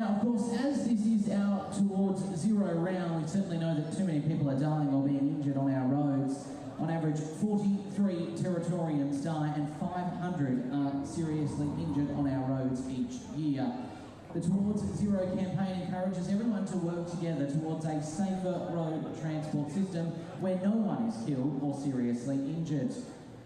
Now, of course, as this is our Towards Zero round, we certainly know that too many people are dying or being injured on our roads. On average, 43 Territorians die and 500 are seriously injured on our roads each year. The Towards Zero campaign encourages everyone to work together towards a safer road transport system where no one is killed or seriously injured.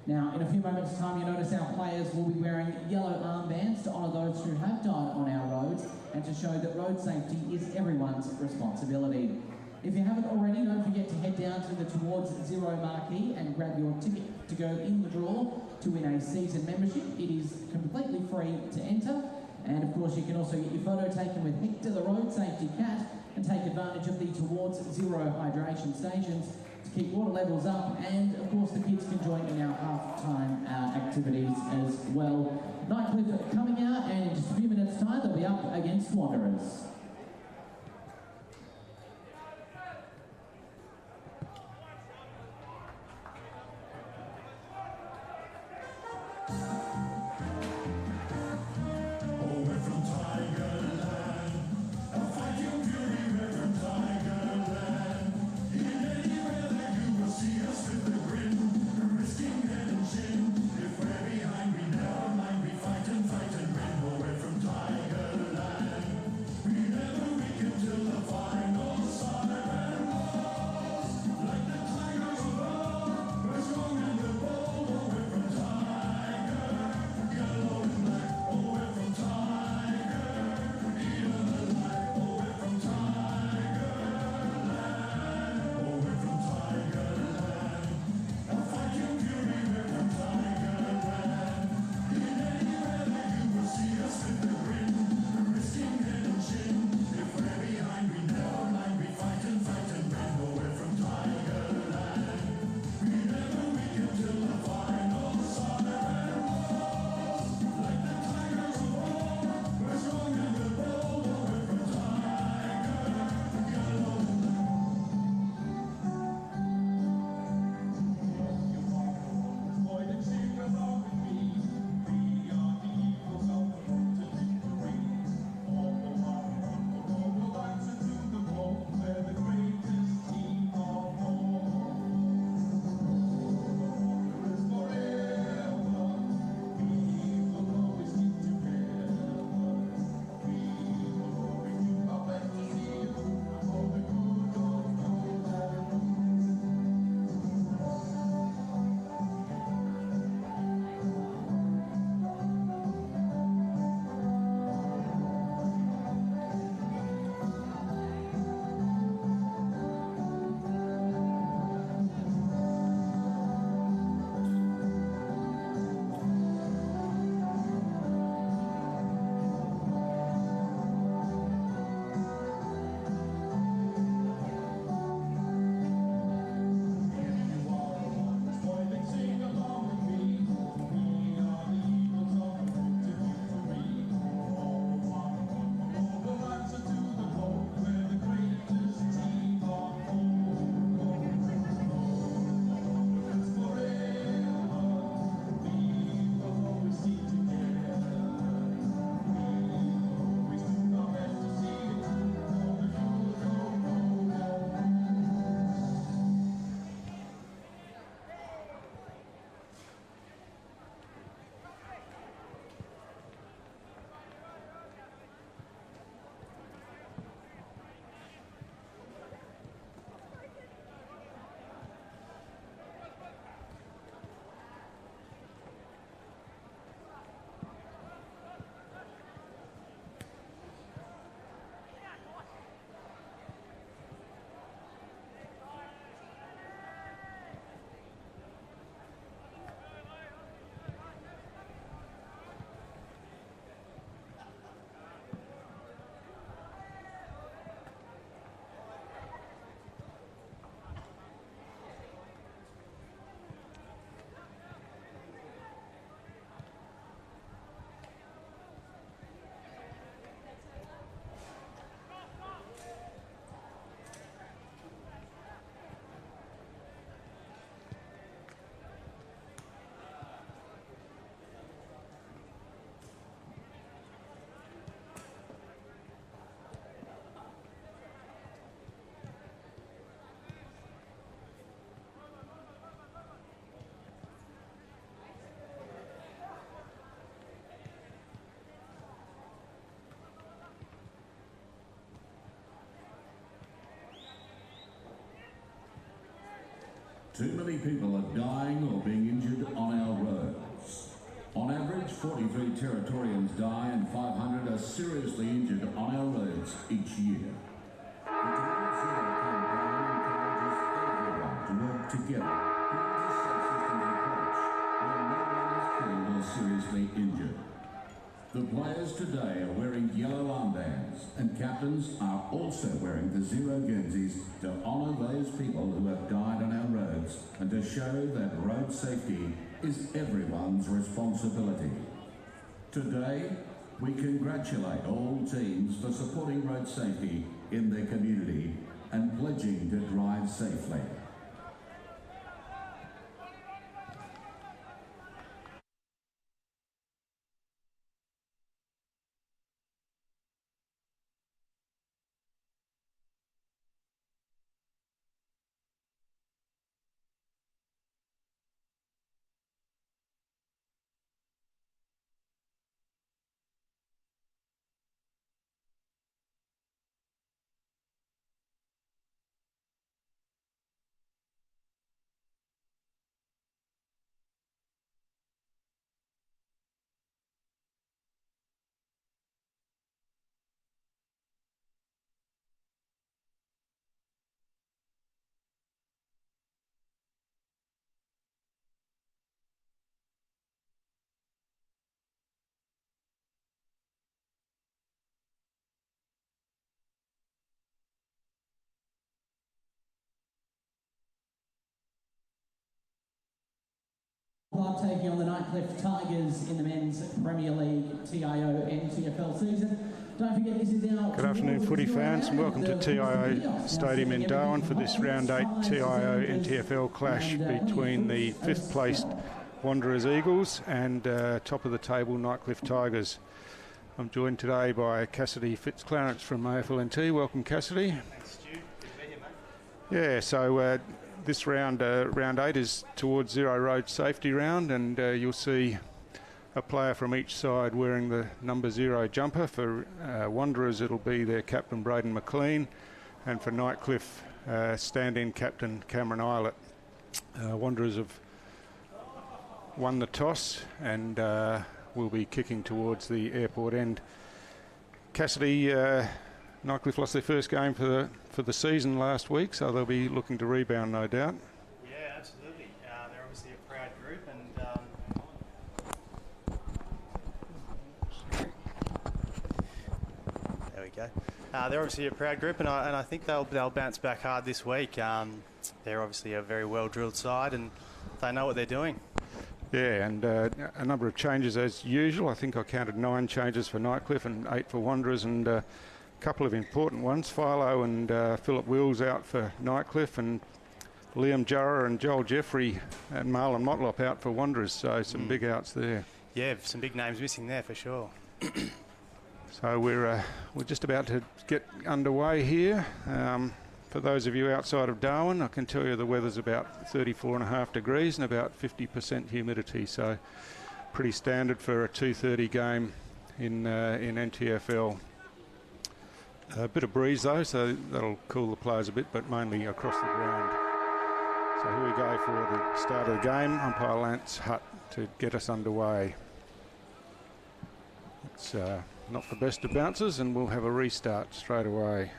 Now, in a few moments' time, you notice our players will be wearing yellow armbands to honour those who have died on our roads and to show that road safety is everyone's responsibility. If you haven't already, don't forget to head down to the Towards Zero marquee and grab your ticket to go in the draw to win a season membership. It is completely free to enter. And of course, you can also get your photo taken with Hector, the road safety cat, and take advantage of the Towards Zero hydration stations to keep water levels up. And of course, the kids can join in our half-time activities as well. Nightcliff coming out, and in just a few minutes' time, they'll be up against Wanderers. Fight and win, we're from Tigerland. Too many people are dying or being injured on our roads. On average, 43 Territorians die and 500 are seriously injured on our roads each year. The Towards Zero campaign encourages everyone to work together towards a safe systems approach where no one is killed or seriously injured. The players today are wearing yellow armbands and captains are also wearing the Zero Guernseys to honour those people who have died on our roads and to show that road safety is everyone's responsibility. Today, we congratulate all teams for supporting road safety in their community and pledging to drive safely. Club taking on the Nightcliff Tigers in the Men's Premier League TIO NTFL season. Don't forget this is our... Good afternoon footy fans and welcome to TIO Stadium in Darwin for this round 8 TIO NTFL clash between the 5th placed Wanderers Eagles and top of the table Nightcliff Tigers. I'm joined today by Cassidy Fitzclarence from AFLNT. Welcome Cassidy. Thanks Stu, good to be here mate. Yeah, so this round 8 is towards Zero Road Safety round, and you'll see a player from each side wearing the number 0 jumper. For Wanderers it'll be their captain Braden McLean, and for Nightcliff stand-in captain Cameron Eilert. Wanderers have won the toss and will be kicking towards the airport end. Cassidy, Nightcliff lost their first game for the season last week, so they'll be looking to rebound, no doubt. Yeah, absolutely. They're obviously a proud group, and there we go. They're obviously a proud group, and I think they'll bounce back hard this week. They're obviously a very well-drilled side, and they know what they're doing. Yeah, and a number of changes as usual. I think I counted 9 changes for Nightcliff and 8 for Wanderers, and couple of important ones. Philo and Philip Wills out for Nightcliff, and Liam Jurra and Joel Jeffrey and Marlon Motlop out for Wanderers, so some big outs there. Yeah, some big names missing there for sure. So we're just about to get underway here. For those of you outside of Darwin, I can tell you the weather's about 34.5 degrees and about 50% humidity, so pretty standard for a 2:30 game in NTFL. A bit of breeze though, so that'll cool the players a bit, but mainly across the ground. So here we go for the start of the game. Umpire Lance Hutt to get us underway. It's not the best of bounces, and we'll have a restart straight away.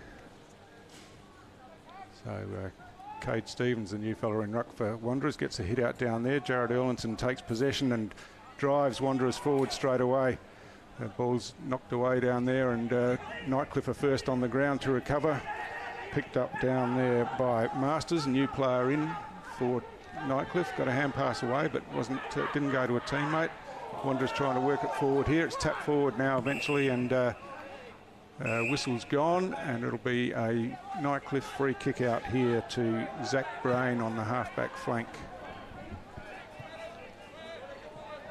So Cade Stevens, the new fella in ruck for Wanderers, gets a hit out down there. Jared Erlinson takes possession and drives Wanderers forward straight away. The ball's knocked away down there, and Nightcliff are first on the ground to recover. Picked up down there by Masters, a new player in for Nightcliff. Got a hand pass away, but didn't go to a teammate. Wanderers trying to work it forward here. It's tapped forward now eventually, and whistle's gone, and it'll be a Nightcliff free kick out here to Zach Brain on the halfback flank.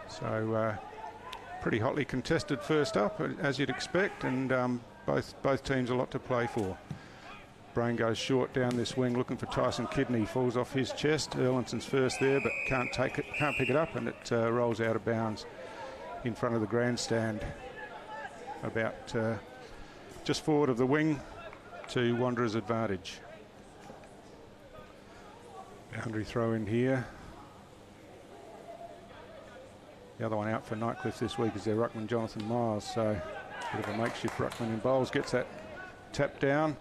So pretty hotly contested first up, as you'd expect, and both teams a lot to play for. Brain goes short down this wing, looking for Tyson Kidney. Falls off his chest. Erlinson's first there, but can't pick it up, and it rolls out of bounds in front of the grandstand, about just forward of the wing to Wanderers' advantage. Boundary throw in here. The other one out for Nightcliff this week is their ruckman Jonathan Miles, so bit of a makeshift ruckman in bowls. Gets that tap down,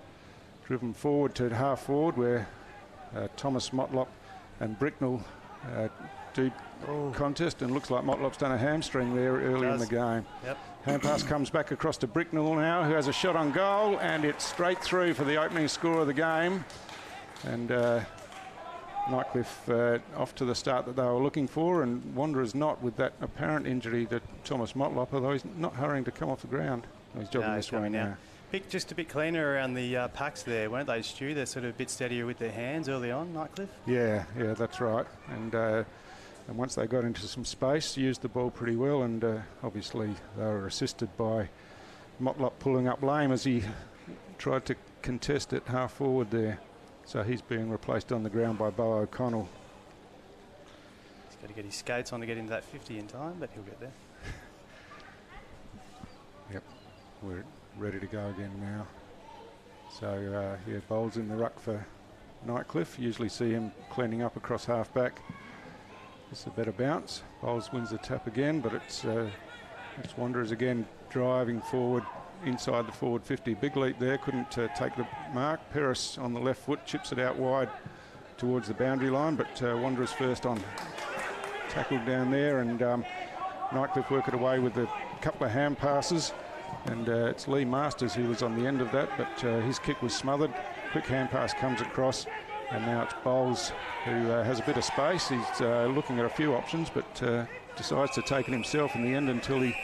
driven forward to half forward where Thomas Motlop and Bricknell do contest, and looks like Motlop's done a hamstring there early in the game. Yep. Hand pass comes back across to Bricknell now, who has a shot on goal, and it's straight through for the opening score of the game. And Nightcliff off to the start that they were looking for, and Wanderers not, with that apparent injury to Thomas Motlop, although he's not hurrying to come off the ground. He's jogging this way now. Just a bit cleaner around the packs there, weren't they, Stu? They're sort of a bit steadier with their hands early on, Nightcliff? Yeah, that's right. And once they got into some space, used the ball pretty well, and obviously they were assisted by Motlop pulling up lame as he tried to contest it half forward there. So he's being replaced on the ground by Bo O'Connell. He's got to get his skates on to get into that 50 in time, but he'll get there. Yep, we're ready to go again now. So yeah, Bowles in the ruck for Nightcliff. Usually see him cleaning up across half back. It's a better bounce. Bowles wins the tap again, but it's Wanderers again driving forward inside the forward 50. Big leap there, couldn't take the mark. Peris on the left foot chips it out wide towards the boundary line, but Wanderers first on. Tackled down there, and Nightcliff work it away with a couple of hand passes, and it's Lee Masters who was on the end of that, but his kick was smothered. Quick hand pass comes across, and now it's Bowles who has a bit of space. He's looking at a few options, but decides to take it himself in the end until he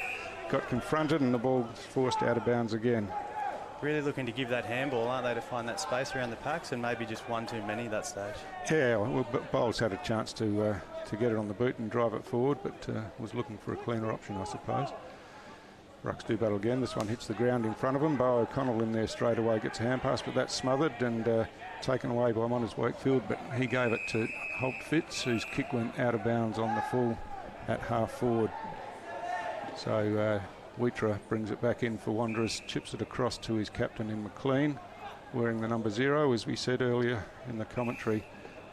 got confronted, and the ball forced out of bounds again. Really looking to give that handball, aren't they, to find that space around the packs, and maybe just one too many at that stage. Yeah, well, Bowles had a chance to get it on the boot and drive it forward, but was looking for a cleaner option, I suppose. Rucks do battle again. This one hits the ground in front of him. Bo O'Connell in there straight away gets a hand pass, but that's smothered and taken away by Monters Wakefield, but he gave it to Holt Fitz, whose kick went out of bounds on the full at half forward. So Wheatra brings it back in for Wanderers, chips it across to his captain in McLean, wearing the number 0, as we said earlier in the commentary.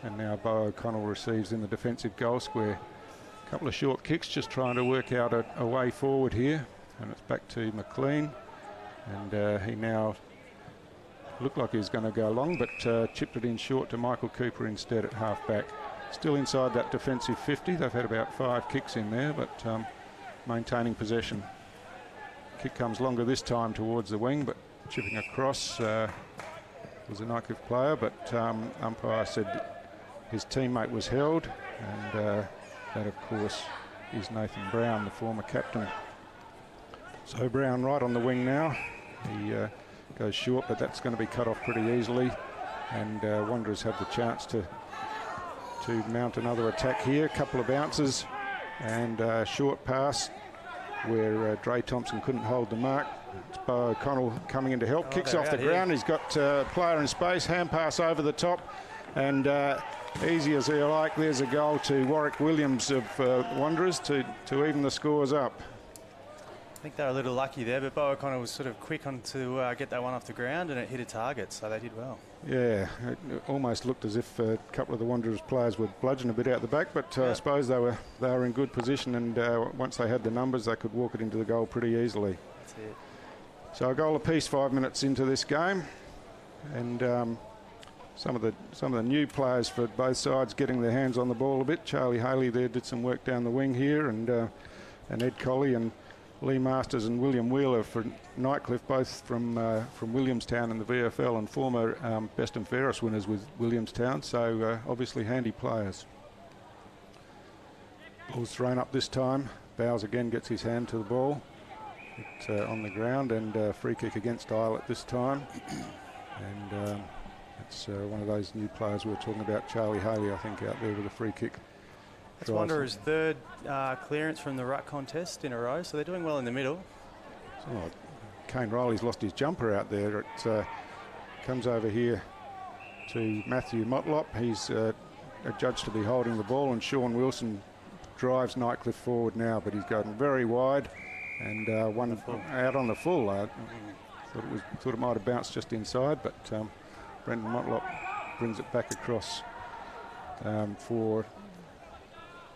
And now Bo O'Connell receives in the defensive goal square. A couple of short kicks, just trying to work out a way forward here. And it's back to McLean. And he now looked like he was going to go long, but chipped it in short to Michael Cooper instead at half back. Still inside that defensive 50. They've had about 5 kicks in there, but maintaining possession. Kick comes longer this time towards the wing, but chipping across was a Nightcliff player, but umpire said his teammate was held, and that of course is Nathan Brown, the former captain. So Brown right on the wing now. He goes short, but that's going to be cut off pretty easily, and Wanderers have the chance to mount another attack here. A couple of bounces and a short pass where Dre Thompson couldn't hold the mark. It's Bo O'Connell coming in to help. Kicks off the ground. He's got a player in space. Hand pass over the top, and easy as you like. There's a goal to Warwick Williams of Wanderers to even the scores up. I think they were a little lucky there, but Bo O'Connell was sort of quick on to get that one off the ground, and it hit a target, so they did well. Yeah, it almost looked as if a couple of the Wanderers players would bludgeon a bit out the back, but I suppose they were in good position, and once they had the numbers, they could walk it into the goal pretty easily. That's it. So a goal apiece 5 minutes into this game, and some of the new players for both sides getting their hands on the ball a bit. Charlie Haley there did some work down the wing here, and Ed Colley and Lee Masters and William Wheeler for Nightcliff, both from Williamstown in the VFL, and former best and fairest winners with Williamstown, so obviously handy players. Ball's thrown up this time. Bowes again gets his hand to the ball. It's on the ground, and free kick against Islet this time. And it's one of those new players we were talking about, Charlie Haley, I think, out there with a free kick. That's Wanderers' third clearance from the ruck contest in a row, so they're doing well in the middle. Oh, Kane Riley's lost his jumper out there. It comes over here to Matthew Motlop. He's adjudged to be holding the ball, and Sean Wilson drives Nightcliff forward now, but he's going very wide, and one out on the full. Thought it might have bounced just inside, but Brendan Motlop brings it back across for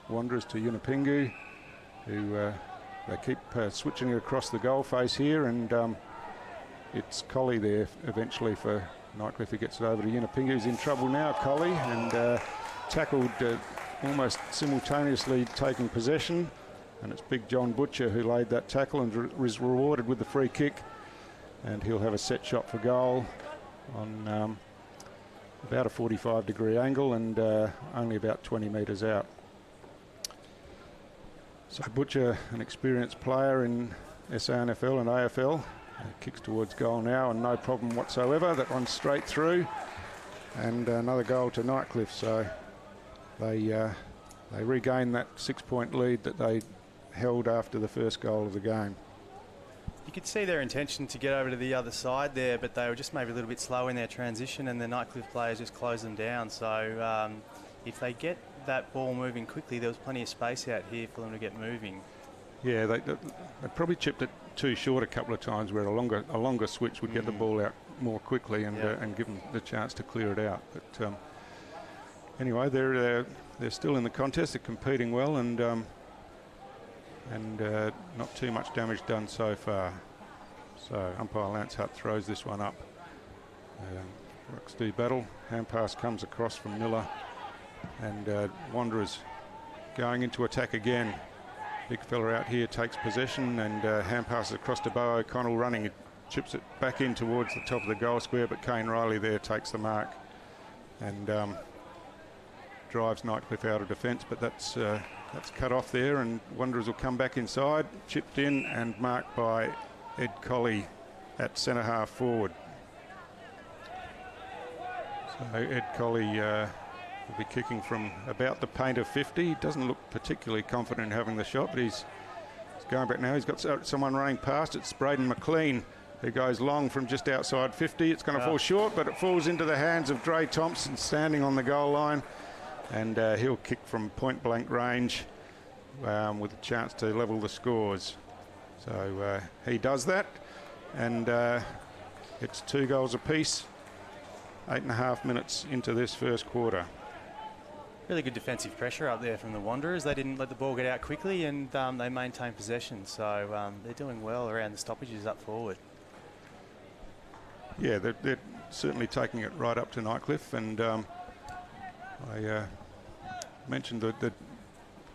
Wanderers to Unipingu, who they keep switching it across the goal face here, and it's Collie there eventually for Nightcliff, who gets it over to Unipingu. He's in trouble now, Collie, and tackled almost simultaneously taking possession, and it's Big John Butcher who laid that tackle and was rewarded with the free kick, and he'll have a set shot for goal on about a 45-degree angle and only about 20 metres out. So Butcher, an experienced player in SANFL and AFL, kicks towards goal now and no problem whatsoever. That one's straight through, and another goal to Nightcliff. So they regain that 6-point lead that they held after the first goal of the game. You could see their intention to get over to the other side there, but they were just maybe a little bit slow in their transition, and the Nightcliff players just closed them down. So if they get that ball moving quickly, there was plenty of space out here for them to get moving. Yeah, they probably chipped it too short a couple of times, where a longer switch would get the ball out more quickly and give them the chance to clear it out. But anyway, they're still in the contest. They're competing well, and not too much damage done so far. So umpire Lance Hutt throws this one up. Rucks do battle. Hand pass comes across from Miller, and Wanderers going into attack again. Big fella out here takes possession, and hand passes across to Bo O'Connell running. It chips it back in towards the top of the goal square, but Kane Riley there takes the mark and drives Nightcliff out of defence, but that's cut off there, and Wanderers will come back inside, chipped in and marked by Ed Collie at centre half forward. So Ed Collie will be kicking from about the paint of 50. He doesn't look particularly confident in having the shot, but he's going back now. He's got someone running past. It's Braden McLean, who goes long from just outside 50. It's going to fall short, but it falls into the hands of Dre Thompson standing on the goal line, and he'll kick from point blank range with a chance to level the scores. So he does that, and it's 2 goals apiece, 8.5 minutes into this first quarter. Really good defensive pressure up there from the Wanderers. They didn't let the ball get out quickly, and they maintained possession. So they're doing well around the stoppages up forward. Yeah, they're certainly taking it right up to Nightcliff, and I mentioned the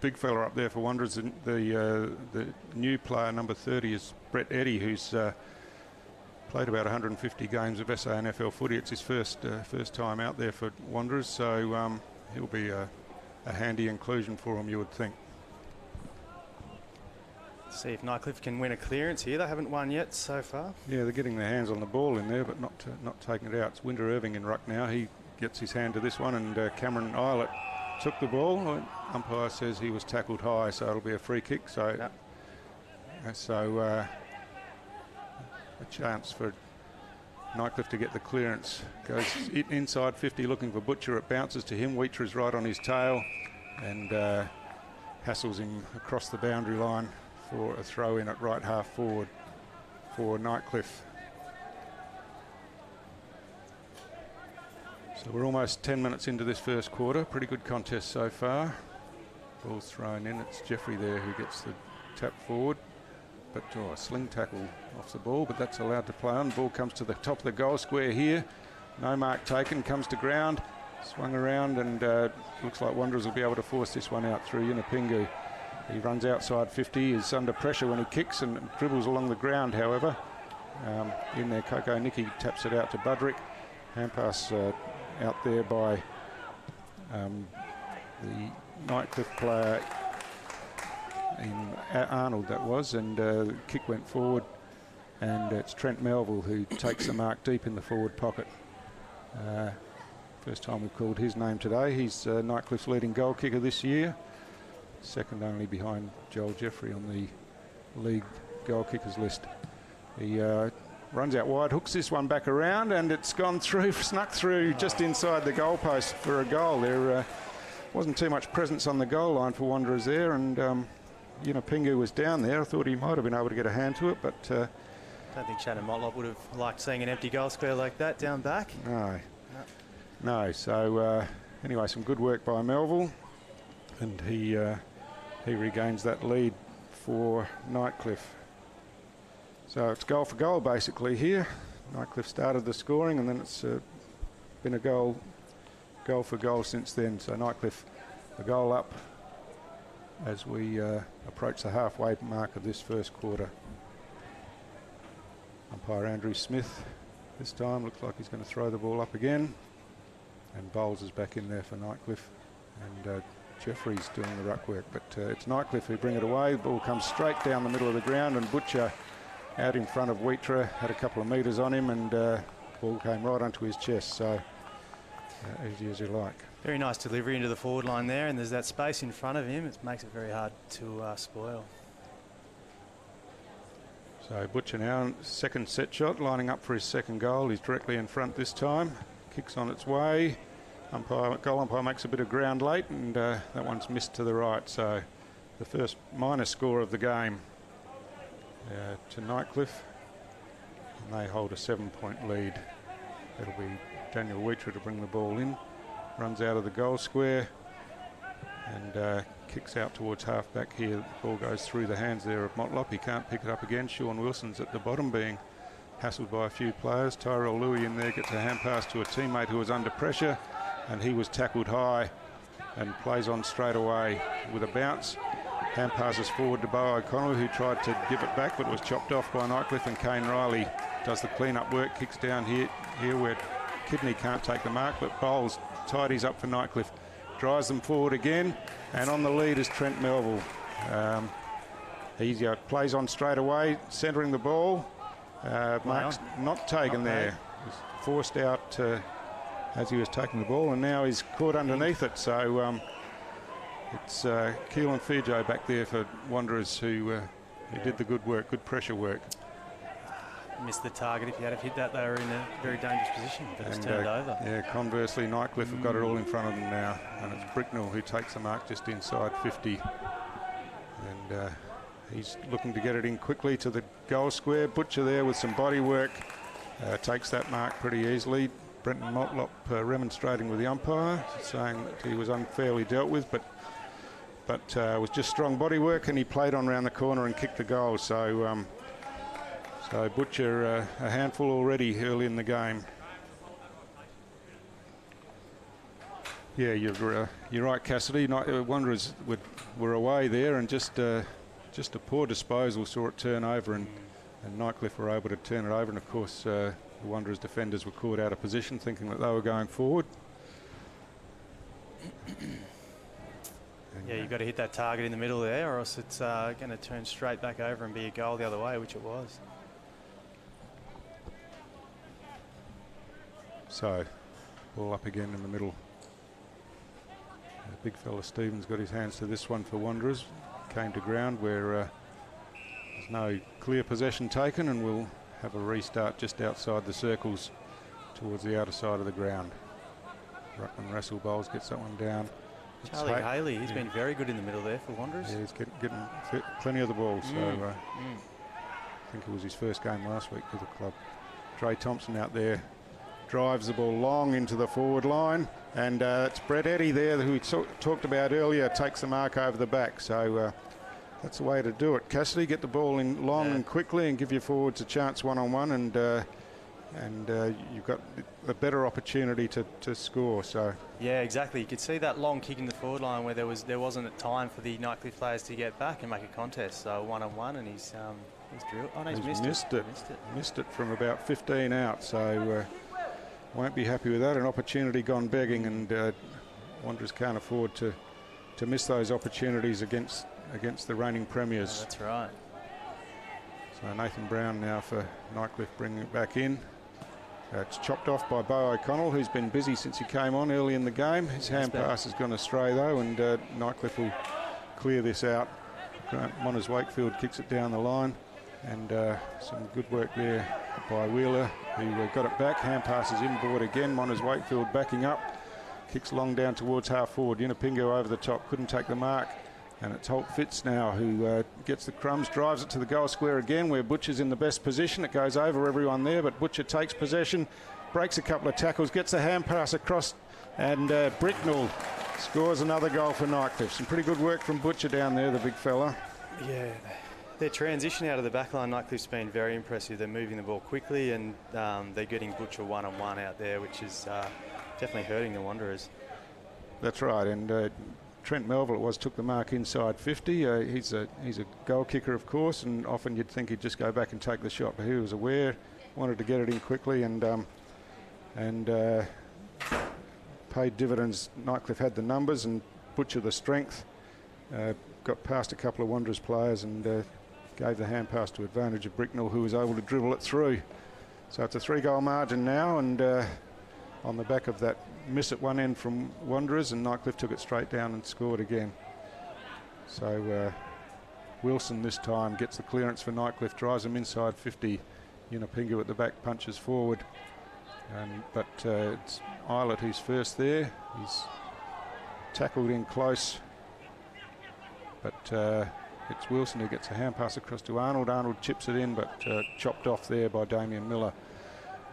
big fella up there for Wanderers. The new player, number 30, is Brett Eddy, who's played about 150 games of SANFL footy. It's his first time out there for Wanderers, so he'll be a handy inclusion for him, you would think. See if Nightcliff can win a clearance here. They haven't won yet so far. Yeah, they're getting their hands on the ball in there, but not taking it out. It's Winder Irving in ruck now. He gets his hand to this one, and Cameron Eilert took the ball. Umpire says he was tackled high, so it'll be a free kick. So, a chance for Nightcliff to get the clearance. Goes inside 50 looking for Butcher. It bounces to him. Wheater is right on his tail and hassles him across the boundary line for a throw in at right half forward for Nightcliff. So we're almost 10 minutes into this first quarter. Pretty good contest so far. Ball's thrown in. It's Jeffrey there who gets the tap forward. But a sling tackle off the ball, but that's allowed to play on. Ball comes to the top of the goal square here. No mark taken, comes to ground. Swung around, and looks like Wanderers will be able to force this one out through Unipingu. He runs outside 50, is under pressure when he kicks and dribbles along the ground, however. In there, Coco Nicky taps it out to Budrick. Hand pass out there by the Nightcliff player in Arnold, that was, and the kick went forward, and it's Trent Melville who takes the mark deep in the forward pocket. First time we've called his name today. He's Nightcliff's leading goal kicker this year, second only behind Joel Jeffrey on the league goal kickers list. He runs out wide, hooks this one back around, and it's gone through, snuck through just inside the goalpost for a goal. There wasn't too much presence on the goal line for Wanderers there, and Unipingu was down there. I thought he might have been able to get a hand to it, but I don't think Shannon Motlop would have liked seeing an empty goal square like that down back. No. So Anyway, some good work by Melville, and he regains that lead for Nightcliff. So it's goal for goal basically here. Nightcliff started the scoring, and then it's been a goal for goal since then. So Nightcliff a goal up as we approach the halfway mark of this first quarter. Umpire Andrew Smith this time looks like he's going to throw the ball up again, and Bowles is back in there for Nightcliff, and Jeffrey's doing the ruck work, but it's Nightcliff who bring it away. The ball comes straight down the middle of the ground, and Butcher out in front of Wheatra had a couple of metres on him, and ball came right onto his chest. So easy as you like. Very nice delivery into the forward line there, and there's that space in front of him. It makes it very hard to spoil. So Butcher now, second set shot, lining up for his second goal. He's directly in front this time. Kicks on its way. Goal umpire makes a bit of ground late, and that one's missed to the right. So the first minor score of the game to Nightcliff, and they hold a 7-point lead. It'll be Daniel Wheatra to bring the ball in. Runs out of the goal square and kicks out towards half-back here. The ball goes through the hands there of Motlop. He can't pick it up again. Sean Wilson's at the bottom, being hassled by a few players. Tyrell Louis in there gets a hand pass to a teammate who was under pressure, and he was tackled high and plays on straight away with a bounce. Hand passes forward to Bo O'Connell, who tried to give it back, but it was chopped off by Nightcliff, and Kane Riley does the clean-up work, kicks down here where Kidney can't take the mark, but Bowles tidies up for Nightcliff, drives them forward again, and on the lead is Trent Melville. He plays on straight away, centering the ball. Mark's not taken there. He's forced out as he was taking the ball, and now he's caught underneath it. So it's Keelan Fijo back there for Wanderers, who did the good work, good pressure work. Missed the target. If you had have hit that, they were in a very dangerous position, but it's turned over. Yeah, conversely, Nightcliff have got it all in front of them now, and it's Bricknell who takes the mark just inside 50. And he's looking to get it in quickly to the goal square. Butcher there with some body work takes that mark pretty easily. Brenton Motlop remonstrating with the umpire, saying that he was unfairly dealt with, but was just strong body work, and he played on round the corner and kicked the goal. So so Butcher a handful already early in the game. Yeah, you're right, Cassidy. Wanderers were away there, and just a poor disposal saw it turn over, and Nightcliff were able to turn it over, and of course the Wanderers defenders were caught out of position, thinking that they were going forward. Yeah, you've got to hit that target in the middle there, or else it's going to turn straight back over and be a goal the other way, which it was. So, ball up again in the middle. Big fella Stevens got his hands to this one for Wanderers. Came to ground where there's no clear possession taken, and we'll have a restart just outside the circles towards the outer side of the ground. Ruckman Russell Bowles gets that one down. Charlie Haley, he's been very good in the middle there for Wanderers. Yeah, he's getting plenty of the ball, so I think it was his first game last week for the club. Trey Thompson out there drives the ball long into the forward line, and it's Brett Eddy there, who we talked about earlier, takes the mark over the back. So that's the way to do it. Cassidy, get the ball in long and quickly and give your forwards a chance one-on-one, and you've got a better opportunity to score. So yeah, exactly. You could see that long kick in the forward line where there wasn't a time for the Nightcliff players to get back and make a contest. So one-on-one, and he's drilled. Oh no, he's missed it. Missed it from about 15 out. So won't be happy with that. An opportunity gone begging, and Wanderers can't afford to miss those opportunities against the reigning premiers. Oh, that's right. So Nathan Brown now for Nightcliff, bringing it back in. It's chopped off by Bo O'Connell, who's been busy since he came on early in the game. His hand pass has gone astray though, and Nightcliff will clear this out. Monners Wakefield kicks it down the line, and some good work there by Wheeler, who got it back. Hand passes inboard again. Monners Wakefield backing up, kicks long down towards half forward. Unipingo over the top, couldn't take the mark, and it's Holt Fitz now who gets the crumbs, drives it to the goal square again, where Butcher's in the best position. It goes over everyone there, but Butcher takes possession, breaks a couple of tackles, gets a hand pass across, and Bricknell scores another goal for Nightcliff. Some pretty good work from Butcher down there, the big fella. Yeah, their transition out of the back line, Nightcliff's been very impressive. They're moving the ball quickly, and they're getting Butcher one-on-one out there, which is definitely hurting the Wanderers. That's right, and Trent Melville took the mark inside 50. He's a goal kicker, of course, and often you'd think he'd just go back and take the shot, but he was aware, wanted to get it in quickly, and paid dividends. Nightcliff had the numbers and Butcher the strength. Got past a couple of Wanderers players and gave the hand pass to advantage of Bricknell, who was able to dribble it through. So it's a 3-goal margin now, and on the back of that miss at one end from Wanderers, and Nightcliff took it straight down and scored again. So Wilson this time gets the clearance for Nightcliff, drives him inside 50. Yunupingu at the back punches forward. But it's Eilert who's first there. He's tackled in close. But it's Wilson who gets a hand pass across to Arnold. Arnold chips it in, but chopped off there by Damien Miller.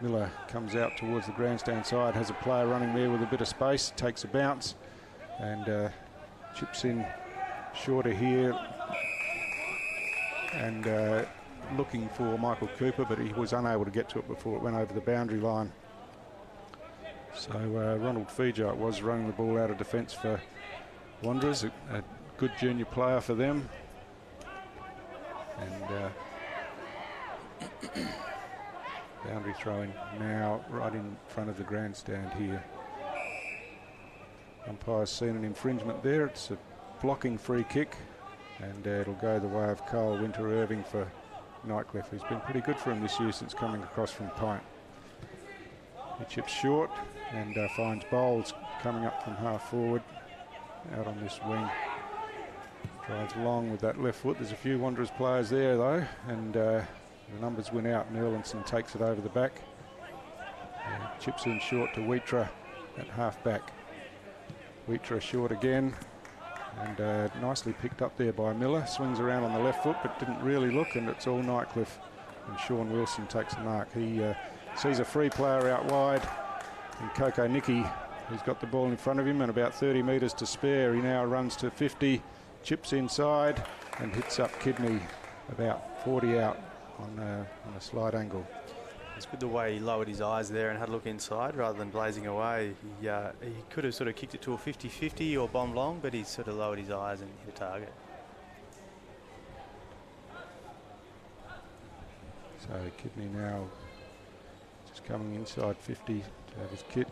Miller comes out towards the grandstand side, has a player running there with a bit of space, takes a bounce, and chips in shorter here. And looking for Michael Cooper, but he was unable to get to it before it went over the boundary line. So Ronald Fejart was running the ball out of defence for Wanderers, a good junior player for them. And boundary throwing now right in front of the grandstand here. Umpire's seen an infringement there. It's a blocking free kick, and it'll go the way of Carl Winter-Irving for Nightcliff, who's been pretty good for him this year since coming across from Pine. He chips short and finds Bowles coming up from half forward out on this wing. Drives long with that left foot. There's a few Wanderers players there though, and the numbers win out, and Erlandson takes it over the back. Chips in short to Wheatra at half back. Wheatra short again, and nicely picked up there by Miller. Swings around on the left foot but didn't really look, and it's all Nightcliff, and Sean Wilson takes the mark. He sees a free player out wide, and Coco Nicky, who's got the ball in front of him and about 30 metres to spare. He now runs to 50, chips inside and hits up Kidney about 40 out on a slight angle. It's good the way he lowered his eyes there and had a look inside rather than blazing away. He could have sort of kicked it to a 50-50 or bombed long, but he sort of lowered his eyes and hit a target. So Kidney now just coming inside 50 to have his kit.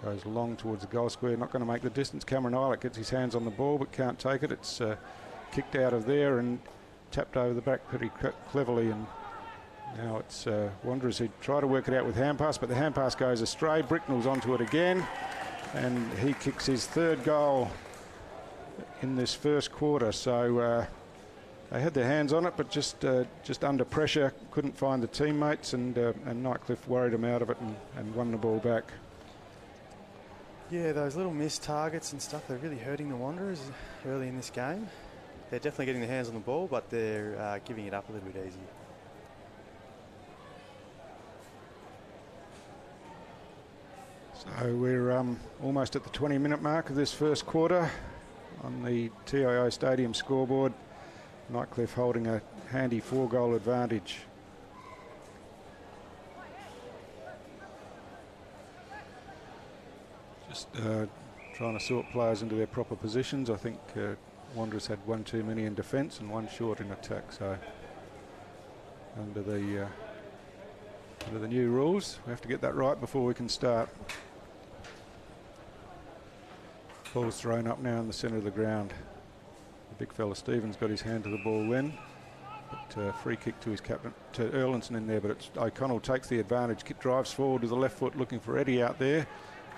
Goes long towards the goal square, not going to make the distance. Cameron Eilert gets his hands on the ball but can't take it. It's kicked out of there and tapped over the back pretty cleverly, and now it's Wanderers who try to work it out with hand pass, but the hand pass goes astray. Bricknell's onto it again, and he kicks his third goal in this first quarter. So they had their hands on it, but just under pressure, couldn't find the teammates, and Nightcliff worried them out of it and won the ball back. Yeah, those little missed targets and stuff, they're really hurting the Wanderers early in this game. They're definitely getting their hands on the ball, but they're giving it up a little bit easy. So we're almost at the 20-minute mark of this first quarter on the TIO Stadium scoreboard. Nightcliff holding a handy 4-goal advantage. Just trying to sort players into their proper positions. I think Wanderers had one too many in defence and one short in attack. So under the new rules, we have to get that right before we can start. Ball's thrown up now in the centre of the ground. The big fella Stevens got his hand to the ball then. But free kick to his captain, to Erlandson in there, but it's O'Connell takes the advantage. Drives forward with the left foot looking for Eddie out there.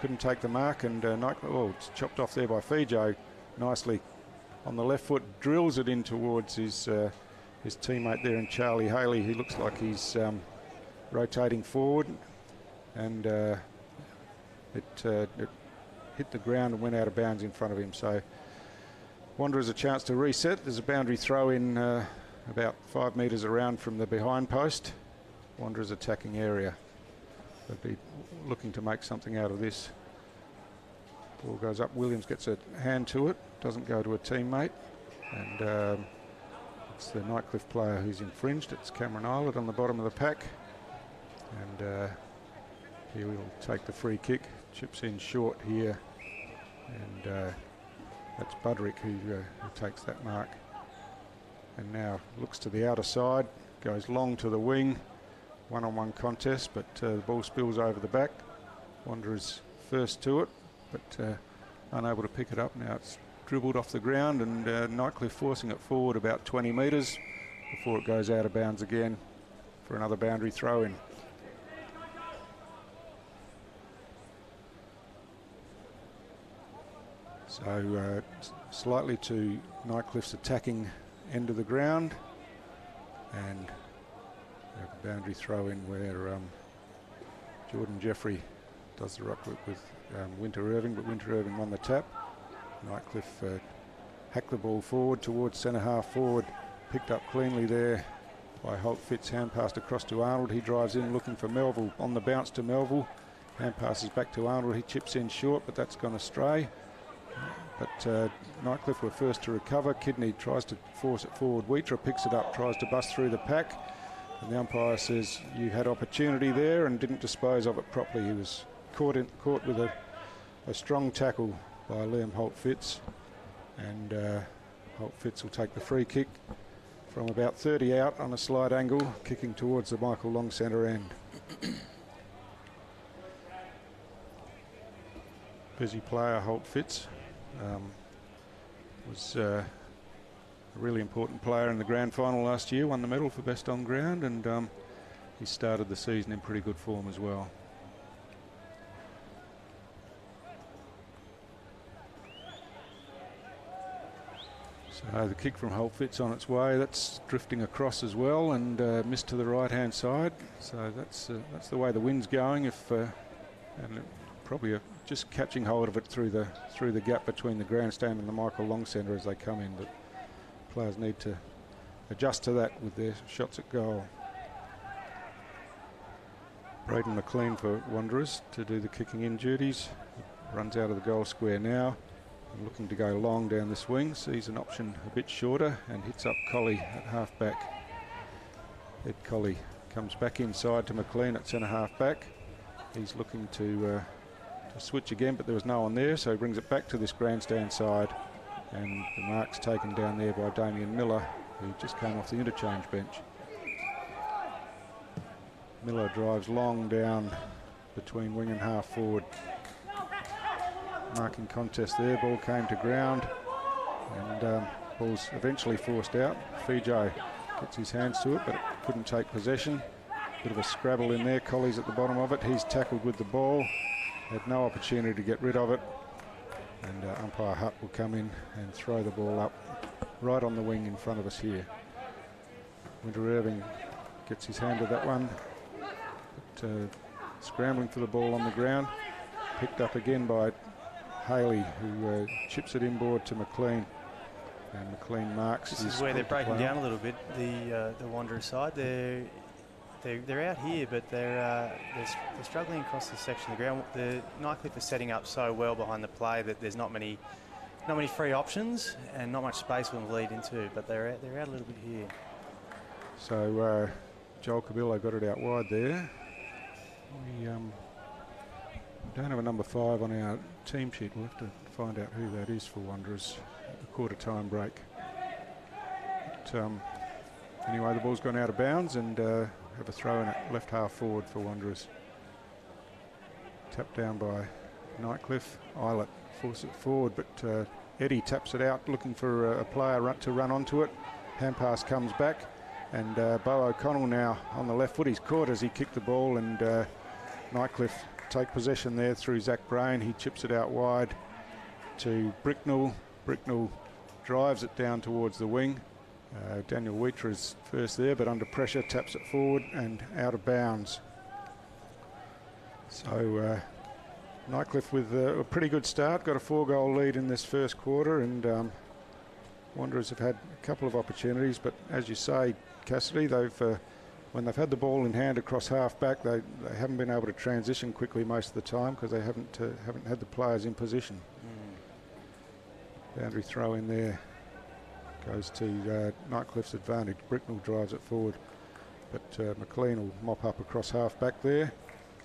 Couldn't take the mark, and it's chopped off there by Fijo nicely on the left foot. Drills it in towards his teammate there in Charlie Haley. He looks like he's rotating forward, and it hit the ground and went out of bounds in front of him. So Wanderers a chance to reset. There's a boundary throw in about 5 metres around from the behind post. Wanderers attacking area. They'll be looking to make something out of this. Ball goes up, Williams gets a hand to it, doesn't go to a teammate, and it's the Nightcliff player who's infringed. It's Cameron Islet on the bottom of the pack, and he will take the free kick, chips in short here, and that's Budrick who takes that mark. And now looks to the outer side, goes long to the wing, one-on-one contest, but the ball spills over the back. Wanderers first to it, but unable to pick it up. Now it's dribbled off the ground, and Nightcliff forcing it forward about 20 metres before it goes out of bounds again for another boundary throw-in. So slightly to Nightcliff's attacking end of the ground, and we have a boundary throw-in where Jordan Jeffrey does the ruck work with Winter Irving, but Winter Irving won the tap. Nightcliff hacked the ball forward towards centre half forward, picked up cleanly there by Holt Fitz, hand passed across to Arnold. He drives in looking for Melville, on the bounce to Melville, hand passes back to Arnold. He chips in short, but that's gone astray. But Nightcliff were first to recover. Kidney tries to force it forward. Wheatra picks it up, tries to bust through the pack, and the umpire says you had opportunity there and didn't dispose of it properly. He was caught with a strong tackle by Liam Holt Fitz, and Holt Fitz will take the free kick from about 30 out on a slight angle, kicking towards the Michael Long centre end. Busy player, Holt Fitz. Was a really important player in the grand final last year, won the medal for best on ground, and he started the season in pretty good form as well. So the kick from Holt Fitz on its way, that's drifting across as well, and missed to the right hand side. So that's the way the wind's going. And probably just catching hold of it through the gap between the grandstand and the Michael Long centre as they come in, but players need to adjust to that with their shots at goal. Braden McLean for Wanderers to do the kicking in duties. Runs out of the goal square now, looking to go long down this wing, sees an option a bit shorter and hits up Colley at half back. Ed Colley comes back inside to McLean at centre half back. He's looking to switch again, but there was no one there, so he brings it back to this grandstand side, and the mark's taken down there by Damien Miller, who just came off the interchange bench. Miller drives long down between wing and half forward. Marking contest there, ball came to ground, and ball's eventually forced out. Fijo gets his hands to it, but it couldn't take possession. Bit of a scrabble in there. Colley's at the bottom of it. He's tackled with the ball. Had no opportunity to get rid of it. And umpire Hutt will come in and throw the ball up right on the wing in front of us here. Winter Irving gets his hand to that one. But, scrambling for the ball on the ground. Picked up again by Haley, who chips it inboard to McLean. And McLean marks. This is where they're breaking down a little bit, the Wanderers side. They're out here, but they're struggling across this section of the ground. The Nightcliff is setting up so well behind the play that there's not many free options and not much space for them to lead into. But they're out a little bit here. So Joel Cabillo got it out wide there. We don't have a number 5 on our team sheet. We'll have to find out who that is for Wanderers at the quarter time break. But, anyway, the ball's gone out of bounds, and have a throw in at left half forward for Wanderers. Tapped down by Nightcliff. Islet force it forward, but Eddie taps it out, looking for a player to run onto it. Hand pass comes back, and Bo O'Connell now on the left foot. He's caught as he kicked the ball, and Nightcliff take possession there through Zach Brain. He chips it out wide to Bricknell. Bricknell drives it down towards the wing. Daniel Wheatra is first there, but under pressure taps it forward and out of bounds. So Nightcliff with a pretty good start, got a 4-goal lead in this first quarter, and Wanderers have had a couple of opportunities, but as you say, Cassidy, they've when they've had the ball in hand across half-back, they haven't been able to transition quickly most of the time because they haven't had the players in position. Boundary throw in there goes to Nightcliff's advantage. Bricknell drives it forward, but McLean will mop up across half-back there,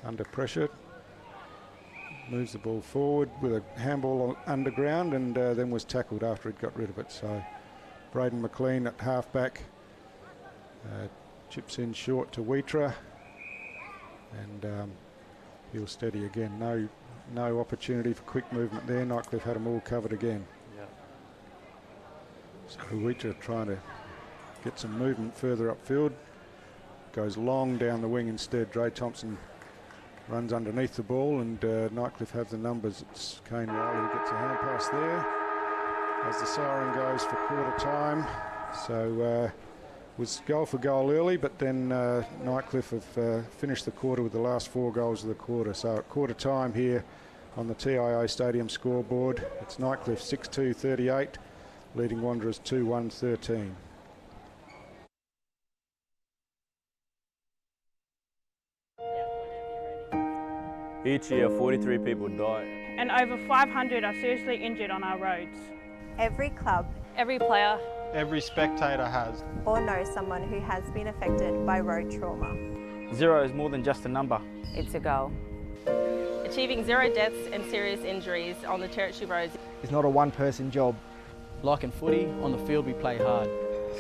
under pressure. Moves the ball forward with a handball underground and then was tackled after he'd got rid of it. So Braden McLean at half-back. Chips in short to Wheatra, and he'll steady again. No opportunity for quick movement there. Nightcliff had them all covered again. Yeah. So Wheatra trying to get some movement further upfield. Goes long down the wing instead. Dre Thompson runs underneath the ball, and Nightcliff have the numbers. It's Kane Riley who gets a hand pass there as the siren goes for quarter time. So was goal for goal early, but then Nightcliff have finished the quarter with the last 4 goals of the quarter. So at quarter time here on the TIO Stadium scoreboard, it's Nightcliff 6-2-38, leading Wanderers 2-1-13. Each year, 43 people die. And over 500 are seriously injured on our roads. Every club, every player, every spectator has or knows someone who has been affected by road trauma. 0 is more than just a number. It's a goal. Achieving 0 deaths and serious injuries on the Territory roads is not a one-person job. Like in footy, on the field we play hard.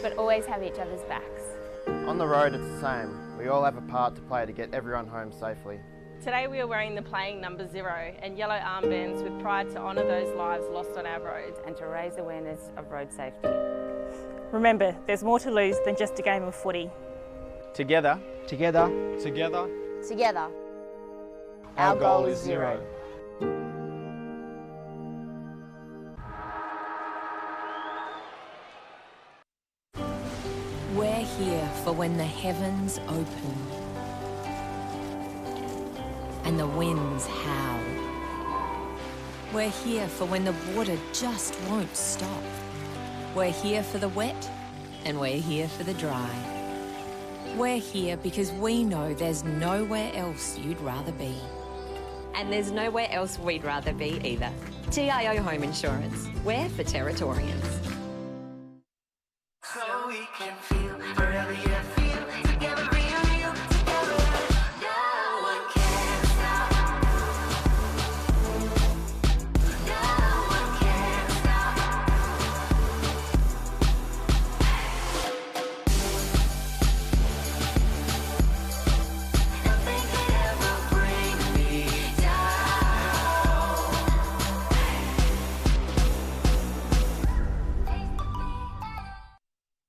But always have each other's backs. On the road it's the same. We all have a part to play to get everyone home safely. Today we are wearing the playing number 0 and yellow armbands with pride to honour those lives lost on our roads and to raise awareness of road safety. Remember, there's more to lose than just a game of footy. Together, together, together, together. Our goal is 0. We're here for when the heavens open and the winds howl. We're here for when the water just won't stop. We're here for the wet, and we're here for the dry. We're here because we know there's nowhere else you'd rather be. And there's nowhere else we'd rather be either. TIO Home Insurance. We're for Territorians. So we can feel wherever you feel, together real, together. No one can stop. No one can stop. Nothing could ever bring me down.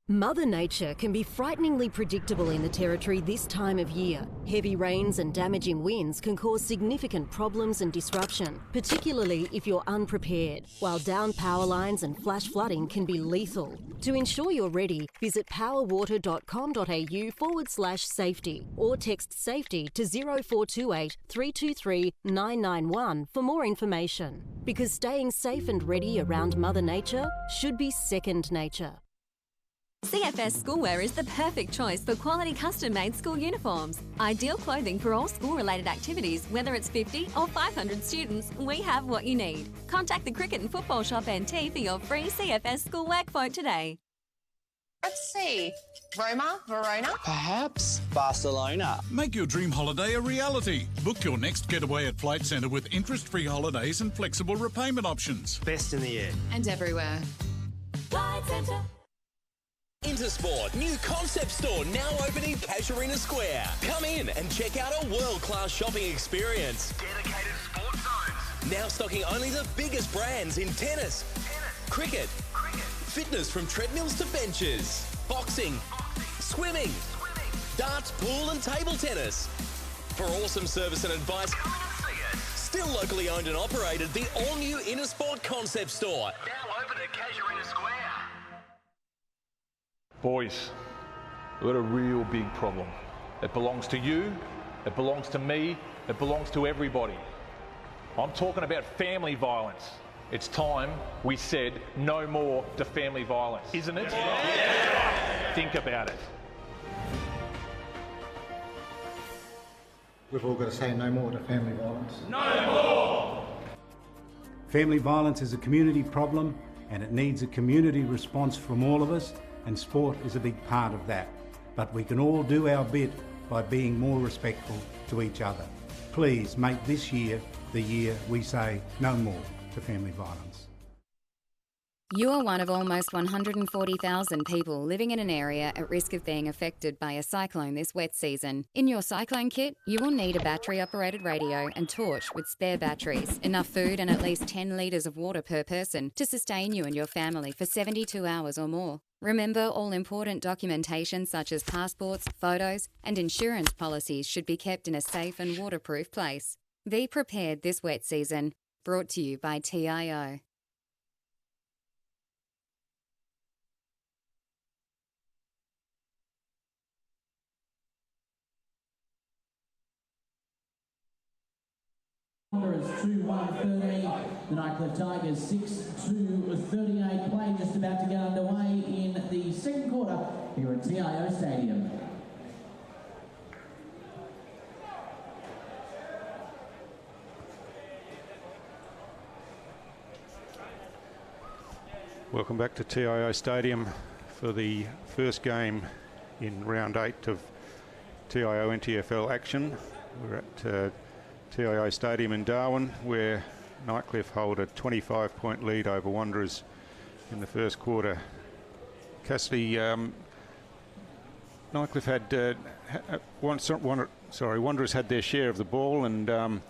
Mother Nature can be frighteningly predictable in the Territory this time of year. Heavy rains and damaging winds can cause significant problems and disruption, particularly if you're unprepared, while downed power lines and flash flooding can be lethal. To ensure you're ready, visit powerwater.com.au/safety or text SAFETY to 0428 323 991 for more information. Because staying safe and ready around Mother Nature should be second nature. CFS Schoolwear is the perfect choice for quality custom-made school uniforms. Ideal clothing for all school-related activities, whether it's 50 or 500 students, we have what you need. Contact the Cricket and Football Shop NT for your free CFS Schoolwear quote today. Let's see. Roma, Verona? Perhaps Barcelona. Make your dream holiday a reality. Book your next getaway at Flight Centre with interest-free holidays and flexible repayment options. Best in the air. And everywhere. Flight Centre. Intersport, new concept store now open in Casuarina Square. Come in and check out a world-class shopping experience. Dedicated sports zones. Now stocking only the biggest brands in tennis, cricket, fitness from treadmills to benches, boxing, swimming, darts, pool and table tennis. For awesome service and advice, come in and see it. Still locally owned and operated, the all-new Intersport concept store. Now open at Casuarina Square. Boys, we've got a real big problem. It belongs to you, it belongs to me, it belongs to everybody. I'm talking about family violence. It's time we said no more to family violence, isn't it? Yeah. Think about it. We've all got to say no more to family violence. No more! Family violence is a community problem and it needs a community response from all of us, and sport is a big part of that. But we can all do our bit by being more respectful to each other. Please make this year the year we say no more to family violence. You are one of almost 140,000 people living in an area at risk of being affected by a cyclone this wet season. In your cyclone kit, you will need a battery-operated radio and torch with spare batteries, enough food and at least 10 litres of water per person to sustain you and your family for 72 hours or more. Remember, all important documentation such as passports, photos and insurance policies should be kept in a safe and waterproof place. Be prepared this wet season. Brought to you by TIO. Wanderers 2-1-13, the Nightcliff Tigers 6-2-38. Play just about to get underway in the second quarter here at TIO Stadium. Welcome back to TIO Stadium for the first game in round 8 of TIO NTFL action. We're at TIO Stadium in Darwin, where Nightcliff hold a 25-point lead over Wanderers in the first quarter. Cassidy, Nightcliff had Wanderers had their share of the ball, and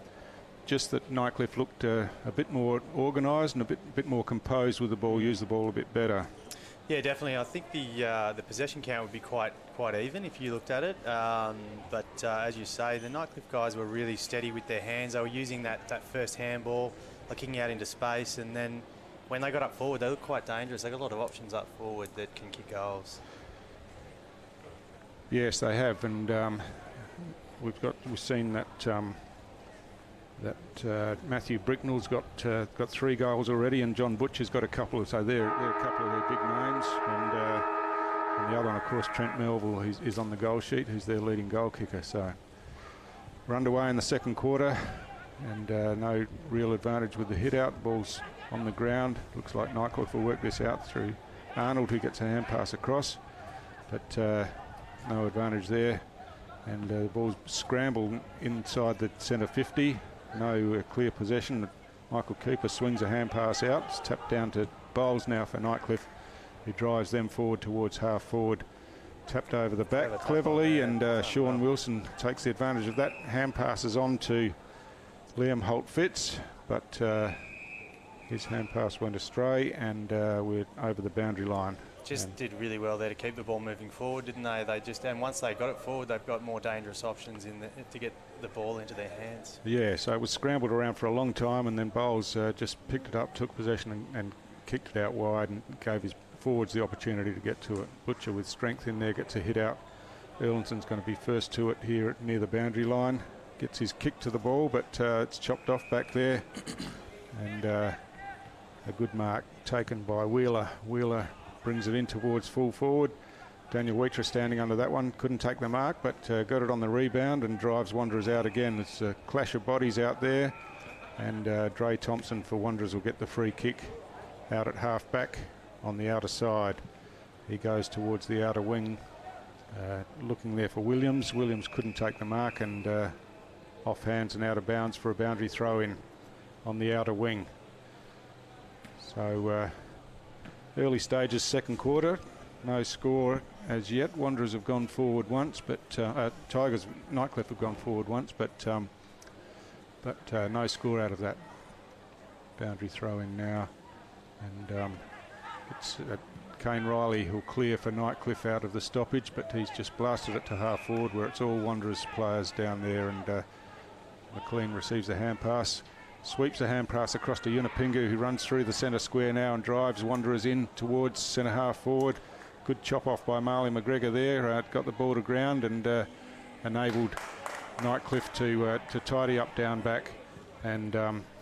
just that Nightcliff looked a bit more organised and a bit more composed with the ball, used the ball a bit better. Yeah, definitely. I think the possession count would be quite even if you looked at it. But as you say, the Nightcliff guys were really steady with their hands. They were using that first handball, kicking out into space, and then when they got up forward, they looked quite dangerous. They got a lot of options up forward that can kick goals. Yes, they have, and we've seen that Matthew Bricknell's got 3 goals already, and John Butcher's got a couple. So they're a couple of their big names, and the other one, of course, Trent Melville, is on the goal sheet, who's their leading goal kicker. So we're underway in the second quarter, and no real advantage with the hit out. The ball's on the ground. Looks like Nightcliff will work this out through Arnold, who gets a hand pass across, but no advantage there. And the ball's scrambled inside the centre 50. No clear possession. Michael Cooper swings a hand pass out. It's tapped down to Bowles now for Nightcliff, who drives them forward towards half forward. Tapped over the back cleverly, and Sean Wilson takes the advantage of that. Hand passes on to Liam Holt-Fitz, but his hand pass went astray, and we're over the boundary line. Just did really well there to keep the ball moving forward, didn't they? And once they got it forward, they've got more dangerous options to get the ball into their hands. Yeah, so it was scrambled around for a long time, and then Bowles just picked it up, took possession and kicked it out wide, and gave his forwards the opportunity to get to it. Butcher with strength in there gets a hit out. Erlinson's going to be first to it here near the boundary line. Gets his kick to the ball, but it's chopped off back there. And a good mark taken by Wheeler. Wheeler brings it in towards full forward. Daniel Wheater standing under that one, couldn't take the mark, but got it on the rebound and drives Wanderers out again. It's a clash of bodies out there, and Dre Thompson for Wanderers will get the free kick out at half back on the outer side. He goes towards the outer wing, looking there for Williams. Williams couldn't take the mark, and off hands and out of bounds for a boundary throw in on the outer wing. So early stages, second quarter, no score as yet. Wanderers have gone forward once, but Tigers, Nightcliff have gone forward once, but no score out of that boundary throw in now. And it's Kane Riley who'll clear for Nightcliff out of the stoppage, but he's just blasted it to half forward where it's all Wanderers players down there, and McLean receives a hand pass. Sweeps a hand pass across to Yunipingu, who runs through the centre square now and drives Wanderers in towards centre half forward. Good chop off by Marley McGregor there. Got the ball to ground and enabled Nightcliff to tidy up down back. And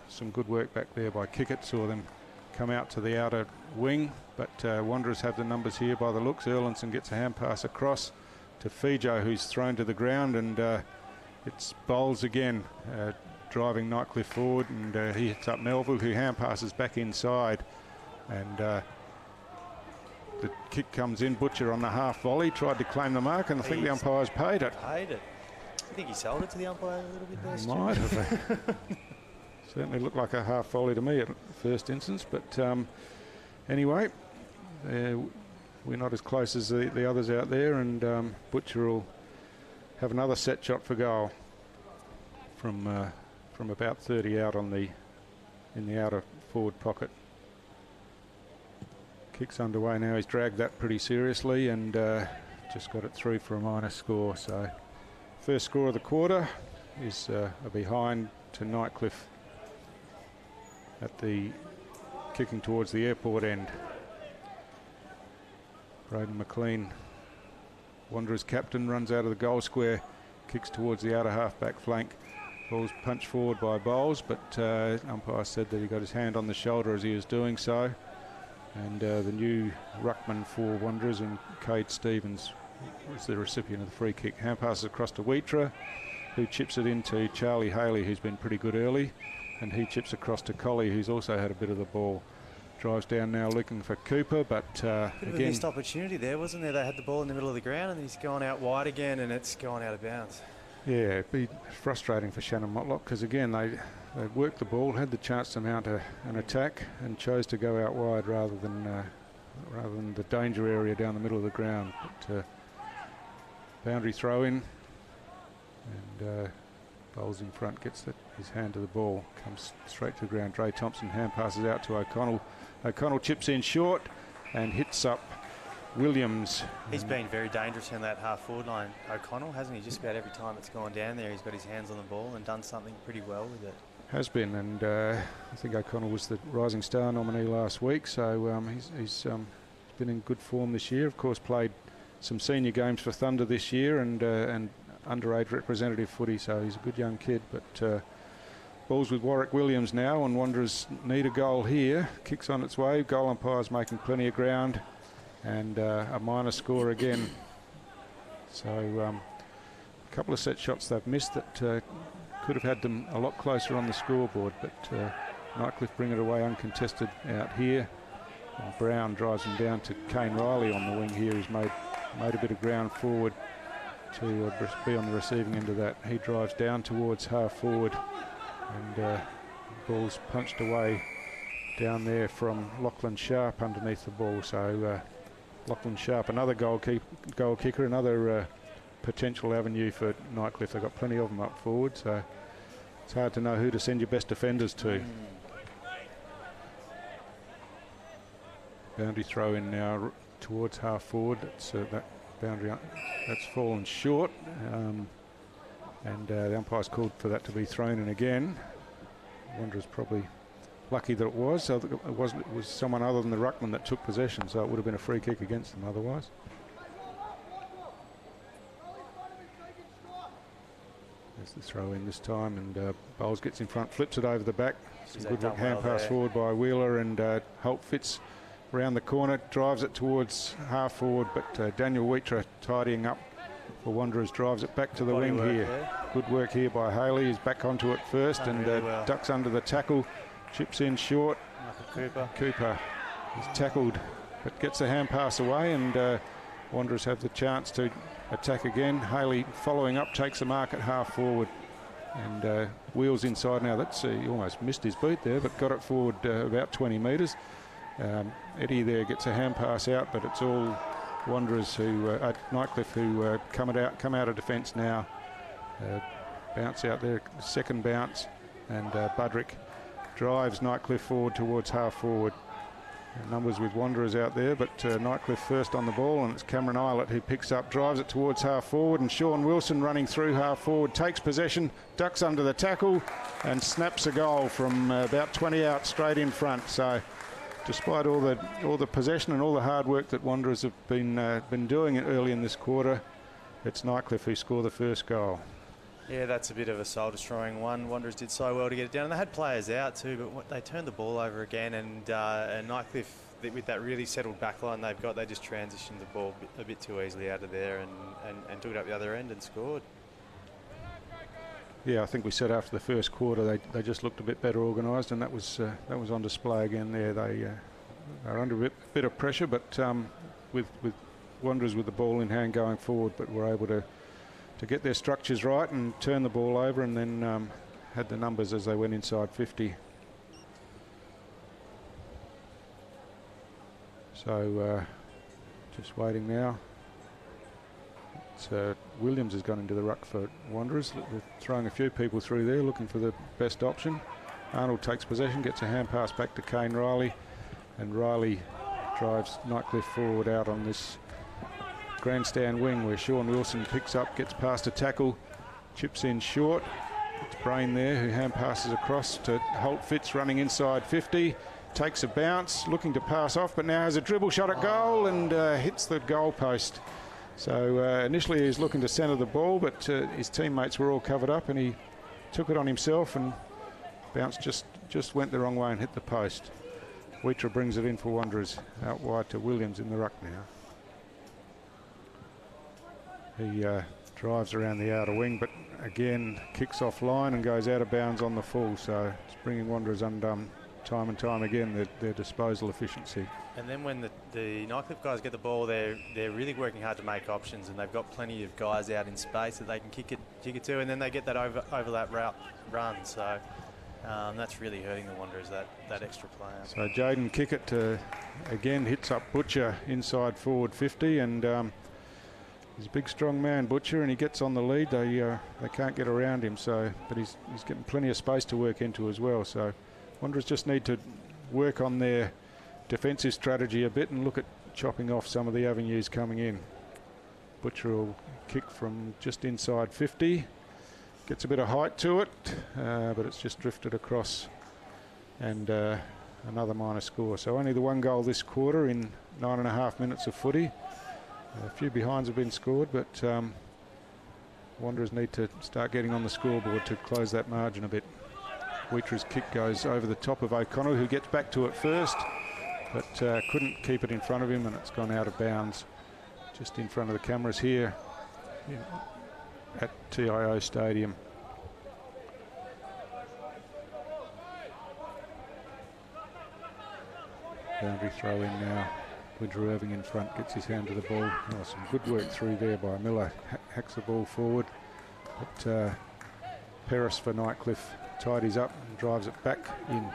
some good work back there by Kickett. Saw them come out to the outer wing. But Wanderers have the numbers here by the looks. Erlinson gets a hand pass across to Fijo, who's thrown to the ground, and It's Bowles again, driving Nightcliff forward, and he hits up Melville, who hand passes back inside. And the kick comes in. Butcher on the half volley, tried to claim the mark, and I think the umpires paid it. Paid it. I think he sold it to the umpire a little bit there. He might have. Certainly looked like a half volley to me at first instance, but anyway, we're not as close as the others out there, and Butcher will have another set shot for goal from about 30 out in the outer forward pocket. Kick's underway now. He's dragged that pretty seriously and just got it through for a minor score. So first score of the quarter is a behind to Nightcliff at the kicking towards the airport end. Braden McLean, Wanderers captain, runs out of the goal square, kicks towards the outer half-back flank. Ball's punched forward by Bowles, but umpire said that he got his hand on the shoulder as he was doing so. And the new ruckman for Wanderers, and Cade Stevens, was the recipient of the free kick. Hand passes across to Wheatra, who chips it into Charlie Haley, who's been pretty good early, and he chips across to Collie, who's also had a bit of the ball. Drives down now looking for Cooper, but bit of a missed opportunity there, wasn't there? They had the ball in the middle of the ground and he's gone out wide again and it's gone out of bounds. Yeah, it'd be frustrating for Shannon Motlock, because again they worked the ball, had the chance to mount an attack, and chose to go out wide rather than the danger area down the middle of the ground. But boundary throw in, and Bowles in front, gets his hand to the ball, comes straight to the ground. Dre Thompson hand passes out to O'Connell. O'Connell chips in short and hits up Williams. He's been very dangerous in that half forward line, O'Connell, hasn't he? Just about every time it's gone down there, he's got his hands on the ball and done something pretty well with it. Has been, and I think O'Connell was the Rising Star nominee last week, so he's been in good form this year. Of course, played some senior games for Thunder this year, and underage representative footy, so he's a good young kid. But Ball's with Warwick Williams now, and Wanderers need a goal here. Kicks on its way. Goal umpire's making plenty of ground, and a minor score again. So a couple of set shots they've missed that could have had them a lot closer on the scoreboard, but Nightcliff bring it away uncontested out here. And Brown drives him down to Kane Riley on the wing here, who's made a bit of ground forward to be on the receiving end of that. He drives down towards half forward, and ball's punched away down there from Lachlan Sharp underneath the ball. So Lachlan Sharp, another goal kicker, another potential avenue for Nightcliff. They've got plenty of them up forward, so it's hard to know who to send your best defenders to. Boundary throw in now towards half forward. That's that boundary that's fallen short, and the umpire's called for that to be thrown in again. Wanderers probably lucky that it was. So it was someone other than the ruckman that took possession, so it would have been a free kick against them otherwise. There's the throw in this time, and Bowles gets in front, flips it over the back. Some good hand pass forward by Wheeler, and Holt fits around the corner, drives it towards half forward, but Daniel Wheatra tidying up for Wanderers, drives it back to the wing here. Good work here by Haley. He's back onto it first, and ducks under the tackle, chips in short. Cooper is tackled, but gets the hand pass away, and Wanderers have the chance to attack again. Haley following up, takes the mark at half forward, and wheels inside now. That's he almost missed his boot there, but got it forward about 20 metres. Eddie there gets a hand pass out, but it's all Wanderers who Nightcliff who come out of defence now. Bounce out there, second bounce, and Budrick drives Nightcliff forward towards half forward. Numbers with Wanderers out there, but Nightcliff first on the ball, and it's Cameron Eilert who picks up, drives it towards half forward, and Sean Wilson running through half forward, takes possession, ducks under the tackle, and snaps a goal from about 20 out straight in front. So despite all the possession and all the hard work that Wanderers have been doing early in this quarter, it's Nightcliff who score the first goal. Yeah, that's a bit of a soul-destroying one. Wanderers did so well to get it down, and they had players out too, but they turned the ball over again, and Nightcliff, with that really settled back line they've got, they just transitioned the ball a bit too easily out of there and took it up the other end and scored. Yeah, I think we said after the first quarter they just looked a bit better organised, and that was on display again there. They are under a bit of pressure, but with Wanderers with the ball in hand going forward, but were able to get their structures right and turn the ball over, and then had the numbers as they went inside 50. So just waiting now. Williams has gone into the ruck for Wanderers. They're throwing a few people through there, looking for the best option. Arnold takes possession, gets a hand pass back to Kane Riley, and Riley drives Nightcliff forward out on this grandstand wing where Sean Wilson picks up, gets past a tackle, chips in short. It's Brain there who hand passes across to Holt Fitz running inside 50. Takes a bounce, looking to pass off, but now has a dribble shot at goal and hits the goal post. So initially he was looking to centre the ball, but his teammates were all covered up, and he took it on himself, and bounce just went the wrong way and hit the post. Wheater brings it in for Wanderers, out wide to Williams in the ruck now. He drives around the outer wing, but again kicks off line and goes out of bounds on the full, so it's bringing Wanderers undone time and time again, their disposal efficiency. And then when the Nightcliff guys get the ball, they're really working hard to make options, and they've got plenty of guys out in space that they can kick it to, and then they get that overlap route run. So that's really hurting the Wanderers, that extra player. So Jaden Kickett again hits up Butcher inside forward 50, and he's a big strong man, Butcher, and he gets on the lead. They can't get around him, so but he's getting plenty of space to work into as well. So Wanderers just need to work on their defensive strategy a bit and look at chopping off some of the avenues coming in. Butcher will kick from just inside 50. Gets a bit of height to it, but it's just drifted across, and another minor score. So only the one goal this quarter in 9.5 minutes of footy. A few behinds have been scored, but Wanderers need to start getting on the scoreboard to close that margin a bit. Wheater's kick goes over the top of O'Connell, who gets back to it first, but couldn't keep it in front of him, and it's gone out of bounds just in front of the cameras here at TIO Stadium. Boundary throw in now. Woodrow Irving in front, gets his hand to the ball. Oh, some good work through there by Miller. Hacks the ball forward, but Paris for Nightcliff tidies up and drives it back in.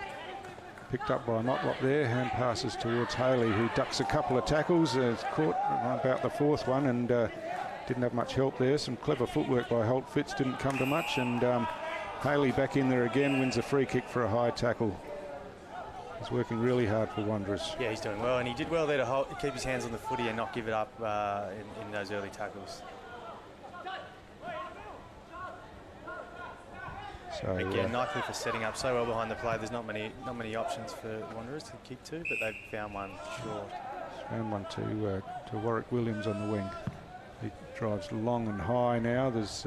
Picked up by Motlop there. Hand passes towards Haley, who ducks a couple of tackles. Caught about the fourth one and didn't have much help there. Some clever footwork by Holt Fitz didn't come to much, and Haley back in there again, wins a free kick for a high tackle. He's working really hard for Wanderers. Yeah, he's doing well, and he did well there to keep his hands on the footy and not give it up in those early tackles. So again, Nightcliff is setting up so well behind the play. There's not many options for Wanderers to kick to, but they've found one short. Found one to Warwick Williams on the wing. He drives long and high now. There's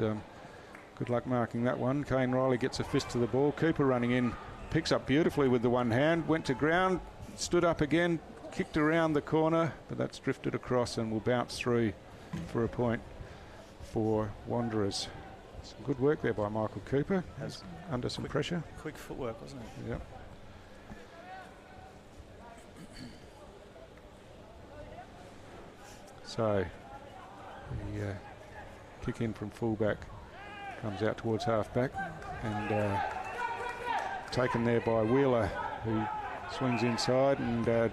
good luck marking that one. Kane Riley gets a fist to the ball. Cooper running in, picks up beautifully with the one hand, went to ground, stood up again, kicked around the corner, but that's drifted across and will bounce through for a point for Wanderers. Some good work there by Michael Cooper. He's under some pressure. Quick footwork, wasn't it? Yep. So the kick in from fullback comes out towards halfback, and taken there by Wheeler, who swings inside, and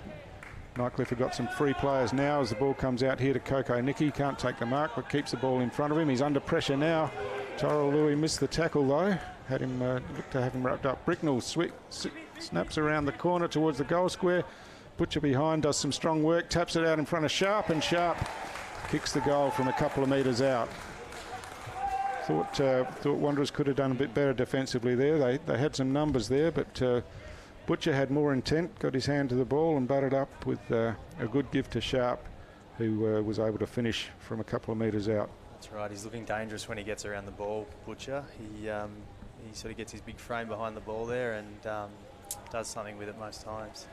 Nightcliff have got some free players now as the ball comes out here to Coco Nicky. Can't take the mark, but keeps the ball in front of him. He's under pressure now. Tyrell Louis missed the tackle though. Had him looked to have him wrapped up. Bricknell snaps around the corner towards the goal square. Butcher behind does some strong work, taps it out in front of Sharp, and Sharp kicks the goal from a couple of metres out. Thought Wanderers could have done a bit better defensively there. They had some numbers there, but Butcher had more intent, got his hand to the ball and butted up with a good give to Sharp, who was able to finish from a couple of metres out. That's right, he's looking dangerous when he gets around the ball, Butcher. He sort of gets his big frame behind the ball there and does something with it most times.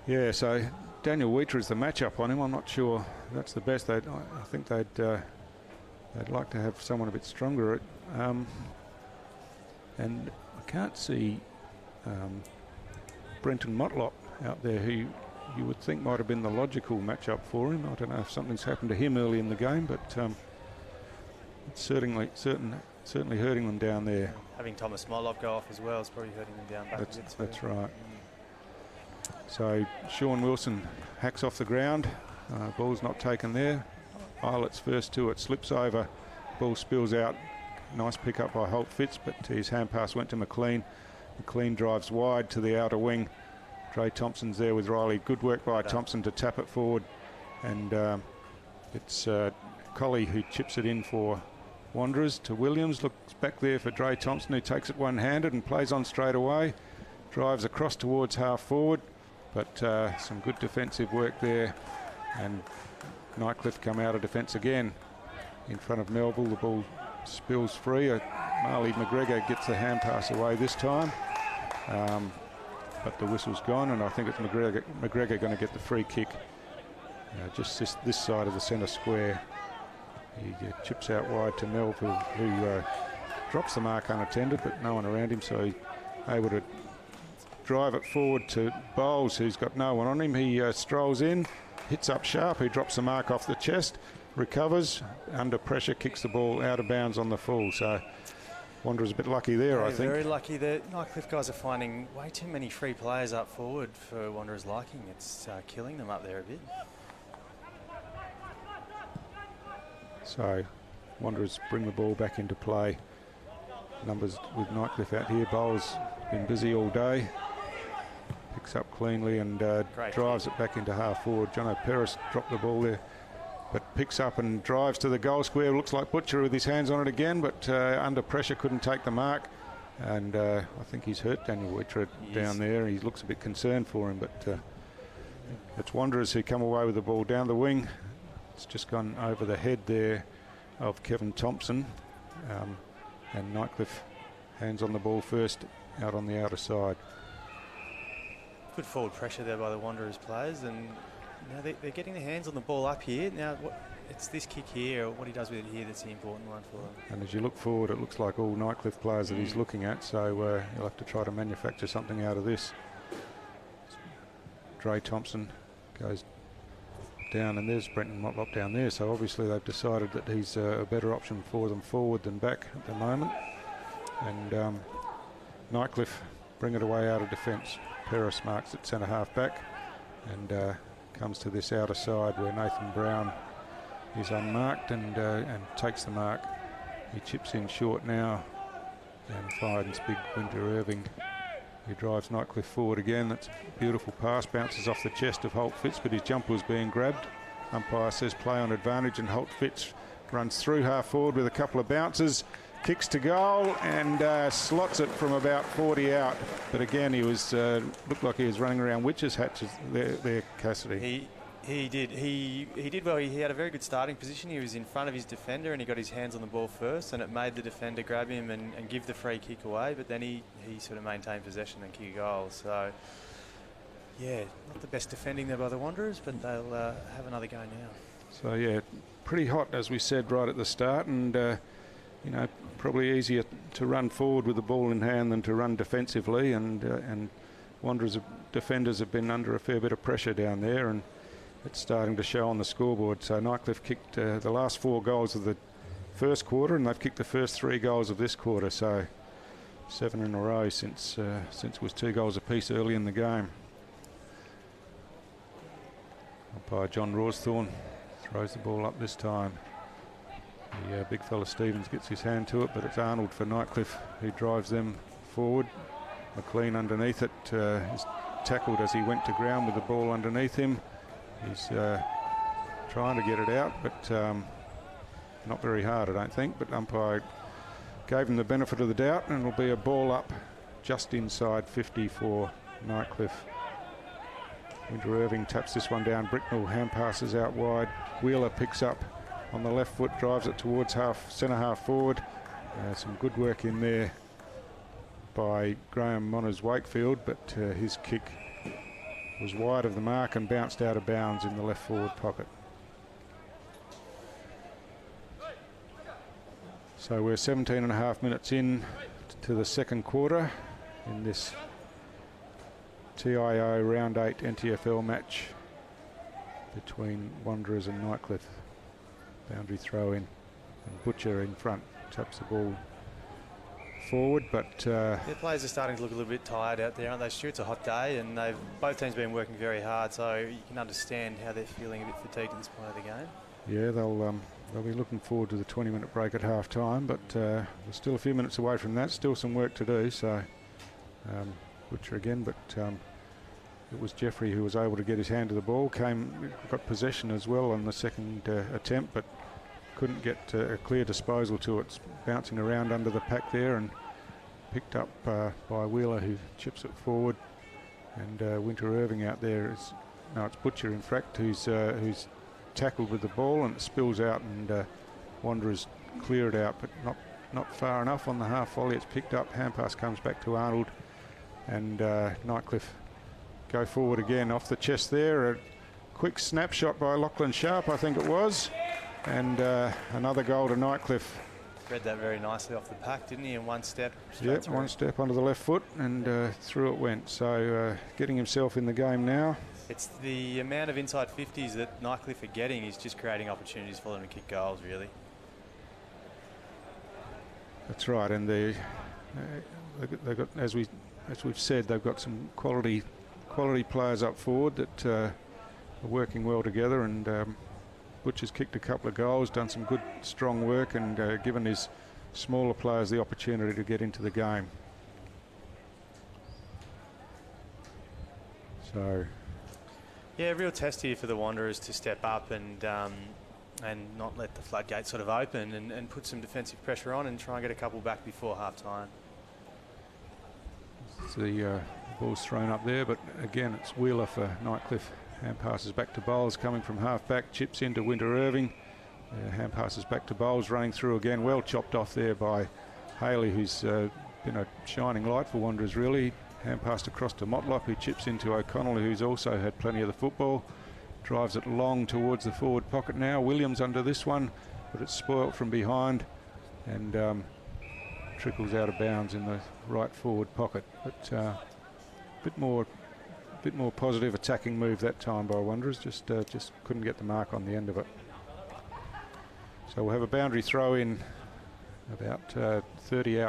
Yeah, so Daniel Wheater is the matchup on him. I'm not sure that's the best. I think they'd like to have someone a bit stronger. And I can't see Brenton Motlop out there, who you would think might have been the logical matchup for him. I don't know if something's happened to him early in the game, but it's certainly hurting them down there. Having Thomas Motlop go off as well is probably hurting them down back. That's right. So Sean Wilson hacks off the ground. Ball's not taken there. Islet's first to it, slips over. Ball spills out. Nice pick up by Holt Fitz, but his hand pass went to McLean. McLean drives wide to the outer wing. Dre Thompson's there with Riley. Good work by Thompson to tap it forward. And it's Colley who chips it in for Wanderers to Williams. Looks back there for Dre Thompson, who takes it one-handed and plays on straight away. Drives across towards half forward, but some good defensive work there. And Nightcliff come out of defence again in front of Melville. The ball spills free. Marley McGregor gets the hand pass away this time, but the whistle's gone, and I think it's McGregor going to get the free kick just this side of the centre square. He chips out wide to Melville, who drops the mark unattended, but no one around him, so he's able to drive it forward to Bowles, who's got no one on him. He strolls in, hits up Sharp, who drops the mark off the chest, recovers, under pressure, kicks the ball out of bounds on the full. So Wanderers a bit lucky there, I think. Very lucky. The Nightcliff guys are finding way too many free players up forward for Wanderers' liking. It's killing them up there a bit. So Wanderers bring the ball back into play. Numbers with Nightcliff out here. Bowles been busy all day. Picks up cleanly and drives it back into half forward. Jono Peris dropped the ball there, but picks up and drives to the goal square. Looks like Butcher with his hands on it again, but under pressure couldn't take the mark. And I think he's hurt Daniel Whitred down there. He looks a bit concerned for him, but it's Wanderers who come away with the ball down the wing. It's just gone over the head there of Kevin Thompson, and Nightcliff hands on the ball first out on the outer side. Good forward pressure there by the Wanderers players, and now they're getting their hands on the ball up here. Now it's this kick here, or what he does with it here, that's the important one for them. And as you look forward, it looks like all Nightcliff players that he's looking at, so he'll have to try to manufacture something out of this. Dre Thompson goes down, and there's Brenton Motlop down there, so obviously they've decided that he's a better option for them forward than back at the moment. And Nightcliff bring it away out of defence. Peris marks at centre half back, and comes to this outer side where Nathan Brown is unmarked and takes the mark. He chips in short now and finds big Winter Irving, who drives Nightcliff forward again. That's a beautiful pass, bounces off the chest of Holt Fitz, but his jumper was being grabbed. Umpire says play on advantage, and Holt Fitz runs through half forward with a couple of bounces, kicks to goal and slots it from about 40 out. But again, he was looked like he was running around witches' hatches there, Cassidy. He did. He did well. He had a very good starting position. He was in front of his defender and he got his hands on the ball first, and it made the defender grab him and give the free kick away. But then he sort of maintained possession and kicked a goal. So, yeah, not the best defending there by the Wanderers, but they'll have another go now. So, yeah, pretty hot, as we said right at the start, and, you know, probably easier to run forward with the ball in hand than to run defensively. And Wanderers defenders have been under a fair bit of pressure down there, and it's starting to show on the scoreboard. So Nightcliff kicked the last 4 goals of the first quarter, and they've kicked the first 3 goals of this quarter. So 7 in a row since it was 2 goals apiece early in the game. Umpire John Rawsthorne throws the ball up this time. The big fella Stevens gets his hand to it, but it's Arnold for Nightcliff who drives them forward. McLean underneath it is tackled as he went to ground with the ball underneath him. He's trying to get it out, but not very hard, I don't think. But umpire gave him the benefit of the doubt, and it'll be a ball up just inside 50 for Nightcliff. Winter Irving taps this one down. Bricknell hand passes out wide. Wheeler picks up on the left foot, drives it towards centre half forward. Some good work in there by Graham Monners Wakefield, but his kick was wide of the mark and bounced out of bounds in the left forward pocket. So we're 17 and a half minutes in into the second quarter in this TIO round 8 NTFL match between Wanderers and Nightcliff. Boundary throw in, and Butcher in front taps the ball forward, but their players are starting to look a little bit tired out there, aren't they, Stu? It's a hot day, and both teams have been working very hard, so you can understand how they're feeling a bit fatigued at this point of the game. yeah, they'll be looking forward to the 20-minute break at half time, but we're still a few minutes away from that, still some work to do. So Butcher again, but it was Jeffrey who was able to get his hand to the ball, got possession as well on the second attempt, but couldn't get a clear disposal to it. It's bouncing around under the pack there and picked up by Wheeler, who chips it forward. And Winter Irving out there it's Butcher in fact who's tackled with the ball, and it spills out, and Wanderers clear it out, but not far enough on the half volley. It's picked up, hand pass comes back to Arnold, and Nightcliff go forward again off the chest there. A quick snapshot by Lachlan Sharp, I think it was. And another goal to Nightcliff. Read that very nicely off the pack, didn't he, in one step? Yep, one step onto the left foot, and through it went. So getting himself in the game now. It's the amount of inside 50s that Nightcliff are getting is just creating opportunities for them to kick goals, really. That's right, and they've got, as we've said, they've got some quality players up forward that are working well together, and Butcher's kicked a couple of goals, done some good strong work, and given his smaller players the opportunity to get into the game. So yeah, real test here for the Wanderers to step up and not let the floodgates sort of open, and put some defensive pressure on and try and get a couple back before half time. The ball's thrown up there, but again it's Wheeler for Nightcliff. Hand passes back to Bowles, coming from half back, chips into Winter Irving. Hand passes back to Bowles, running through again. Well chopped off there by Haley, who's been a shining light for Wanderers, really. Hand passed across to Motlop, who chips into O'Connell, who's also had plenty of the football. Drives it long towards the forward pocket now. Williams under this one, but it's spoilt from behind, and trickles out of bounds in the right forward pocket. But a bit more positive attacking move that time by Wanderers. Just couldn't get the mark on the end of it. So we'll have a boundary throw in about 30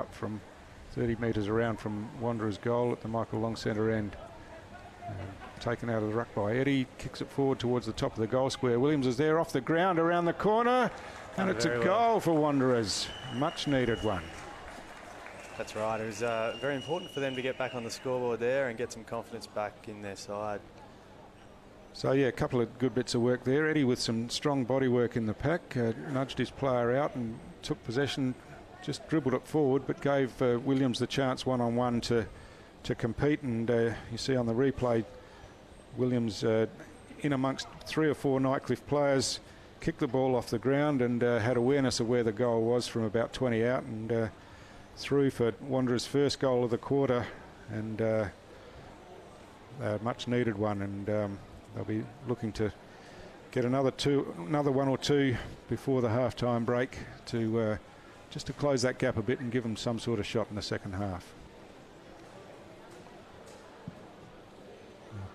metres around from Wanderers' goal at the Michael Long centre end. Taken out of the ruck by Eddie, kicks it forward towards the top of the goal square. Williams is there off the ground around the corner, and it's a goal for Wanderers. Much needed one. That's right. It was very important for them to get back on the scoreboard there and get some confidence back in their side. So yeah, a couple of good bits of work there. Eddie with some strong body work in the pack, nudged his player out and took possession, just dribbled it forward, but gave Williams the chance one-on-one to compete. And you see on the replay, Williams in amongst 3 or 4 Nightcliff players, kicked the ball off the ground and had awareness of where the goal was from about 20 out, and through for Wanderers' first goal of the quarter, and a much needed one, and they'll be looking to get another 1 or 2 before the half-time break to just to close that gap a bit and give them some sort of shot in the second half.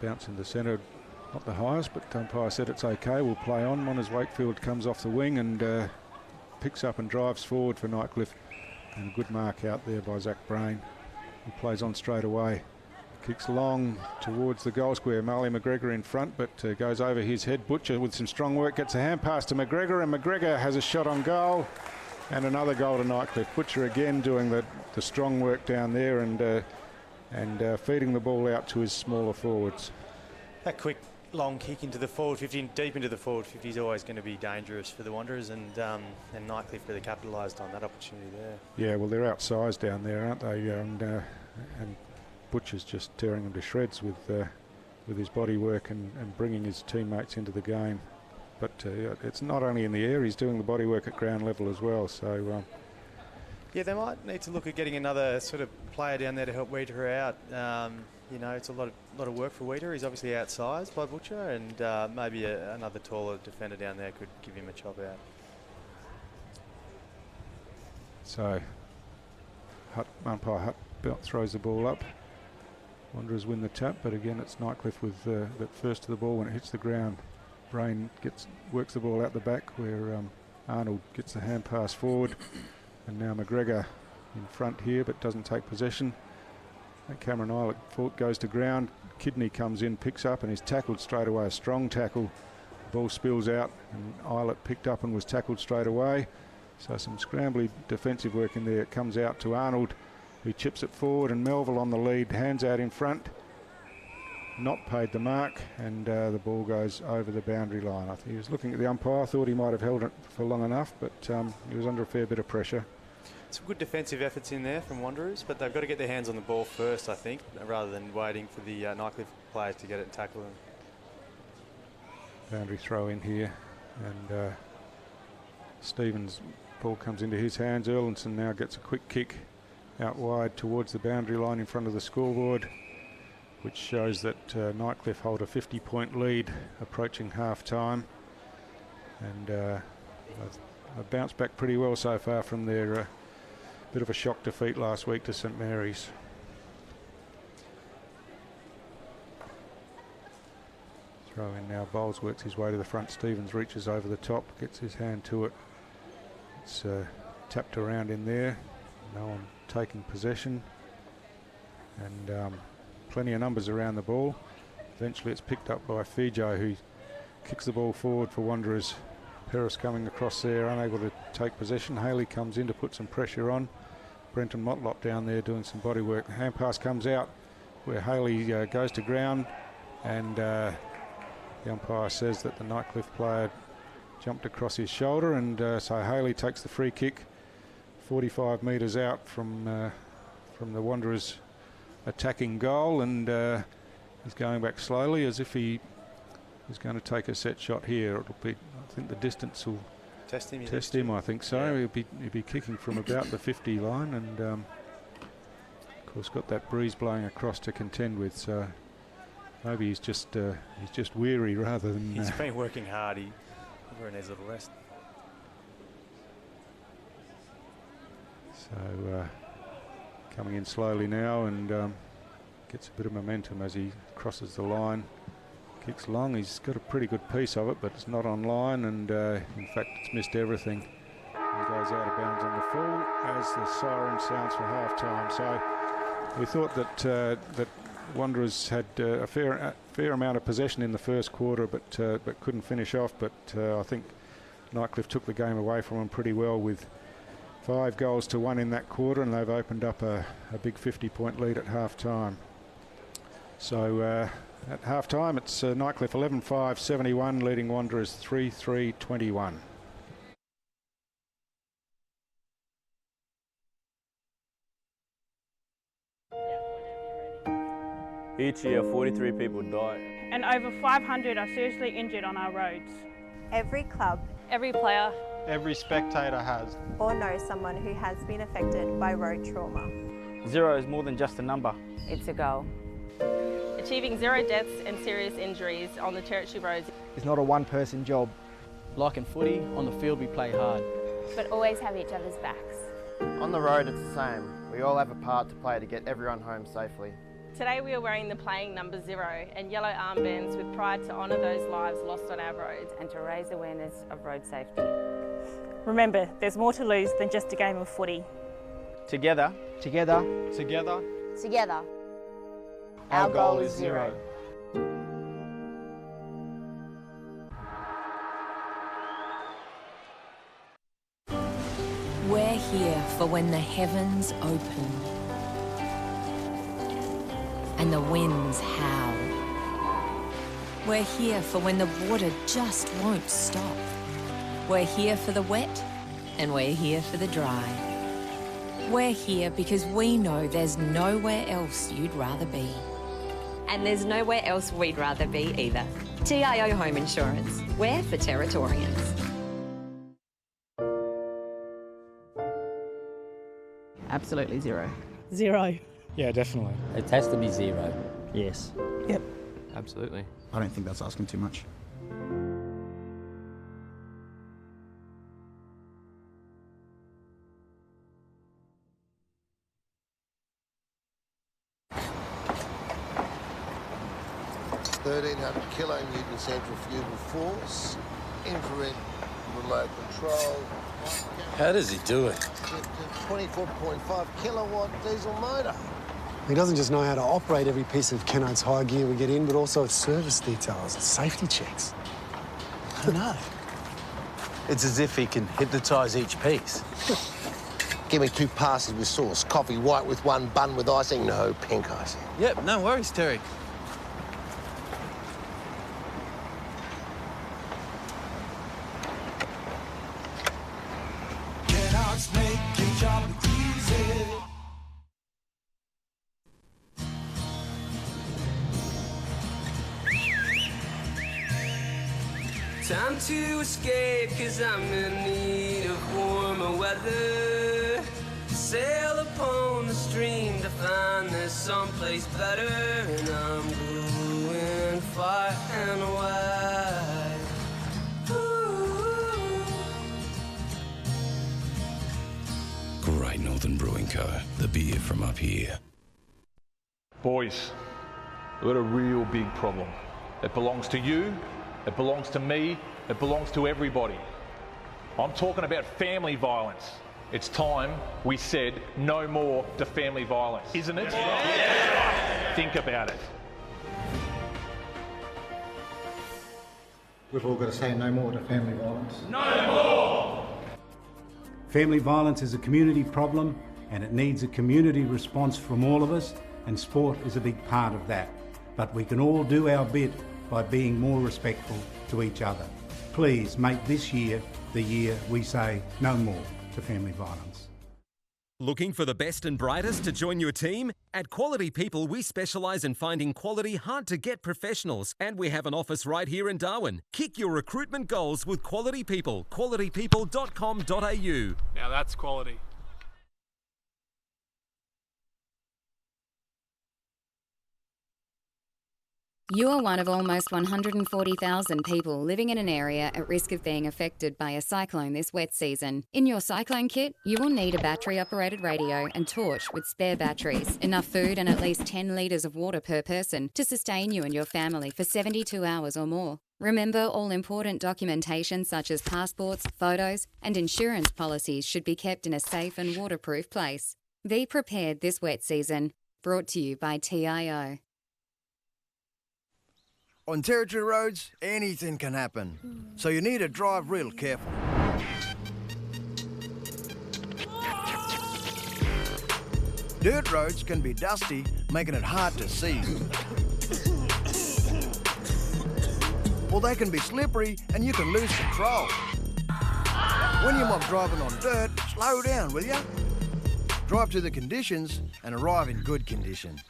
Bounce in the centre, not the highest, but umpire said it's okay, we'll play on. Monners Wakefield comes off the wing and picks up and drives forward for Nightcliff. And a good mark out there by Zach Brain, who plays on straight away. Kicks long towards the goal square. Marley McGregor in front, but goes over his head. Butcher with some strong work gets a hand pass to McGregor, and McGregor has a shot on goal. And another goal to Nightcliff. Butcher again doing the strong work down there, and feeding the ball out to his smaller forwards. That quick long kick into the forward 50, deep into the forward 50, is always going to be dangerous for the Wanderers, and Nightcliff really capitalised on that opportunity there. Yeah, well, they're outsized down there, aren't they? And Butcher's just tearing them to shreds with his body work and bringing his teammates into the game. But it's not only in the air; he's doing the body work at ground level as well. So yeah, they might need to look at getting another sort of player down there to help Weeder out. You know, it's a lot of work for Weeder. He's obviously outsized by Butcher, and maybe another taller defender down there could give him a chop out. So umpire Hutt throws the ball up. Wanderers win the tap, but again it's Nightcliff with that first to the ball when it hits the ground. Brain works the ball out the back where Arnold gets the hand pass forward, and now McGregor in front here but doesn't take possession. And Cameron Eilert goes to ground. Kidney comes in, picks up, and is tackled straight away. A strong tackle. The ball spills out, and Eilert picked up and was tackled straight away. So some scrambly defensive work in there. It comes out to Arnold, who chips it forward, and Melville on the lead, hands out in front. Not paid the mark, and the ball goes over the boundary line. I think he was looking at the umpire, thought he might have held it for long enough, but he was under a fair bit of pressure. Some good defensive efforts in there from Wanderers, but they've got to get their hands on the ball first, I think, rather than waiting for the Nightcliff players to get it and tackle them. Boundary throw in here, and Stevens' ball comes into his hands. Erlandson now gets a quick kick out wide towards the boundary line in front of the scoreboard, which shows that Nightcliff hold a 50-point lead approaching half-time, and they've bounced back pretty well so far from their bit of a shock defeat last week to St Mary's. Throw in now. Bowles works his way to the front. Stevens reaches over the top, gets his hand to it. It's tapped around in there. No one taking possession, and plenty of numbers around the ball. Eventually it's picked up by Fijo, who kicks the ball forward for Wanderers. Peris coming across there, unable to take possession. Haley comes in to put some pressure on. Brenton Motlop down there doing some body work. The hand pass comes out where Haley goes to ground, and the umpire says that the Nightcliff player jumped across his shoulder, and so Haley takes the free kick 45 metres out from the Wanderers attacking goal, and he's going back slowly as if he is going to take a set shot here. It'll be, I think the distance will test him. I think so. Yeah. He'll be kicking from about the 50 line, and of course got that breeze blowing across to contend with. So maybe he's just weary rather than. He's been working hard. He probably needs a little rest. So coming in slowly now, and gets a bit of momentum as he crosses the line. Kicks long. He's got a pretty good piece of it, but it's not on line, and in fact it's missed everything. He goes out of bounds on the full as the siren sounds for half-time. So we thought that Wanderers had a fair amount of possession in the first quarter, but couldn't finish off. But I think Nightcliff took the game away from them pretty well with 5 goals to 1 in that quarter, and they've opened up a big 50-point lead at half-time. So at half-time, it's Nightcliff 11-5-71, leading Wanderers 3-3-21. Each year, 43 people die. And over 500 are seriously injured on our roads. Every club, every player, every spectator has or knows someone who has been affected by road trauma. 0 is more than just a number. It's a goal. Achieving 0 deaths and serious injuries on the Territory roads It's not a one-person job. Like in footy, on the field we play hard. But always have each other's backs. On the road it's the same. We all have a part to play to get everyone home safely. Today we are wearing the playing number 0 and yellow armbands with pride to honour those lives lost on our roads and to raise awareness of road safety. Remember, there's more to lose than just a game of footy. Together. Together. Together. Together. Our goal is 0. We're here for when the heavens open and the winds howl. We're here for when the water just won't stop. We're here for the wet and we're here for the dry. We're here because we know there's nowhere else you'd rather be. And there's nowhere else we'd rather be either. TIO Home Insurance. We're for Territorians. Absolutely 0. 0. Yeah, definitely. It has to be 0. Yes. Yep. Absolutely. I don't think that's asking too much. 1300 kilonewton centrifugal force, infrared remote control. How does he do it? 24.5 kilowatt diesel motor. He doesn't just know how to operate every piece of Kennard's high gear we get in, but also its service details, its safety checks. I don't know. It's as if he can hypnotise each piece. Give me 2 passes with sauce, coffee white with 1 bun with icing, no pink icing. Yep, no worries, Terry. Kennard's make your job easy. Time to escape, cause I'm in need of warmer weather. Sail upon the stream to find there's someplace better. And I'm going far and wide. Ooh. Great Northern Brewing Co., the beer from up here. Boys, we've got a real big problem. It belongs to you, it belongs to me, it belongs to everybody. I'm talking about family violence. It's time we said no more to family violence, isn't it? Yeah. Think about it. We've all got to say no more to family violence. No more! Family violence is a community problem and it needs a community response from all of us, and sport is a big part of that. But we can all do our bit by being more respectful to each other. Please make this year the year we say no more to family violence. Looking for the best and brightest to join your team? At Quality People, we specialise in finding quality, hard-to-get professionals, and we have an office right here in Darwin. Kick your recruitment goals with Quality People. qualitypeople.com.au. Now that's quality. You are one of almost 140,000 people living in an area at risk of being affected by a cyclone this wet season. In your cyclone kit, you will need a battery-operated radio and torch with spare batteries, enough food and at least 10 litres of water per person to sustain you and your family for 72 hours or more. Remember, all important documentation such as passports, photos and insurance policies should be kept in a safe and waterproof place. Be prepared this wet season. Brought to you by TIO. On Territory roads, anything can happen, so you need to drive real careful. Dirt roads can be dusty, making it hard to see. Or they can be slippery and you can lose control. When you're not driving on dirt, slow down, will ya? Drive to the conditions and arrive in good condition.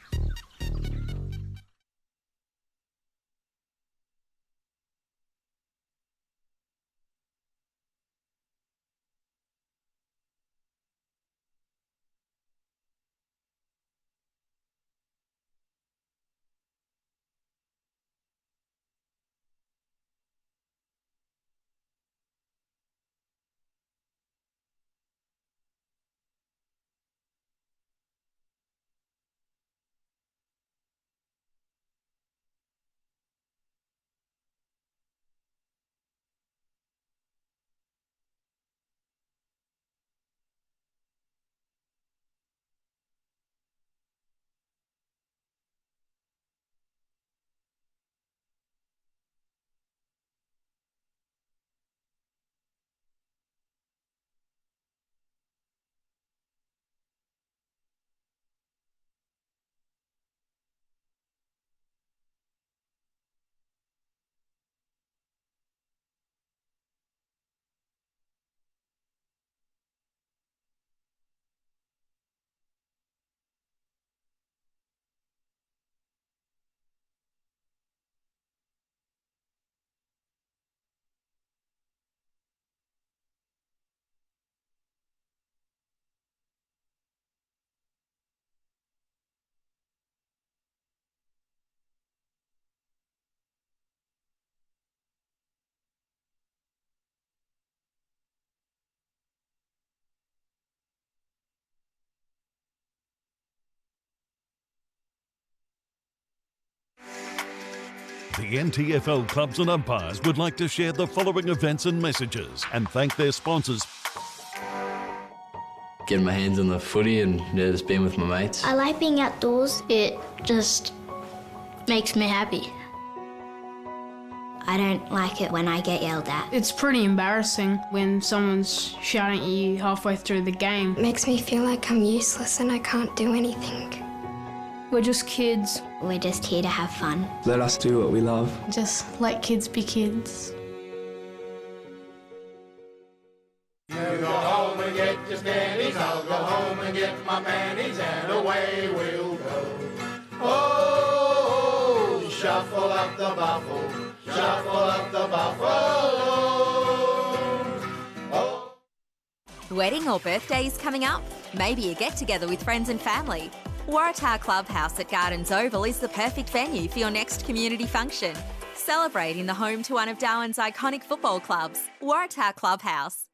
The NTFL clubs and umpires would like to share the following events and messages and thank their sponsors. Getting my hands on the footy and just being with my mates. I like being outdoors. It just makes me happy. I don't like it when I get yelled at. It's pretty embarrassing when someone's shouting at you halfway through the game. It makes me feel like I'm useless and I can't do anything. We're just kids. We're just here to have fun. Let us do what we love. Just let kids be kids. You go home and get your scannies, I'll go home and get my manis, and away we'll go. Oh, shuffle up the buffalo, shuffle up the buffalo. Oh. Wedding or birthdays coming up? Maybe a get-together with friends and family. Waratah Clubhouse at Gardens Oval is the perfect venue for your next community function. Celebrating the home to one of Darwin's iconic football clubs, Waratah Clubhouse.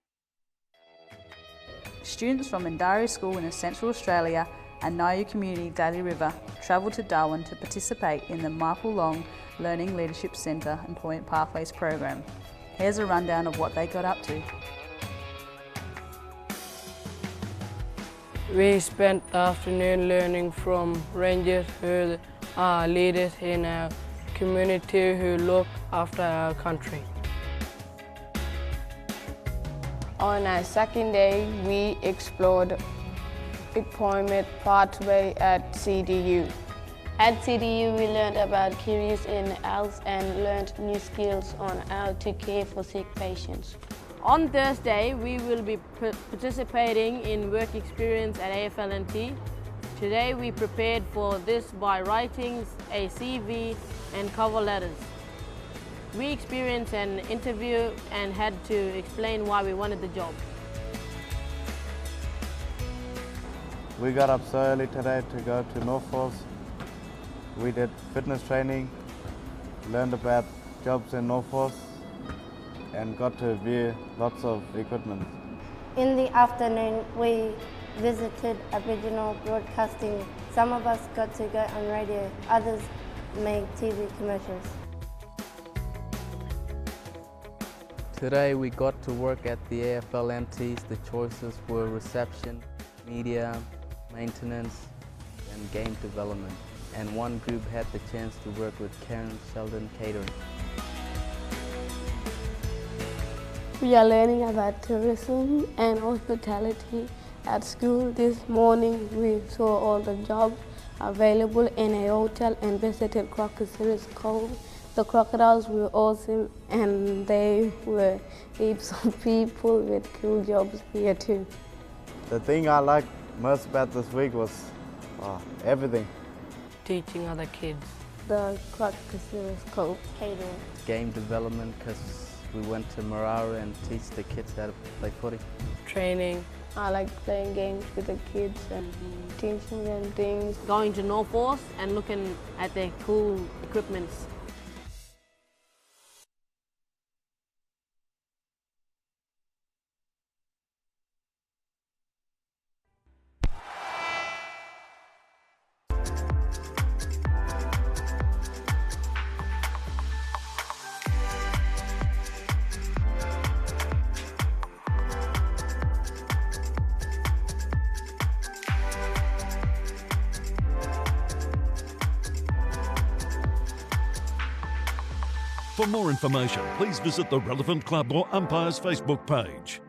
Students from Mindarie School in Central Australia and Niu Community Daly River travel to Darwin to participate in the Michael Long Learning Leadership Centre Employment Pathways program. Here's a rundown of what they got up to. We spent the afternoon learning from rangers who are leaders in our community who look after our country. On our second day, we explored employment pathway at CDU. At CDU, we learned about careers in health and learned new skills on how to care for sick patients. On Thursday, we will be participating in work experience at AFLNT. Today, we prepared for this by writing a CV and cover letters. We experienced an interview and had to explain why we wanted the job. We got up so early today to go to Northforce. We did fitness training, learned about jobs in Northforce, and got to view lots of equipment. In the afternoon, we visited Aboriginal broadcasting. Some of us got to go on radio, others made TV commercials. Today we got to work at the AFLNTs. The choices were reception, media, maintenance and game development. And one group had the chance to work with Karen Sheldon Catering. We are learning about tourism and hospitality at school. This morning we saw all the jobs available in a hotel and visited Crocodiles Cove. The crocodiles were awesome and they were heaps of people with cool jobs here too. The thing I liked most about this week was everything. Teaching other kids. The Crocodiles Cove catering. Game development because we went to Marara and teach the kids how to play footy. Training. I like playing games with the kids and teaching them things. Going to Northforce and looking at their cool equipments. For more information, please visit the relevant club or umpire's Facebook page.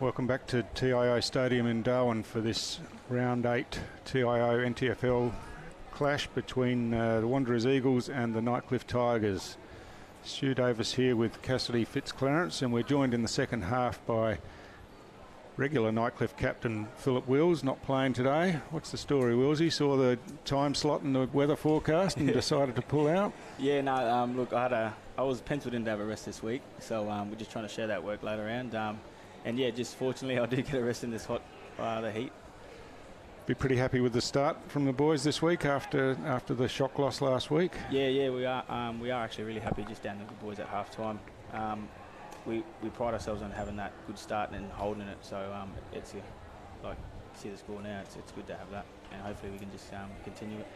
Welcome back to TIO Stadium in Darwin for this round 8 TIO NTFL clash between the Wanderers Eagles and the Nightcliff Tigers. Stu Davis here with Cassidy Fitzclarence, and we're joined in the second half by regular Nightcliff captain Philip Wills, not playing today. What's the story, Wills? He saw the time slot in the weather forecast and decided to pull out? Yeah, no, look, I was penciled in to have a rest this week, so we're just trying to share that workload around. And yeah, just fortunately I do get a rest in this hot the heat. Be pretty happy with the start from the boys this week after the shock loss last week. Yeah, we are actually really happy just down to the boys at half time. We pride ourselves on having that good start and holding it, so it's like see the score now. It's good to have that, and hopefully we can just continue it.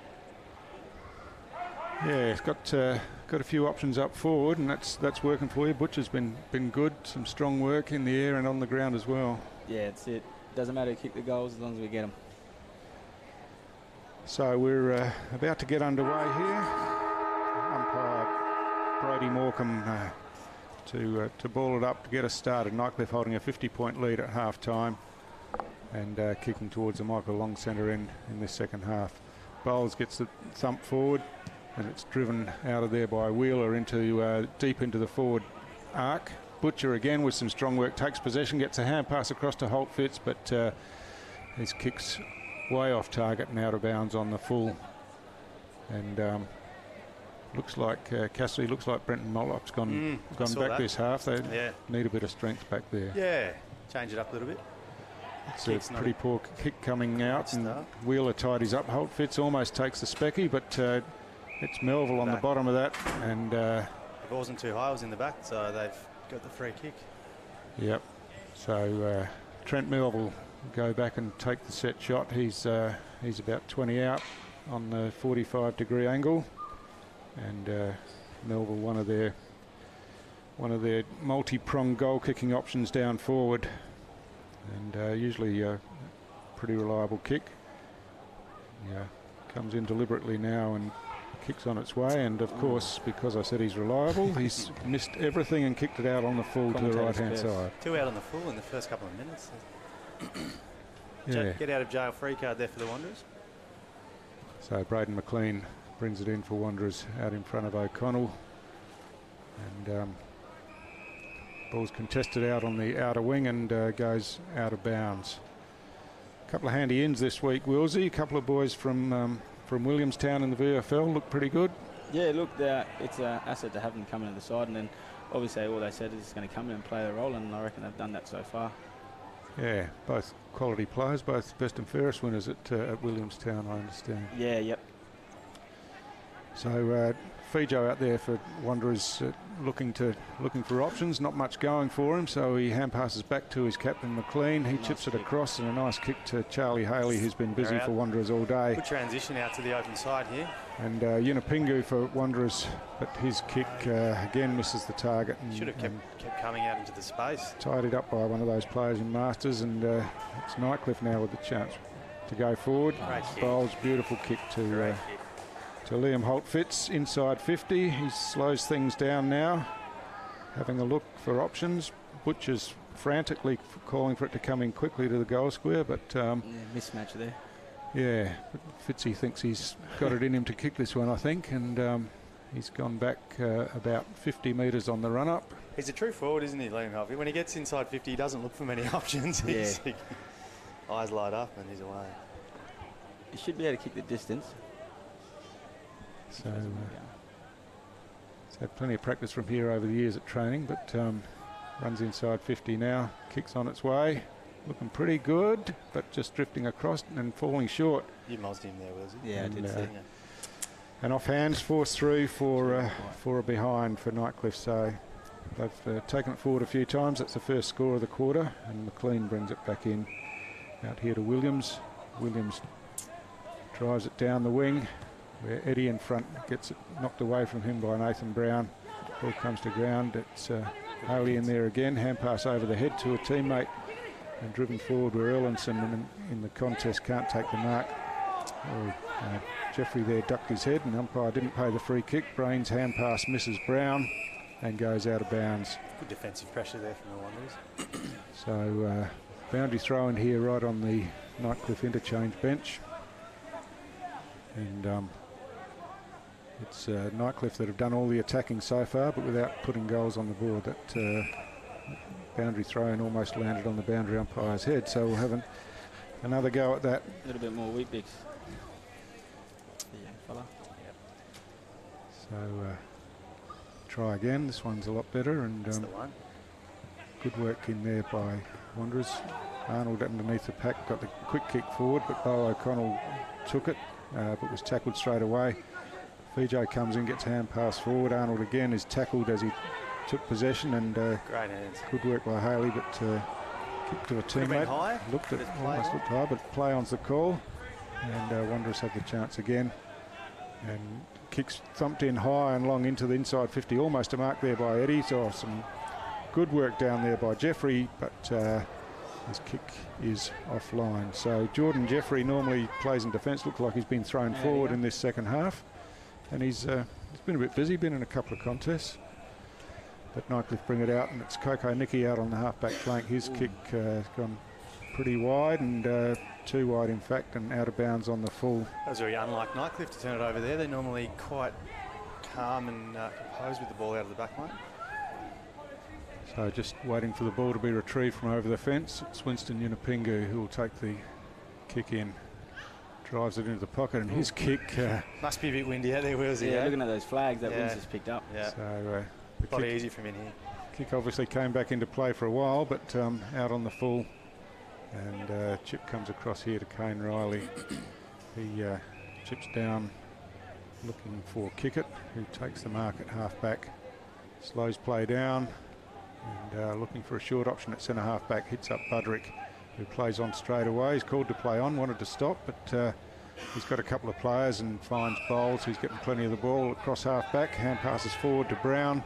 Yeah, it's got a few options up forward, and that's working for you. Butcher's been good, some strong work in the air and on the ground as well. Yeah, it's it. Doesn't matter to kick the goals as long as we get them. So we're about to get underway here. Umpire Brody Morecambe to ball it up to get us started. Nightcliff holding a 50-point lead at half-time and kicking towards the Michael Long centre end in this second half. Bowles gets the thump forward, and it's driven out of there by Wheeler into deep into the forward arc. Butcher again with some strong work takes possession, gets a hand pass across to Holt Fitz, but his kick's way off target and out of bounds on the full. And looks like Cassidy, looks like Brenton Mollop's gone back this half. They need a bit of strength back there. Yeah, change it up a little bit. It's a pretty poor kick coming out, and Wheeler tidies up. Holt Fitz almost takes the specky, but it's Melville on the bottom of that, and it wasn't too high, it was in the back, so they've got the free kick. Yep. So Trent Melville go back and take the set shot. He's about 20 out on the 45-degree angle, and Melville one of their multi-pronged goal kicking options down forward, and usually a pretty reliable kick. Yeah, comes in deliberately now and kicks on its way, and of course, because I said he's reliable, he's missed everything and kicked it out on the full to the right-hand side. 2 out on the full in the first couple of minutes. Yeah. Get out of jail free card there for the Wanderers. So Braden McLean brings it in for Wanderers out in front of O'Connell, and ball's contested out on the outer wing and goes out of bounds. A couple of handy ins this week, Willsey. A couple of boys from Williamstown in the VFL look pretty good. Yeah, look, it's an asset to have them coming to the side, and then obviously all they said is it's going to come in and play their role, and I reckon they've done that so far. Yeah, both quality players, both best and fairest winners at Williamstown, I understand. Yeah, yep. So Fijo out there for Wanderers, looking for options. Not much going for him, so he hand passes back to his captain McLean. He chips it across, and a nice kick to Charlie Haley, who's been busy for Wanderers all day. Good transition out to the open side here. And Yunupingu for Wanderers, but his kick again misses the target. And should have kept coming out into the space. Tidied up by one of those players in Masters, and it's Nightcliff now with the chance to go forward. Bowles, beautiful kick to Liam Holt Fitz inside 50. He slows things down now, having a look for options. Butcher's frantically calling for it to come in quickly to the goal square, but mismatch there. Yeah, but Fitzy thinks he's got it in him to kick this one, I think, and he's gone back about 50 metres on the run-up. He's a true forward, isn't he, Liam Holt? When he gets inside 50, he doesn't look for many options. Yeah. Eyes light up and he's away. He should be able to kick the distance. So he's had plenty of practice from here over the years at training, but runs inside 50 now, kicks on its way, looking pretty good, but just drifting across and falling short. You mozzed him there, was he? Yeah, and, I did see. And off hands, forced through for a behind for Nightcliff. So they've taken it forward a few times. That's the first score of the quarter, and McLean brings it back in out here to Williams. Williams drives it down the wing, where Eddie in front gets it knocked away from him by Nathan Brown. Ball comes to ground. It's Haley in there again. Hand pass over the head to a teammate and driven forward where Erlinson in the contest can't take the mark. Jeffrey there ducked his head and umpire didn't pay the free kick. Brain's hand pass misses Brown and goes out of bounds. Good defensive pressure there from the Wanderers. So boundary throw in here right on the Nightcliff interchange bench. And it's Nightcliff that have done all the attacking so far, but without putting goals on the board. That boundary throw-in almost landed on the boundary umpire's head, so we'll have another go at that. A little bit more wheat bix. The young fella. Yep. So try again. This one's a lot better, and That's the one. good work in there by Wanderers. Arnold underneath the pack got the quick kick forward, but Bo O'Connell took it, but was tackled straight away. Fiji comes in, gets hand pass forward. Arnold again is tackled as he took possession, and great hands. Good work by Haley, but kick to a teammate. Almost looked high, but play on's the call, and Wanderers have the chance again. And kicks thumped in high and long into the inside 50, almost a mark there by Eddie. So some good work down there by Jeffrey, but his kick is offline. So Jordan Jeffrey normally plays in defence. Looks like he's been thrown forward in this second half, and he's been a bit busy, been in a couple of contests. But Nightcliff bring it out, and it's Coco Nicky out on the half-back flank. His kick has gone pretty wide, and too wide in fact, and out of bounds on the full. That was very unlike Nightcliff to turn it over there. They're normally quite calm and composed with the ball out of the back line. So just waiting for the ball to be retrieved from over the fence. It's Winston Yunupingu who will take the kick in. Drives it into the pocket, and his kick... Must be a bit windy out there, Wilsey. Yeah, looking at those flags that Wind's just picked up. Yeah. So a lot easy from in here. Kick obviously came back into play for a while, but out on the full. And chip comes across here to Kane Riley. He chips down looking for Kickett, who takes the mark at half-back. Slows play down, and looking for a short option at centre half-back. Hits up Budrick, who plays on straight away. He's called to play on, wanted to stop, but he's got a couple of players and finds Bowles, who's getting plenty of the ball across half-back. Hand passes forward to Brown.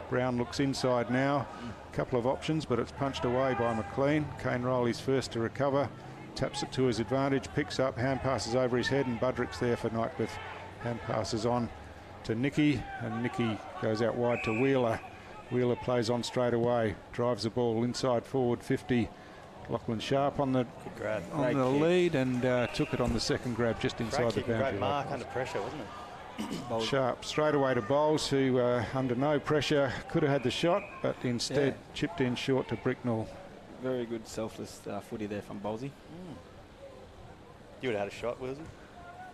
Brown looks inside now. A couple of options, but it's punched away by McLean. Kane Riley's first to recover. Taps it to his advantage, picks up, hand passes over his head, and Budrick's there for Nightcliff. Hand passes on to Nicky, and Nicky goes out wide to Wheeler. Wheeler plays on straight away, drives the ball inside forward 50. Lachlan Sharp on the lead, and took it on the second grab just inside the boundary. Great mark under pressure, wasn't it? Sharp straight away to Bowles, who under no pressure could have had the shot, but instead chipped in short to Bricknell. Very good selfless footy there from Bowlesy. You would have had a shot, Wilsey?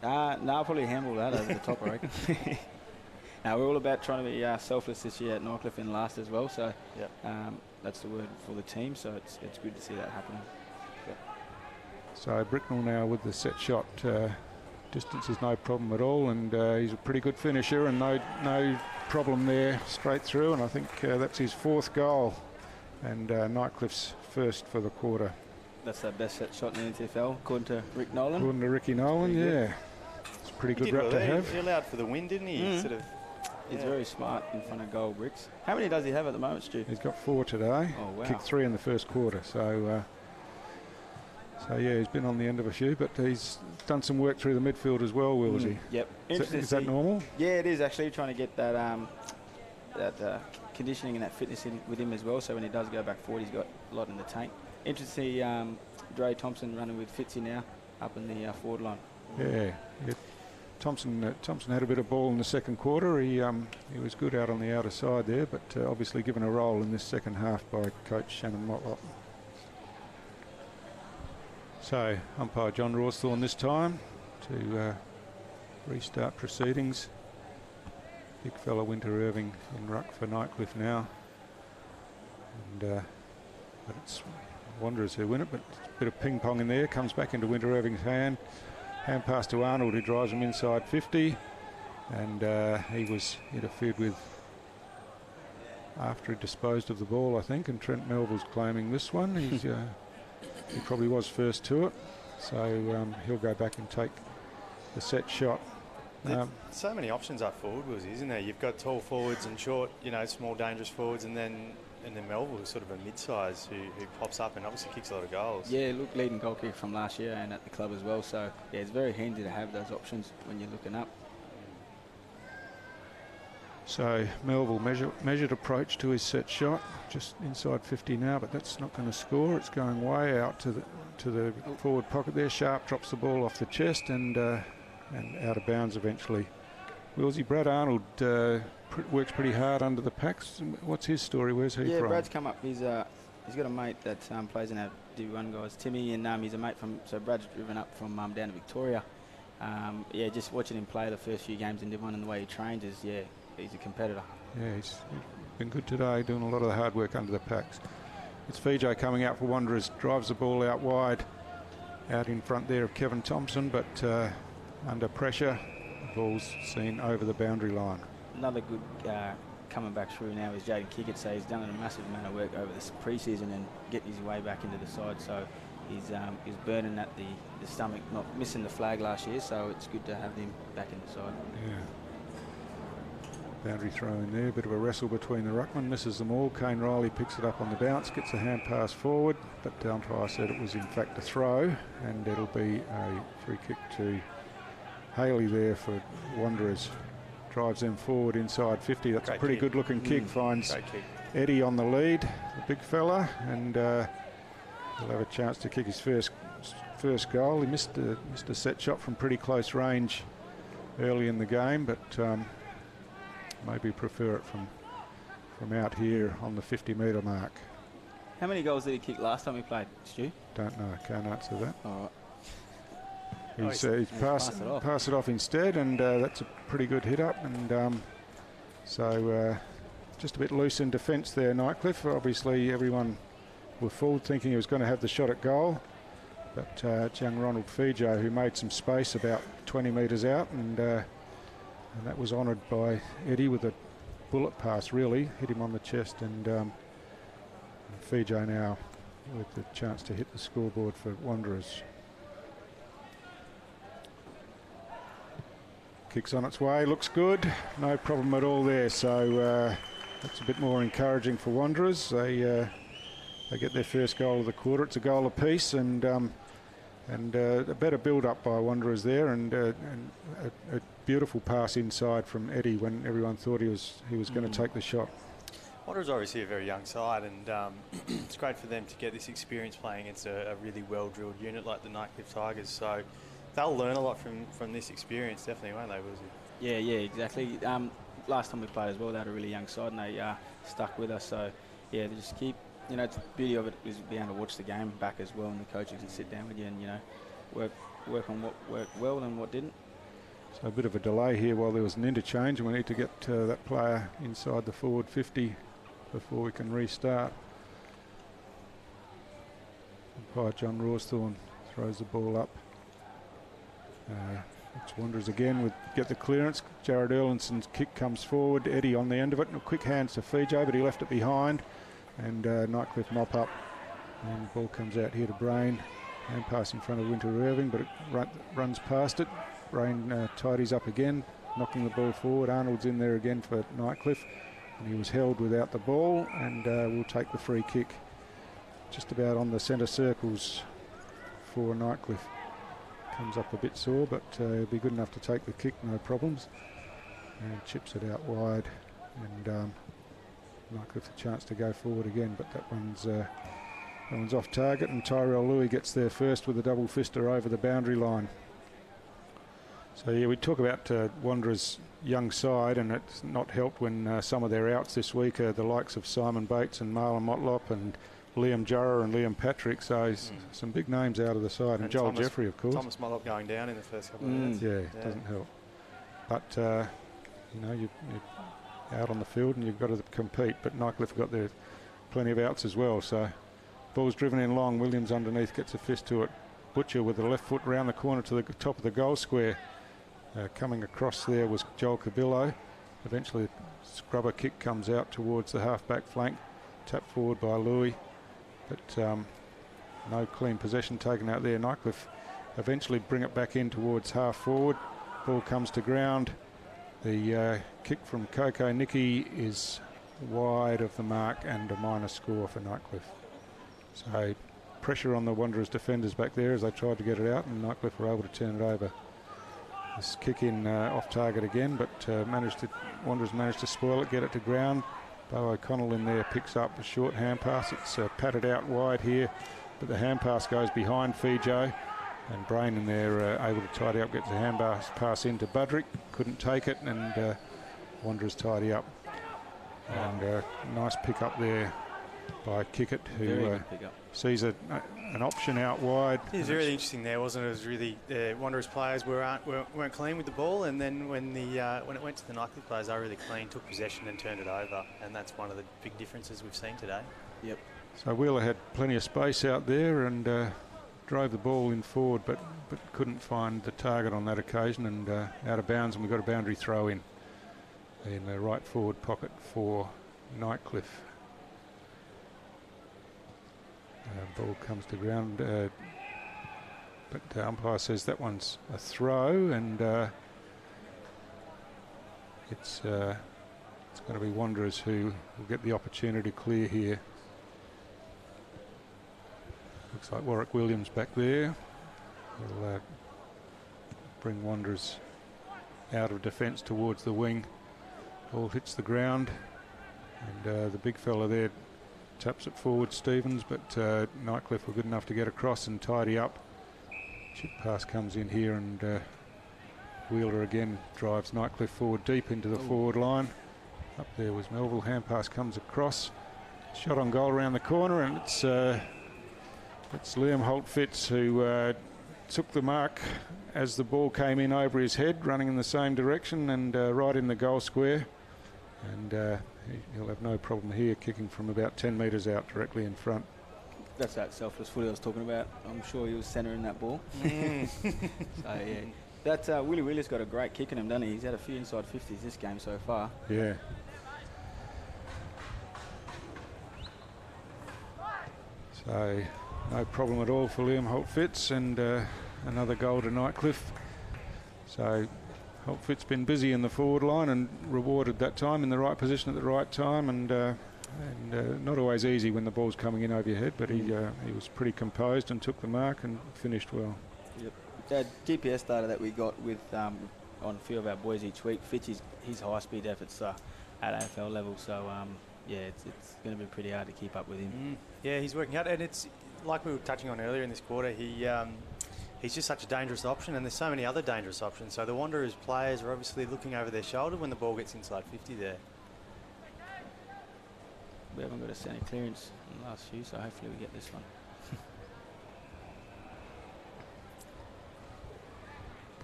No, I'll probably handle that over the top, I reckon. Now, we're all about trying to be selfless this year at Nightcliff in last as well, so that's the word for the team, so it's good to see that happening. So Bricknell now with the set shot. Distance is no problem at all, and he's a pretty good finisher, and no problem there straight through, and I think that's his fourth goal, and Nightcliff's first for the quarter. That's the best set shot in the NTFL, according to Rick Nolan. According to Ricky Nolan, yeah. It's a pretty good rep to have. He allowed for the win, didn't he? Sort of. He's very smart in front of goal bricks. How many does he have at the moment, Stu? He's got 4 today. Oh, wow. Kicked 3 in the first quarter, so yeah, he's been on the end of a few, but he's done some work through the midfield as well, Willsey. Yep. Is that normal? Yeah, it is actually, trying to get that conditioning and that fitness in with him as well, so when he does go back forward, he's got a lot in the tank. Interesting to see Dre Thompson running with Fitzy now up in the forward line. Yeah. Thompson had a bit of ball in the second quarter. He was good out on the outer side there, but obviously given a role in this second half by coach Shannon Motlop. So umpire John Rawsthorne this time to restart proceedings. Big fella Winter Irving in ruck for Nightcliff now, and but it's Wanderers who win it, but a bit of ping pong in there. Comes back into Winter Irving's hand pass to Arnold, who drives him inside 50, and he was interfered with after he disposed of the ball, I think, and Trent Melville's claiming this one. He's he probably was first to it, so he'll go back and take the set shot. So many options up forward, isn't there? You've got tall forwards and short, small dangerous forwards, and then Melville is sort of a mid-size who pops up and obviously kicks a lot of goals. Yeah, look, leading goal kicker from last year and at the club as well. So yeah, it's very handy to have those options when you're looking up. So Melville measured approach to his set shot, just inside 50 now, but that's not going to score. It's going way out to the forward pocket there. Sharp drops the ball off the chest and out of bounds eventually. Willsey, Brad Arnold works pretty hard under the packs. What's his story? Where's he from? Yeah, Brad's come up. He's got a mate that plays in our Div1 guys, Timmy, and he's a mate from. So Brad's driven up from down to Victoria. Yeah, just watching him play the first few games in Div1 and the way he trains is, yeah, he's a competitor. Yeah, he's been good today, doing a lot of the hard work under the packs. It's Fijay coming out for Wanderers, drives the ball out wide, out in front there of Kevin Thompson, but under pressure, the ball's seen over the boundary line. Another good coming back through now is Jaden Kickett. So he's done a massive amount of work over this pre-season and getting his way back into the side. So he's burning at the stomach, not missing the flag last year. So it's good to have him back in the side. Yeah. Boundary throw in there, bit of a wrestle between the ruckman, misses them all. Kane Riley picks it up on the bounce, gets a hand pass forward, but the umpire said it was in fact a throw, and it'll be a free kick to Haley there for Wanderers. Drives them forward inside 50. That's a pretty good looking kick. Finds Eddie on the lead, the big fella, and he'll have a chance to kick his first goal. He missed a set shot from pretty close range early in the game, but maybe prefer it from out here on the 50-metre mark. How many goals did he kick last time he played, Stu? Don't know, can't answer that. All right. He's passed it off instead, and that's a pretty good hit up. And so just a bit loose in defence there, Nightcliff. Obviously, everyone were forward thinking he was going to have the shot at goal, but it's young Ronald Fijay who made some space about 20 metres out, and that was honoured by Eddie with a bullet pass, really. Hit him on the chest, and Fijay now with the chance to hit the scoreboard for Wanderers. Kicks on its way, looks good. No problem at all there, so that's a bit more encouraging for Wanderers. They get their first goal of the quarter. It's a goal apiece, and a better build-up by Wanderers there, and a beautiful pass inside from Eddie when everyone thought he was going to take the shot. Wanderers are obviously a very young side, and it's great for them to get this experience playing against a really well-drilled unit like the Nightcliff Tigers. So they'll learn a lot from this experience, definitely, won't they, Wilsey? Yeah, exactly. Last time we played as well, they had a really young side, and they stuck with us. So yeah, they just keep. The beauty of it is being able to watch the game back as well, and the coaches can sit down with you and work on what worked well and what didn't. So a bit of a delay here while there was an interchange, and we need to get that player inside the forward 50 before we can restart. Umpire John Rawsthorne throws the ball up. It's Wanderers again get the clearance. Jared Erlinson's kick comes forward. Eddie on the end of it, and quick hands to Fijay, but he left it behind. And Nightcliff mop up, and the ball comes out here to Brain. Hand pass in front of Winter Irving, but it runs past it. Brain tidies up again, knocking the ball forward. Arnold's in there again for Nightcliff, and he was held without the ball, and will take the free kick just about on the centre circles for Nightcliff. Comes up a bit sore, but he'll be good enough to take the kick, no problems. And chips it out wide, and Nightcliff a chance to go forward again, but that one's off target, and Tyrell Louis gets there first with a double fister over the boundary line. So yeah, we talk about Wanderers' young side, and it's not helped when some of their outs this week are the likes of Simon Bates and Marlon Motlop and Liam Jurra and Liam Patrick, so some big names out of the side, and Joel Jeffrey, of course. Thomas Motlop going down in the first couple of minutes. Yeah, doesn't help. But you're out on the field and you've got to compete, but Nightcliff got there plenty of outs as well, so ball's driven in long. Williams underneath gets a fist to it. Butcher with the left foot round the corner to the top of the goal square. Coming across there was Joel Cabillo. Eventually a scrubber kick comes out towards the half-back flank, tapped forward by Louis, but no clean possession taken out there. Nightcliff eventually bring it back in towards half forward. Ball comes to ground. The kick from Coco Nicky is wide of the mark, and a minor score for Nightcliff. So pressure on the Wanderers defenders back there as they tried to get it out, and Nightcliff were able to turn it over. This kick in off target again, but Wanderers managed to spoil it, get it to ground. Bo O'Connell in there picks up a short hand pass. It's patted out wide here, but the hand pass goes behind Fijo. And Brain in there able to tidy up, gets a hand pass into Budrick, couldn't take it, and Wanderers tidy up. And nice pick up there by Kickett, who sees an option out wide. It was really interesting there, wasn't it? It was really Wanderers players weren't clean with the ball, and then when it went to the Nightcliff players, they were really clean, took possession and turned it over, and that's one of the big differences we've seen today. Yep. So Wheeler had plenty of space out there and drove the ball in forward, but couldn't find the target on that occasion, and out of bounds, and we got a boundary throw in the right forward pocket for Nightcliff. Ball comes to ground, but the umpire says that one's a throw, and it's going to be Wanderers who will get the opportunity to clear here. Looks like Warwick Williams back there. He'll bring Wanderers out of defence towards the wing. Ball hits the ground, and the big fella there taps it forward, Stevens, but Nightcliff were good enough to get across and tidy up. Chip pass comes in here, and Wheeler again drives Nightcliff forward deep into the forward line. Up there was Melville. Hand pass comes across. Shot on goal around the corner, and it's Liam Holt-Fitz who took the mark as the ball came in over his head, running in the same direction and right in the goal square. And he'll have no problem here, kicking from about 10 metres out directly in front. That's that selfless footy I was talking about. I'm sure he was centering that ball. So yeah, that Willie Wheeler's got a great kick in him, doesn't he? He's had a few inside 50s this game so far. Yeah. So no problem at all for Liam Holt-Fitz, and another goal to Nightcliff. So Holt-Fitz been busy in the forward line and rewarded that time in the right position at the right time, and not always easy when the ball's coming in over your head, but he was pretty composed and took the mark and finished well. Yep. That GPS data that we got with on a few of our boys each week, Fitz, his high-speed efforts are at AFL level, so yeah, it's going to be pretty hard to keep up with him. Yeah, he's working hard, and it's like we were touching on earlier in this quarter, he's just such a dangerous option, and there's so many other dangerous options. So the Wanderers players are obviously looking over their shoulder when the ball gets inside 50 there. We haven't got a centre clearance in the last few, so hopefully we get this one.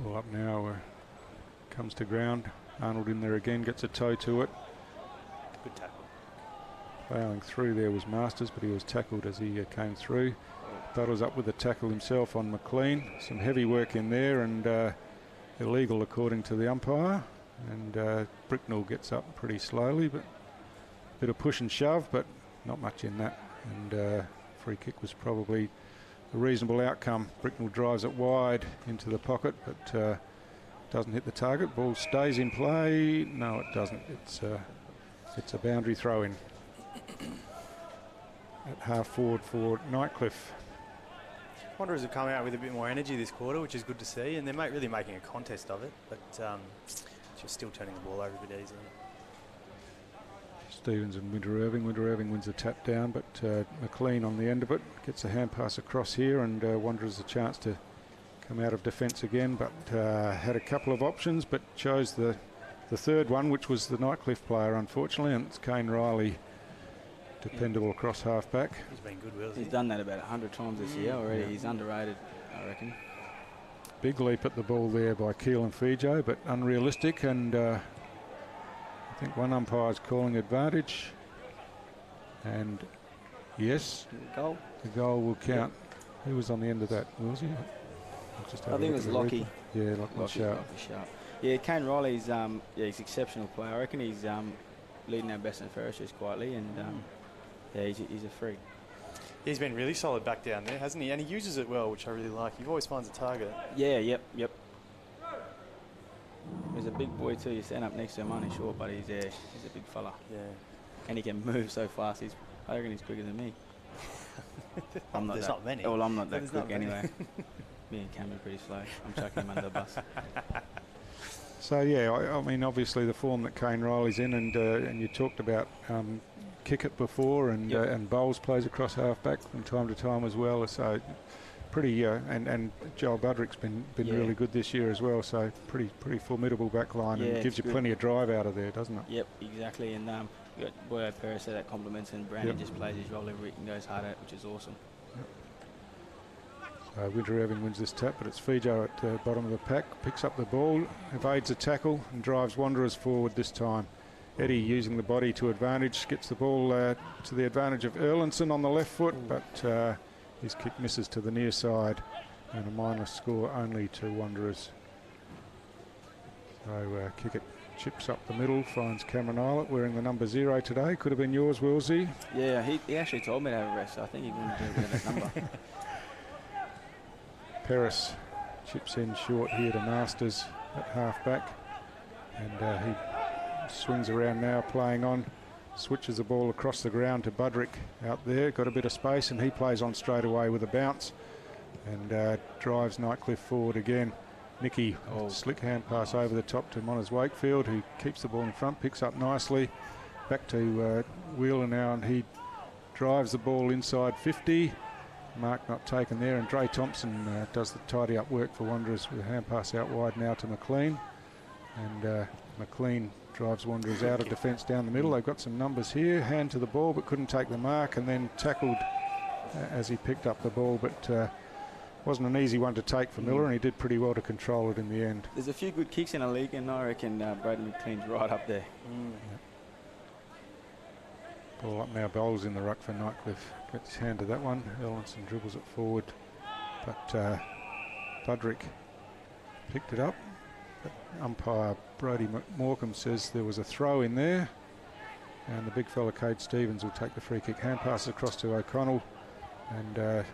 Ball up now, comes to ground. Arnold in there again, gets a toe to it. Good tackle. Failing through there was Masters, but he was tackled as he came through. Battles up with the tackle himself on McLean. Some heavy work in there, and illegal according to the umpire. And Bricknell gets up pretty slowly, but a bit of push and shove, but not much in that. And free kick was probably a reasonable outcome. Bricknell drives it wide into the pocket, but doesn't hit the target. Ball stays in play. No, it doesn't. It's a boundary throw in at half forward for Nightcliff. Wanderers have come out with a bit more energy this quarter, which is good to see, and they're really making a contest of it, but just still turning the ball over a bit easily. Stevens and Winter Irving. Winter Irving wins the tap down, but McLean on the end of it gets a hand pass across here, and Wanderers a chance to come out of defence again, but had a couple of options, but chose the third one, which was the Nightcliff player, unfortunately, and it's Kane Riley, dependable across half back. He's been good, Will. He's done that about 100 times this year already. Yeah. He's underrated, I reckon. Big leap at the ball there by Keelan Fijo, but unrealistic, and I think one umpire's calling advantage, and yes, goal. The goal will count. Who was on the end of that? Was he? I think it was Lockie. Yeah, Lockie Sharp. Yeah, Kane Riley's he's exceptional player. I reckon he's leading our best and fairest quietly, and yeah, he's a freak. He's been really solid back down there, hasn't he? And he uses it well, which I really like. He always finds a target. Yeah, yep. He's a big boy too. You stand up next to him, only short, but he's a big fella. Yeah. And he can move so fast. I reckon he's quicker than me. There's not many. Well, I'm not that quick anyway. Me and Cam are pretty slow. I'm chucking him under the bus. So yeah, I mean, obviously the form that Kane Riley's in, and you talked about Kickett before, and Bowles plays across half-back from time to time as well. So pretty, and Joel Budrick's been really good this year as well. So pretty formidable back line, and gives you plenty of drive out of there, doesn't it? Yep, exactly. And you got Boyo Perez that complements, and Brandon just plays his role every week and goes hard at it, which is awesome. Winter Irving wins this tap, but it's Fijo at the bottom of the pack, picks up the ball, evades a tackle and drives Wanderers forward this time. Eddie using the body to advantage, gets the ball to the advantage of Erlinson on the left foot, but his kick misses to the near side, and a minus score only to Wanderers. So Kickett chips up the middle, finds Cameron Eilert wearing the number 0 today. Could have been yours, Willsey. Yeah, he actually told me to have a rest, so I think he wanted to wear that number. Peris chips in short here to Masters at half-back, and he swings around now, playing on, switches the ball across the ground to Budrick out there, got a bit of space, and he plays on straight away with a bounce, and drives Nightcliff forward again. Nicky, slick hand pass over the top to Monners Wakefield, who keeps the ball in front, picks up nicely, back to Wheeler now, and he drives the ball inside 50. Mark not taken there, and Dre Thompson does the tidy up work for Wanderers with a hand pass out wide now to McLean, and McLean drives Wanderers out of defence down the middle. They've got some numbers here, hand to the ball but couldn't take the mark, and then tackled as he picked up the ball, but wasn't an easy one to take for Miller, and he did pretty well to control it in the end. There's a few good kicks in the league, and I reckon Braden McLean's right up there. Ball up now, Bowles in the ruck for Nightcliff. Gets his hand to that one. Erlinson dribbles it forward, but Budrick picked it up. But umpire Brody Morecambe says there was a throw in there, and the big fella Cade Stevens will take the free kick. Hand passes across to O'Connell, and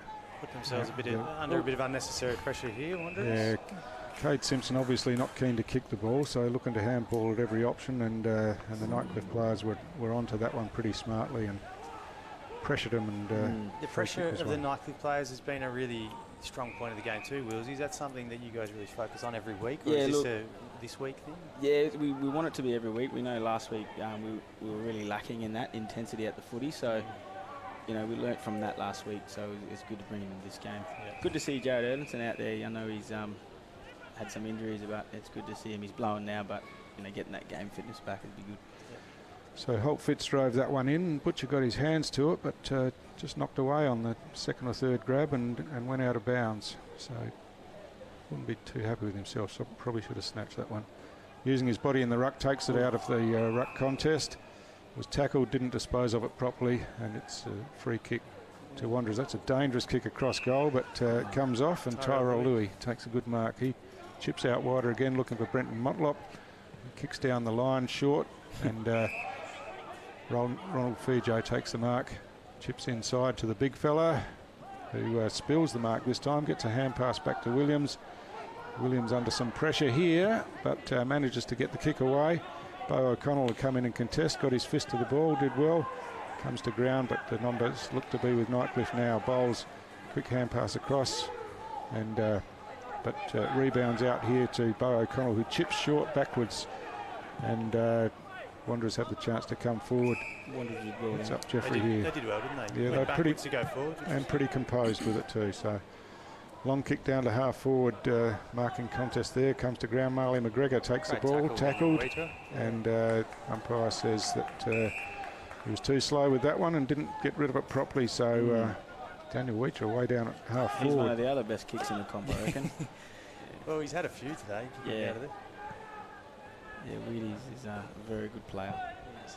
put themselves under a bit of unnecessary pressure here, Wanderers. Yeah, Cade Simpson obviously not keen to kick the ball, so looking to handball at every option, and the Nightcliff players were onto that one pretty smartly and pressured him. And the pressure of the Nightcliff players has been a really strong point of the game too, Wills. Is that something that you guys really focus on every week, or is this a this week thing? Yeah, we want it to be every week. We know last week we were really lacking in that intensity at the footy, so we learnt from that last week, so it's good to bring him in this game. Yeah. Good to see Jared Erlinson out there. I know he's had some injuries, but it's good to see him. He's blowing now, but getting that game fitness back would be good. Yeah. So Holt Fitz drove that one in. Butcher got his hands to it, but just knocked away on the second or third grab and went out of bounds. So wouldn't be too happy with himself, so probably should have snatched that one. Using his body in the ruck, takes it out of the ruck contest. Was tackled, didn't dispose of it properly, and it's a free kick to Wanderers. That's a dangerous kick across goal, but it comes off, and Tyrell Louis takes a good mark. He chips out wider again, looking for Brenton Motlop. He kicks down the line short, and Ronald Fijo takes the mark, chips inside to the big fella, who spills the mark this time, gets a hand pass back to Williams. Williams under some pressure here, but manages to get the kick away. Bo O'Connell had come in and contest, got his fist to the ball, did well. Comes to ground, but the numbers look to be with Nightcliff now. Bowles, quick hand pass across, and but rebounds out here to Bo O'Connell, who chips short backwards, and Wanderers have the chance to come forward. What's up, Jeffrey here? They did well, didn't they? Yeah, they're pretty to go forward, and pretty composed with it too. So long kick down to half forward, marking contest there. Comes to ground. Marley McGregor takes the ball, tackled, and umpire says that he was too slow with that one and didn't get rid of it properly. So Daniel Weecher way down at half forward. He's one of the other best kicks in the comp, I reckon. Well, he's had a few today. Yeah. Out of it. Yeah, Wheaties is a very good player. Yes.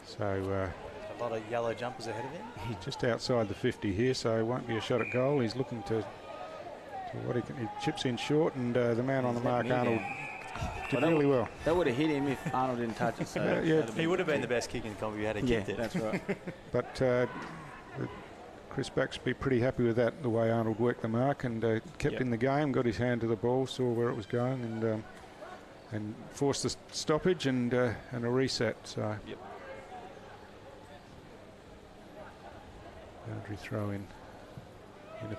So a lot of yellow jumpers ahead of him. He's just outside the 50 here, so it won't be a shot at goal. He's looking to what he can. He chips in short, and the man on the mark, Arnold, did really well. That would have hit him if Arnold didn't touch it. So yeah, he would have been the best kick in the comp if he had kicked it. That's right. But Chris Baxby pretty happy with that, the way Arnold worked the mark and kept in the game, got his hand to the ball, saw where it was going, and forced the stoppage and a reset. So Boundary throw in.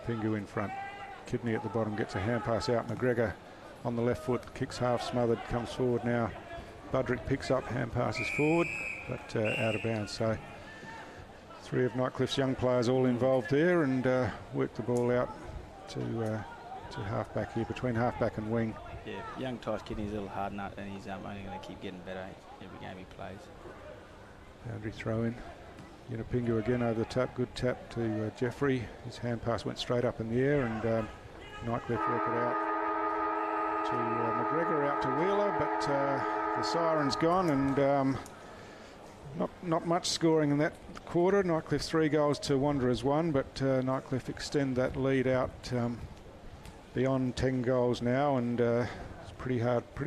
Pingu in front. Kidney at the bottom gets a hand pass out. McGregor on the left foot, kicks half smothered, comes forward now. Budrick picks up, hand passes forward, but out of bounds. So 3 of Nightcliff's young players all involved there, and work the ball out to half-back here, between half-back and wing. Yeah, young Tyce Kidney's a little hard nut, and he's only going to keep getting better every game he plays. Boundary throw in. Pingu again over the tap, good tap to Jeffrey. His hand pass went straight up in the air, and Nightcliff work it out to McGregor, out to Wheeler, but the siren's gone, and not much scoring in that quarter. Nightcliff 3 goals to Wanderers 1, but Nightcliff extend that lead out beyond 10 goals now, and it's pretty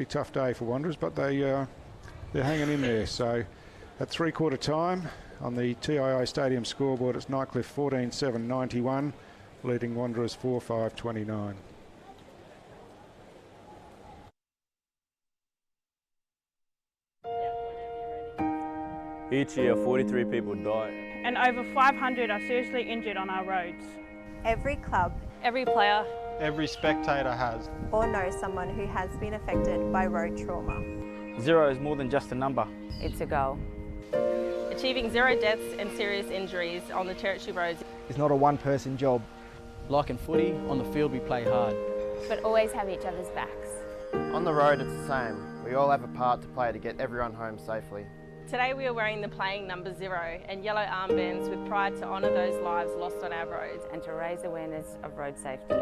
tough day for Wanderers, but they're hanging in there. So at 3/4 time on the TIO Stadium scoreboard, it's Nightcliff 14-7-91, leading Wanderers 4-5-29. Each year, 43 people die. And over 500 are seriously injured on our roads. Every club, every player, every spectator has or knows someone who has been affected by road trauma. 0 is more than just a number. It's a goal. Achieving 0 deaths and serious injuries on the Territory roads It's not a one-person job. Like in footy, on the field we play hard. But always have each other's backs. On the road it's the same. We all have a part to play to get everyone home safely. Today we are wearing the playing number 0 and yellow armbands with pride to honour those lives lost on our roads and to raise awareness of road safety.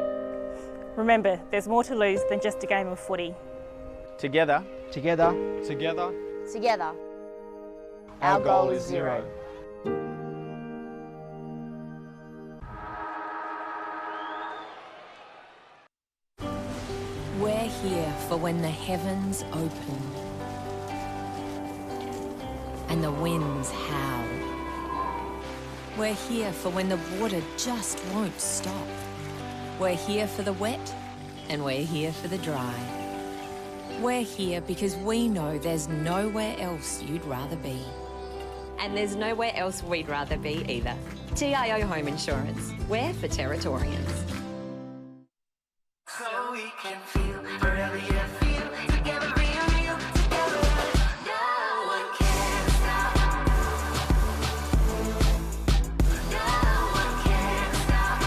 Remember, there's more to lose than just a game of footy. Together. Together. Together. Together. Our goal is 0. We're here for when the heavens open and the winds howl. We're here for when the water just won't stop. We're here for the wet and we're here for the dry. We're here because we know there's nowhere else you'd rather be. And there's nowhere else we'd rather be either. TIO Home Insurance. We're for Territorians. So we can feel, really feel, together, real, together. No one can stop. No one can stop.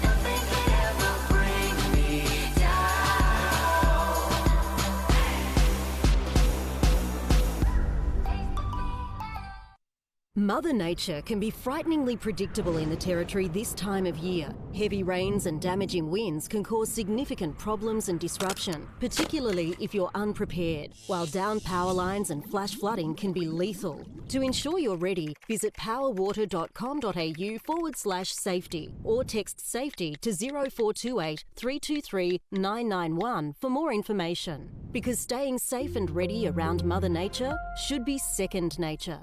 Nothing can ever bring me Mother Nature can be frighteningly predictable in the Territory this time of year. Heavy rains and damaging winds can cause significant problems and disruption, particularly if you're unprepared, while down power lines and flash flooding can be lethal. To ensure you're ready, visit powerwater.com.au/safety or text SAFETY to 0428 323 991 for more information. Because staying safe and ready around Mother Nature should be second nature.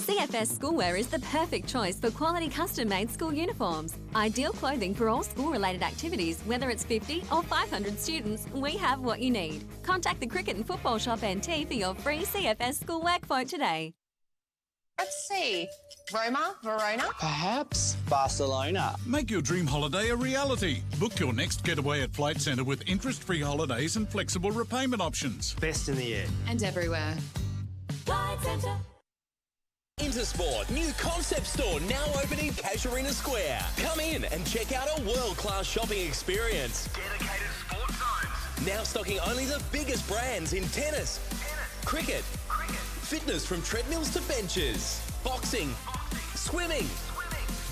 CFS Schoolwear is the perfect choice for quality custom-made school uniforms. Ideal clothing for all school-related activities, whether it's 50 or 500 students, we have what you need. Contact the Cricket and Football Shop NT for your free CFS Schoolwear quote today. Let's see. Roma, Verona? Perhaps Barcelona. Make your dream holiday a reality. Book your next getaway at Flight Centre with interest-free holidays and flexible repayment options. Best in the air. And everywhere. Flight Centre. Intersport, new concept store now open in Casuarina Square. Come in and check out a world-class shopping experience. Dedicated sports zones. Now stocking only the biggest brands in tennis, cricket, fitness from treadmills to benches, boxing, swimming,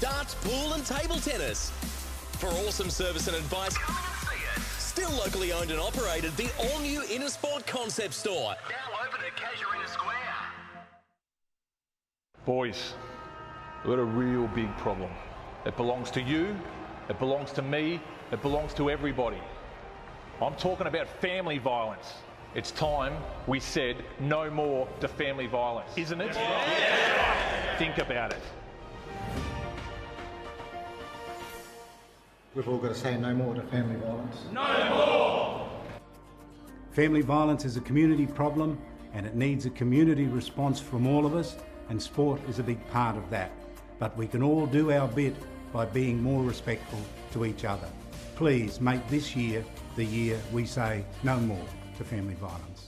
darts, pool and table tennis. For awesome service and advice, come in and see it. Still locally owned and operated, the all-new Intersport concept store. Now open at Casuarina Square. Boys, we've got a real big problem. It belongs to you, it belongs to me, it belongs to everybody. I'm talking about family violence. It's time we said no more to family violence, isn't it? Yeah. Think about it. We've all got to say no more to family violence. No more! Family violence is a community problem and it needs a community response from all of us, and sport is a big part of that. But we can all do our bit by being more respectful to each other. Please make this year the year we say no more to family violence.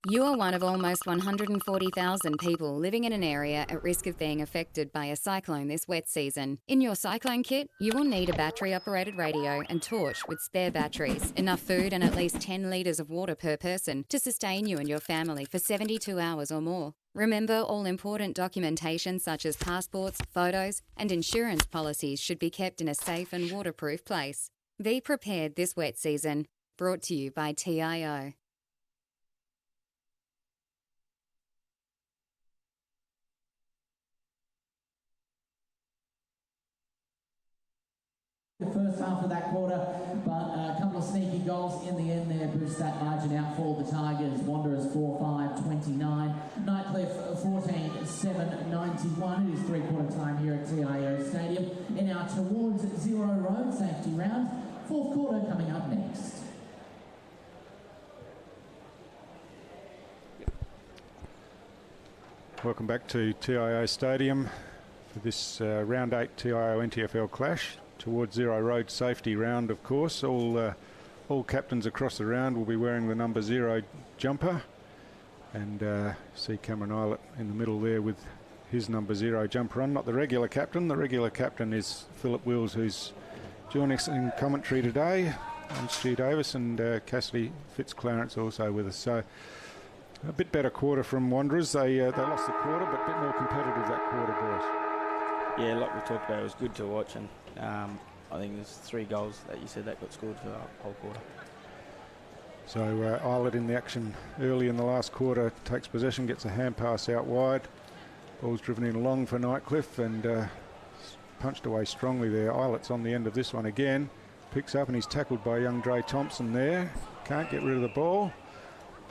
You are one of almost 140,000 people living in an area at risk of being affected by a cyclone this wet season. In your cyclone kit, you will need a battery-operated radio and torch with spare batteries, enough food and at least 10 litres of water per person to sustain you and your family for 72 hours or more. Remember, all important documentation such as passports, photos and insurance policies should be kept in a safe and waterproof place. Be prepared this wet season. Brought to you by TIO. The first half of that quarter, but a couple of sneaky goals in the end there boost that margin out for the Tigers. Wanderers 4-5-29, Nightcliff 14-7-91. It is three-quarter time here at TIO Stadium in our Towards Zero Road safety round. Fourth quarter coming up next. Welcome back to TIO Stadium for this round 8 TIO NTFL clash. Towards Zero Road safety round, of course. All captains across the round will be wearing the number 0 jumper, and see Cameron Eilert in the middle there with his number 0 jumper on. Not the regular captain. The regular captain is Philip Wills, who's joining us in commentary today, and Stu Davis and Cassidy Fitzclarence also with us. So a bit better quarter from Wanderers. They lost the quarter, but a bit more competitive that quarter, boys. Yeah, like we talked about, it was good to watch, and I think there's 3 goals that you said that got scored for the whole quarter. So Eilert in the action early in the last quarter, takes possession, gets a hand pass out wide. Ball's driven in long for Nightcliff and punched away strongly there. Eilert's on the end of this one again. Picks up and he's tackled by young Dre Thompson there. Can't get rid of the ball,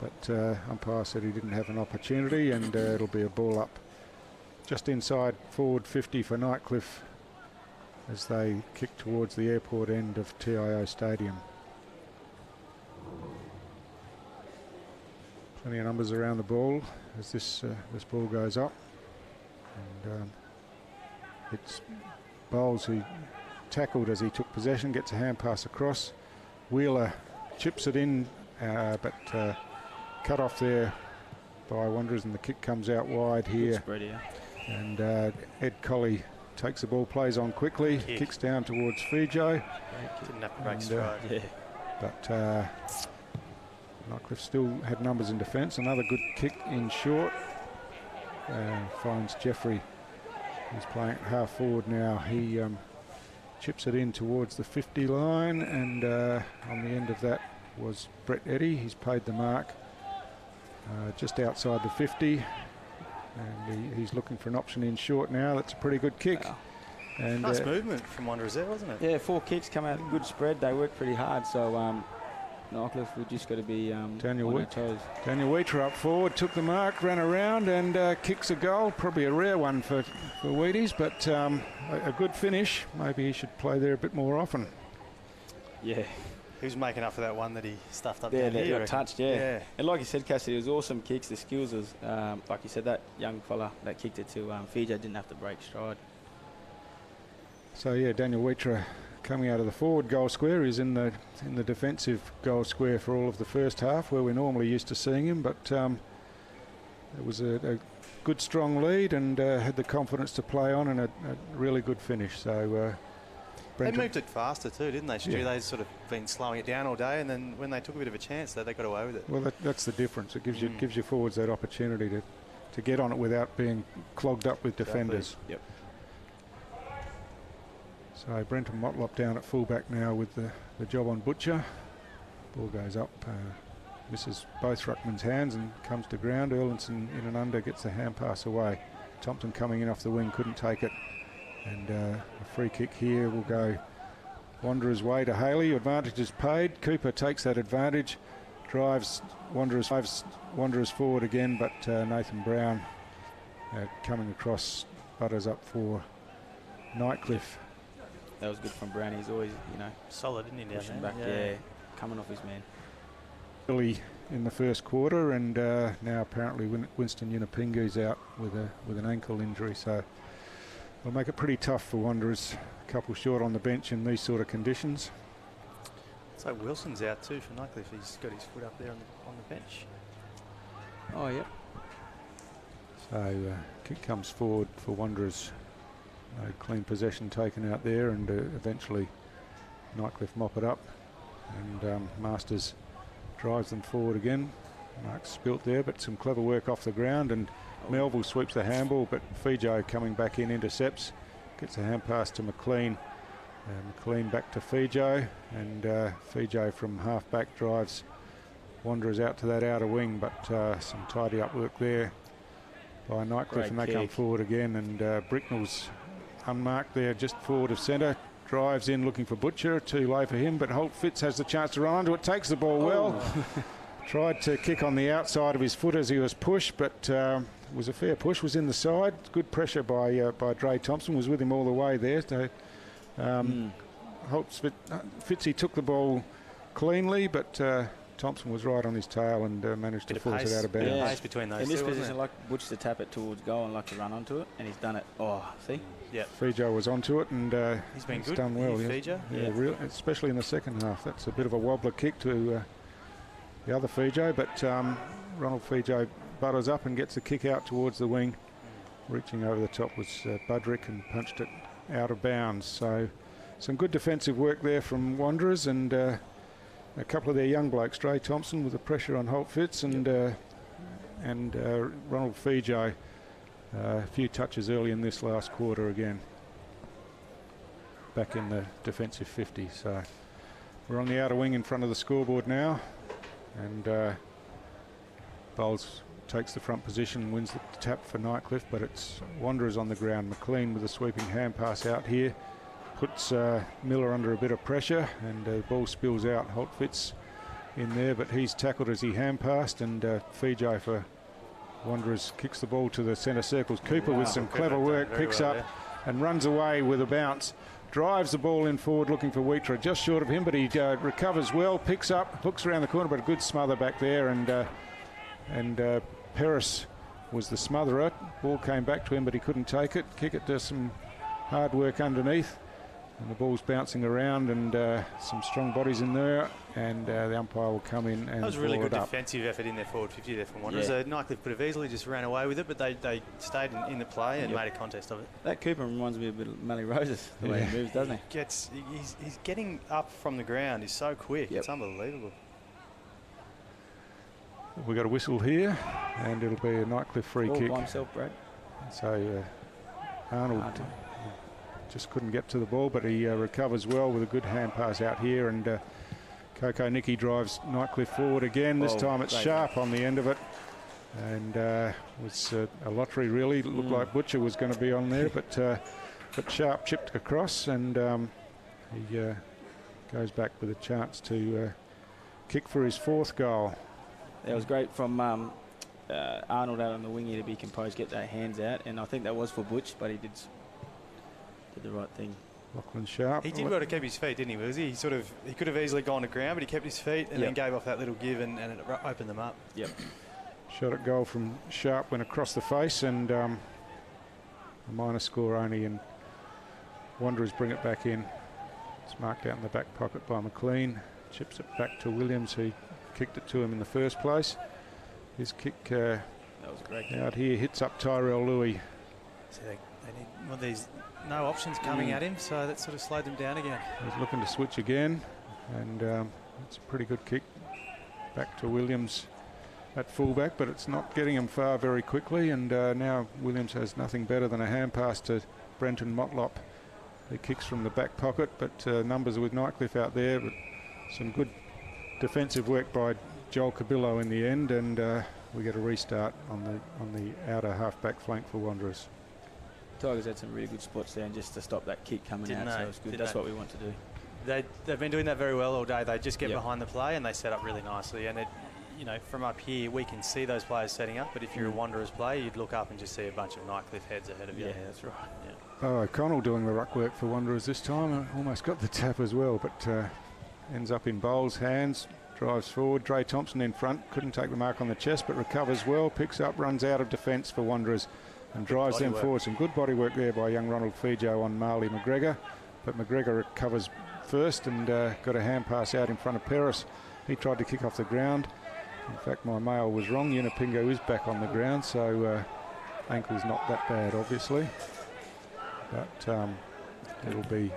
but umpire said he didn't have an opportunity, and it'll be a ball up just inside forward 50 for Nightcliff as they kick towards the airport end of TIO Stadium. Plenty of numbers around the ball as this ball goes up, and it's Bowles who tackled as he took possession, gets a hand pass across. Wheeler chips it in, but cut off there by Wanderers, and the kick comes out wide here. Good spread here. And Ed Colley takes the ball, plays on quickly, kicks down towards Fijo. Didn't have to break stride. But Nightcliff still had numbers in defence. Another good kick in short. Finds Jeffrey, who's playing at half forward now. He chips it in towards the 50 line, and on the end of that was Brett Eddy. He's paid the mark just outside the 50. And he's looking for an option in short now. That's a pretty good kick. Wow. And nice movement from Wanderers there, wasn't it? Yeah, 4 kicks come out, good spread. They work pretty hard. So Nightcliff, we've just got to be Daniel on our toes. Daniel Wheater up forward, took the mark, ran around and kicks a goal. Probably a rare one for Wheaties, but a good finish. Maybe he should play there a bit more often. Yeah. Who's making up for that one that he stuffed up down here? Got touched, yeah. And like you said, Cassidy, it was awesome kicks. The skills was, like you said, that young fella that kicked it to Fijo didn't have to break stride. So yeah, Daniel Wheater coming out of the forward goal square. He's in the defensive goal square for all of the first half, where we're normally used to seeing him. But it was a good, strong lead, and had the confidence to play on, and a really good finish. So. They moved it faster too, didn't they, Stu? Yeah. They'd sort of been slowing it down all day, and then when they took a bit of a chance, they got away with it. Well, that's the difference. It gives you forwards that opportunity to get on it without being clogged up with defenders. Yep. So Brenton Motlop down at fullback now with the job on Butcher. Ball goes up, misses both ruckman's hands and comes to ground. Erlinson in and under, gets the hand pass away. Thompson coming in off the wing, couldn't take it. And a free kick here will go Wanderers' way to Haley. Advantage is paid. Cooper takes that advantage, drives Wanderers forward again, but Nathan Brown coming across, butters up for Nightcliff. That was good from Brown. He's always, solid, isn't he? Pushing back, yeah, coming off his man. early in the first quarter, and now apparently Winston Yunupingu's out with an ankle injury, so it'll make it pretty tough for Wanderers. A couple short on the bench in these sort of conditions. So Wilson's out too for Nightcliff. He's got his foot up there on the bench. Oh, yep. So kick comes forward for Wanderers. No clean possession taken out there, and eventually Nightcliff mop it up, and Masters drives them forward again. Mark's spilt there, but some clever work off the ground, and Melville sweeps the handball, but Fijo coming back in intercepts, gets a hand pass to McLean. McLean back to Fijo, and Fijo from half back drives Wanderers out to that outer wing, but some tidy up work there by Nightcliff, and they come forward again, and Bricknell's unmarked there just forward of centre, drives in looking for Butcher, too low for him, but Holt Fitz has the chance to run onto it, takes the ball well. Tried to kick on the outside of his foot as he was pushed, but it was a fair push, was in the side. Good pressure by Dre Thompson, was with him all the way there. So Fitzy took the ball cleanly, but Thompson was right on his tail and managed to force it out of bounds. Yeah. Pace between those in this two, position, like Butch to tap it towards goal and like to run onto it, and he's done it. Oh, see? Yeah. Fijo was onto it, and he's been good. Done well. Fijo. Yeah, especially in the second half. That's a bit of a wobbler kick to the other Fijo, but Ronald Fijo butters up and gets the kick out towards the wing. Reaching over the top was Budrick and punched it out of bounds. So some good defensive work there from Wanderers, and a couple of their young blokes, Dre Thompson with the pressure on Holt Fitz, and Ronald Fijo. A few touches early in this last quarter again. Back in the defensive 50. So we're on the outer wing in front of the scoreboard now, and Bowles takes the front position, wins the tap for Nightcliff, but it's Wanderers on the ground. McLean with a sweeping hand pass out here, puts Miller under a bit of pressure, and the ball spills out. Holt Fitz in there, but he's tackled as he hand passed, and Fijo for Wanderers kicks the ball to the centre circles. Cooper with some clever work, picks up and runs away with a bounce. Drives the ball in forward looking for Wheatra, just short of him, but he recovers well, picks up, hooks around the corner, but a good smother back there, and Peris was the smotherer. Ball came back to him, but he couldn't take it. Kick it to some hard work underneath, and the ball's bouncing around, and some strong bodies in there, and the umpire will come in and that was a really good up. defensive effort in their forward 50 there from Wanderers. Nightcliff could have easily just ran away with it, but they stayed in the play and made a contest of it. That Cooper reminds me a bit of Mally Roses, the way he moves, doesn't he? He's getting up from the ground. He's so quick. It's unbelievable. We got a whistle here, and it'll be a Nightcliff free kick. By himself, Brad. So Arnold just couldn't get to the ball, but he recovers well with a good hand pass out here, and Coco Nicky drives Nightcliff forward again. This time it's Sharp on the end of it, and was a lottery really. It looked like Butcher was going to be on there, but Sharp chipped across, and he goes back with a chance to kick for his fourth goal. That was great from Arnold out on the wing here to be composed, get their hands out, and I think that was for Butch, but he did the right thing. Lachlan Sharp. He did well to keep his feet, didn't he, Wilsey? He could have easily gone to ground, but he kept his feet and then gave off that little give, and it opened them up. Yep. Shot at goal from Sharp went across the face, and a minor score only, and Wanderers bring it back in. It's marked out in the back pocket by McLean. Chips it back to Williams, who kicked it to him in the first place. His kick that was a great kick out here hits up Tyrell Louis. So they need these no options coming at him, so that sort of slowed them down again. He's looking to switch again, and it's a pretty good kick back to Williams at fullback, but it's not getting him far very quickly, and now Williams has nothing better than a hand pass to Brenton Motlop. He kicks from the back pocket, but numbers with Nightcliff out there, but some good defensive work by Joel Cabillo in the end, and we get a restart on the outer half-back flank for Wanderers. Tigers had some really good spots there, and just to stop that kick coming out, so it was good. That's what we want to do. They've been doing that very well all day. They just get behind the play and they set up really nicely. And from up here we can see those players setting up, but if you're a Wanderers player, you'd look up and just see a bunch of Nightcliff heads ahead of you. Yeah, that's right. Yeah. Oh, O'Connell doing the ruck work for Wanderers this time. Almost got the tap as well, but ends up in Bowles' hands. drives forward. Dre Thompson in front, couldn't take the mark on the chest, but recovers well, picks up, runs out of defence for Wanderers and drives them forward. Some good body work there by young Ronald Fijo on Marley McGregor, but McGregor recovers first and got a hand pass out in front of Peris. He tried to kick off the ground. In fact, my mail was wrong. Unipingo is back on the ground, so ankle's not that bad, obviously. But it'll be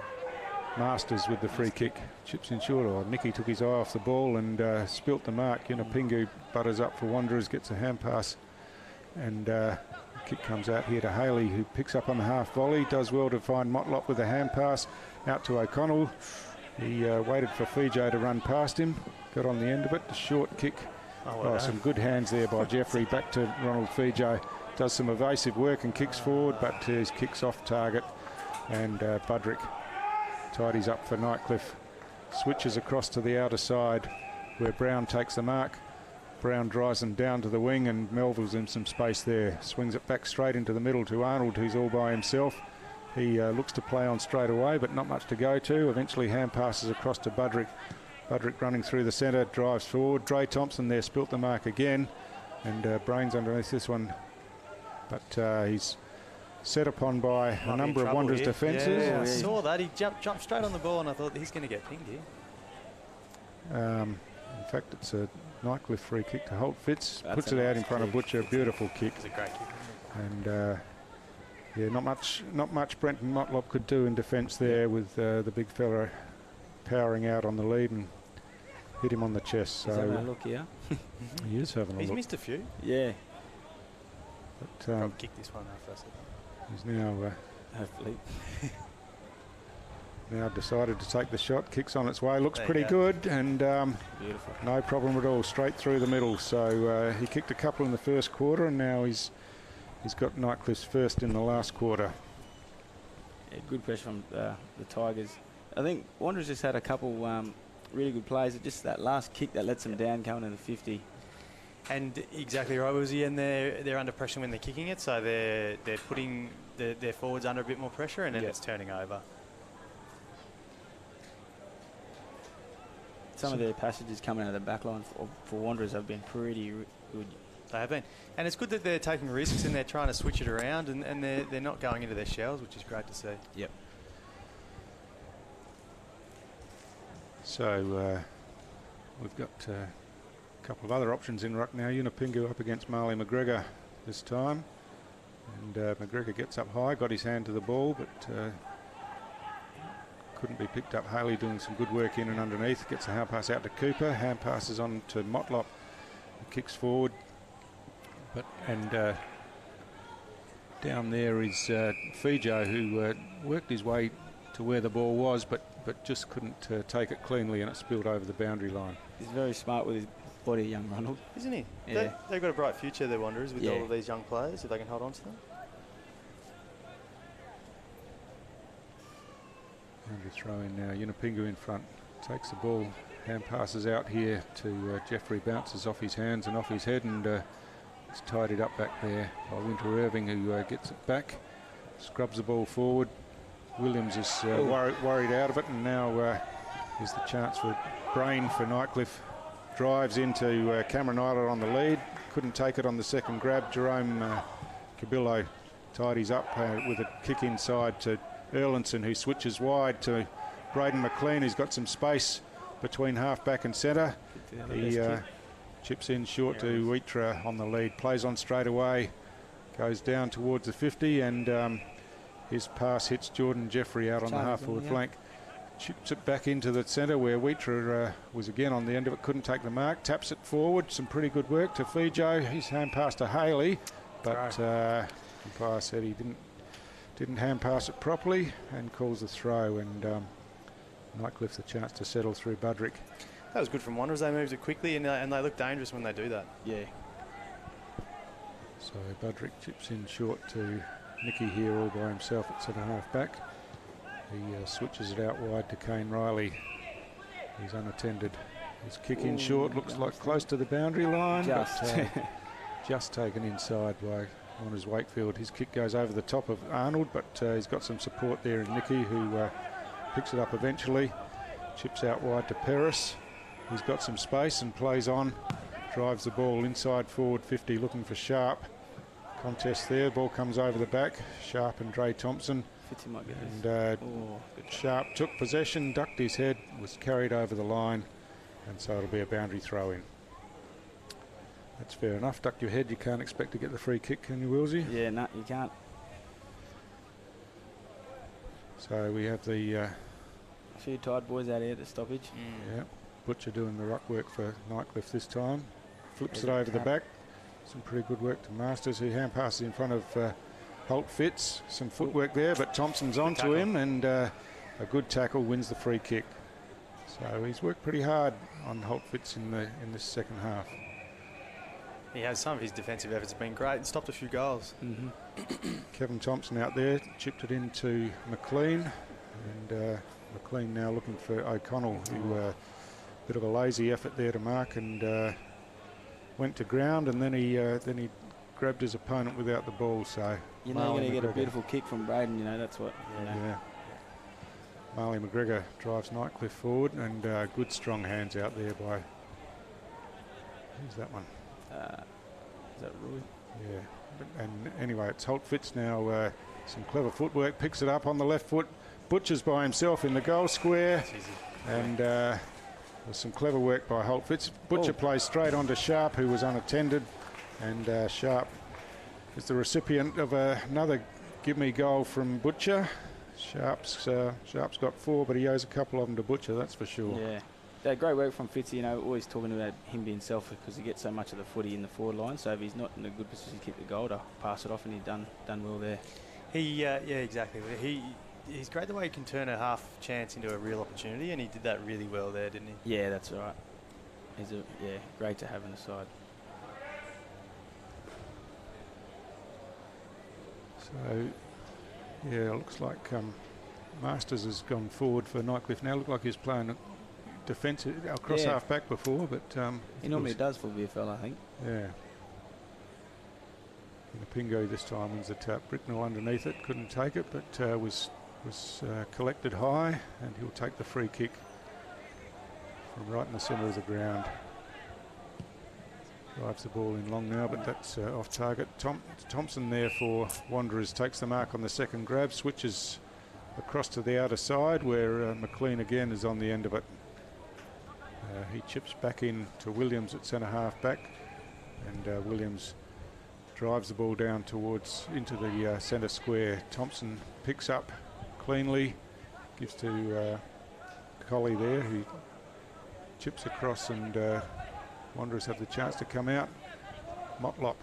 Masters with the free kick. Chips in short. Or Nicky took his eye off the ball and spilt the mark. Unipingo butters up for Wanderers, gets a hand pass, and the kick comes out here to Haley, who picks up on the half volley. Does well to find Motlop with a hand pass out to O'Connell. He waited for Fijo to run past him. Got on the end of it. The short kick. Some good hands there by Jeffrey. Back to Ronald Fijo. Does some evasive work and kicks forward, but his kicks off target. And Budrick tidies up for Nightcliff. Switches across to the outer side where Brown takes the mark. Brown drives them down to the wing and Melville's in some space there. Swings it back straight into the middle to Arnold, who's all by himself. He looks to play on straight away, but not much to go to. Eventually hand passes across to Budrick. Budrick running through the centre, drives forward. Dre Thompson there spilt the mark again, and Brains underneath this one. But he's set upon by a number of Wanderers defences. Yeah, I saw that. He jumped straight on the ball, and I thought he's going to get pinged here. In fact, it's a Nightcliff free kick to Holt Fitz. Puts it out in front of Butcher. Beautiful kick. It's a great kick. And yeah, not much Brenton Motlop could do in defence there with the big fella powering out on the lead and hit him on the chest. So he's having a look here. He is having a look. He's missed a few. Yeah. But probably kick this one after I said that. He's now hopefully now decided to take the shot. Kicks on its way. Looks pretty good, and beautiful. No problem at all. Straight through the middle. So he kicked a couple in the first quarter, and now he's got Nightcliff's first in the last quarter. Yeah, good pressure from the Tigers. I think Wanderers just had a couple really good plays. Just that last kick that lets them down going to the 50. And exactly right, Wilsey, and they're under pressure when they're kicking it, so they're putting their forwards under a bit more pressure, and then it's turning over. Some of their passages coming out of the back line for Wanderers have been pretty good. They have been. And it's good that they're taking risks and they're trying to switch it around, and they're not going into their shells, which is great to see. Yep. So we've got a couple of other options in ruck now. Unipingu up against Marley McGregor this time. And McGregor gets up high, got his hand to the ball, but couldn't be picked up. Haley doing some good work in and underneath. Gets a hand pass out to Cooper. Hand passes on to Motlop. He kicks forward. And down there is Fijo, who worked his way to where the ball was, but just couldn't take it cleanly, and it spilled over the boundary line. He's very smart with his body, young Ronald. Isn't he? Yeah. They've got a bright future, the Wanderers, with all of these young players, if they can hold on to them. And we throw in now. Unipingu in front. Takes the ball. Hand passes out here to Jeffrey. Bounces off his hands and off his head, and it's tidied up back there by Winter Irving, who gets it back. Scrubs the ball forward. Williams is worried out of it, and now is the chance for Brain for Nightcliff. Drives into Cameron Isler on the lead. Couldn't take it on the second grab. Jerome Cabillo tidies up with a kick inside to Erlinson, who switches wide to Braden McLean, who's got some space between half-back and centre. He chips in short to Wheatra on the lead. Plays on straight away. Goes down towards the 50, and his pass hits Jordan Jeffrey out on the half-forward flank. Chips it back into the centre where Wheatra was again on the end of it. Couldn't take the mark. Taps it forward. Some pretty good work to Fijo. His hand pass to Haley, but the umpire said he didn't hand pass it properly and calls the throw, and Nightcliff the chance to settle through Budrick. That was good from Wanderers. They moved it quickly, and they look dangerous when they do that. Yeah. So Budrick chips in short to Nicky here all by himself at centre half back. He switches it out wide to Kane Riley. He's unattended. His kick in short looks like close to the boundary line, but just taken inside by Wanderers Wakefield. His kick goes over the top of Arnold, but he's got some support there in Nicky, who picks it up eventually. Chips out wide to Peris, He's got some space and plays on. Drives the ball inside forward 50, looking for Sharp. Contest there. Ball comes over the back. Sharp and Dre Thompson. Fitzy might get And this. Sharp took possession, ducked his head, was carried over the line, and so it'll be a boundary throw in. That's fair enough. Duck your head. You can't expect to get the free kick, can you, Willsey? Yeah, no, you can't. So we have the... A few tired boys out here at the stoppage. Yeah, Butcher doing the ruck work for Nightcliff this time. Flips There's it a over the tap. back. Some pretty good work to Masters, who hand passes in front of Holt Fitz. Some footwork there, but Thompson's onto him, and a good tackle wins the free kick. So he's worked pretty hard on Holt Fitz in this second half. He has. Some of his defensive efforts have been great and stopped a few goals. Kevin Thompson out there chipped it into McLean, and McLean now looking for O'Connell, who bit of a lazy effort there to mark, and went to ground, and then he grabbed his opponent without the ball. So You know you're going to get a beautiful kick from Braden, you know, that's what, you know. Yeah. Marley McGregor drives Nightcliff forward, and good strong hands out there by, who's that one? Is that Rui? Yeah. And anyway, it's Holt Fitz now, some clever footwork, picks it up on the left foot, Butcher's by himself in the goal square, and there's some clever work by Holt Fitz. Butcher plays straight onto Sharp, who was unattended, and Sharp is the recipient of another give-me goal from Butcher. Sharp's got 4, but he owes a couple of them to Butcher, that's for sure. Yeah. Great work from Fitzy, you know, always talking about him being selfish because he gets so much of the footy in the forward line, so if he's not in a good position to kick the goal, to pass it off, and he's done well there. Yeah, exactly. He's great the way he can turn a half chance into a real opportunity, and he did that really well there, didn't he? Yeah, that's right. He's great to have in the side. So, yeah, it looks like Masters has gone forward for Nightcliff now. Looked like he was playing defensive across half back before, but he normally does for VFL, I think. Yeah. And Pingo this time wins the tap. Bricknell underneath it, couldn't take it, but was collected high, and he'll take the free kick from right in the centre of the ground. Drives the ball in long now, but that's off target. Thompson there for Wanderers takes the mark on the second grab, switches across to the outer side where McLean again is on the end of it. He chips back in to Williams at centre half back, and Williams drives the ball down into the centre square. Thompson picks up cleanly, gives to Collie there, who chips across, and Wanderers have the chance to come out. Motlop,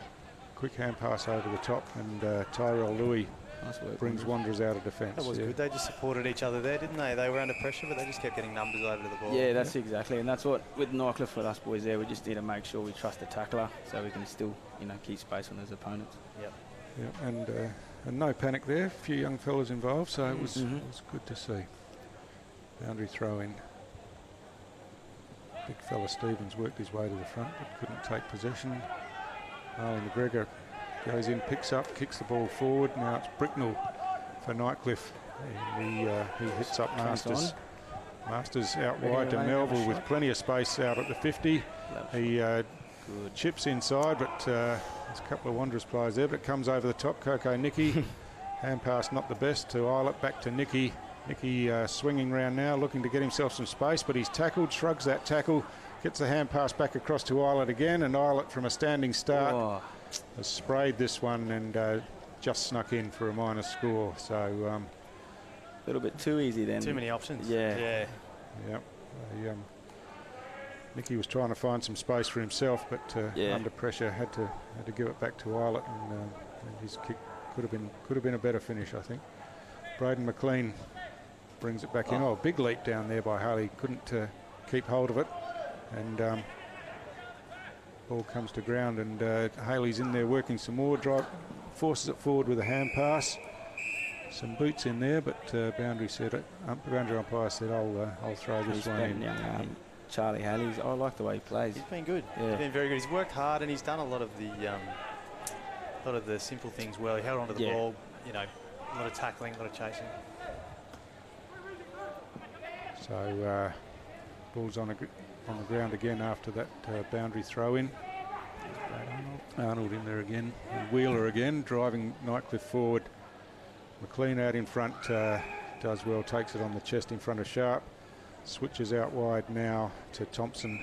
quick hand pass over the top, and Tyrell Louis brings Wanderers out of defence. That was good. They just supported each other there, didn't they? They were under pressure, but they just kept getting numbers over to the ball. Yeah, that's exactly, and that's what with Nightcliff with us boys there. We just need to make sure we trust the tackler so we can still, you know, keep space on those opponents. Yep, and no panic there. A few young fellas involved, so it was good to see. Boundary throw in. Big fella Stevens worked his way to the front, but couldn't take possession. Marley McGregor goes in, picks up, kicks the ball forward. Now it's Bricknell for Nightcliff. He hits up Masters. Masters out wide to Melville with plenty of space out at the 50. He chips inside, but there's a couple of Wanderers players there, but it comes over the top. Coco Nicky, hand pass not the best to Eilert, back to Nicky. Nicky swinging round now, looking to get himself some space, but he's tackled, shrugs that tackle, gets the hand pass back across to Eilert again, and Eilert from a standing start has sprayed this one and just snuck in for a minor score. So a little bit too easy then. Too many options. Yeah. Nicky was trying to find some space for himself, but under pressure had to give it back to Eilert, and his kick could have been a better finish, I think. Braden McLean brings it back in. Oh, big leap down there by Harley. Couldn't keep hold of it, and ball comes to ground, and Haley's in there working some more. Forces it forward with a hand pass. Some boots in there, but boundary umpire said, "I'll throw this one in." Charlie Haley, I like the way he plays. He's been good. Yeah. He's been very good. He's worked hard, and he's done a lot of the simple things well. He held onto the ball, you know, a lot of tackling, a lot of chasing. So ball's on on the ground again after that boundary throw in. Arnold in there again. And Wheeler again, driving Nightcliff forward. McLean out in front, does well, takes it on the chest in front of Sharp. Switches out wide now to Thompson,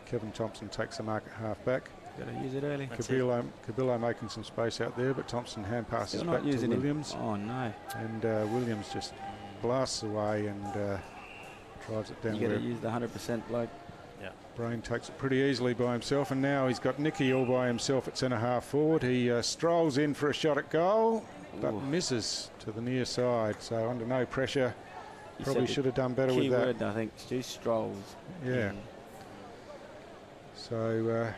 Kevin Thompson takes the mark at half back. Got to use it early. Cabillo making some space out there, but Thompson hand passes back to Williams. Oh no! And Williams just blasts away and drives it down. You got to use the 100% bloke. Yeah. Brain takes it pretty easily by himself, and now he's got Nicky all by himself at centre half forward. He strolls in for a shot at goal, but misses to the near side. So under no pressure, probably should have done better with that. Word, I think Stu strolls. Yeah. So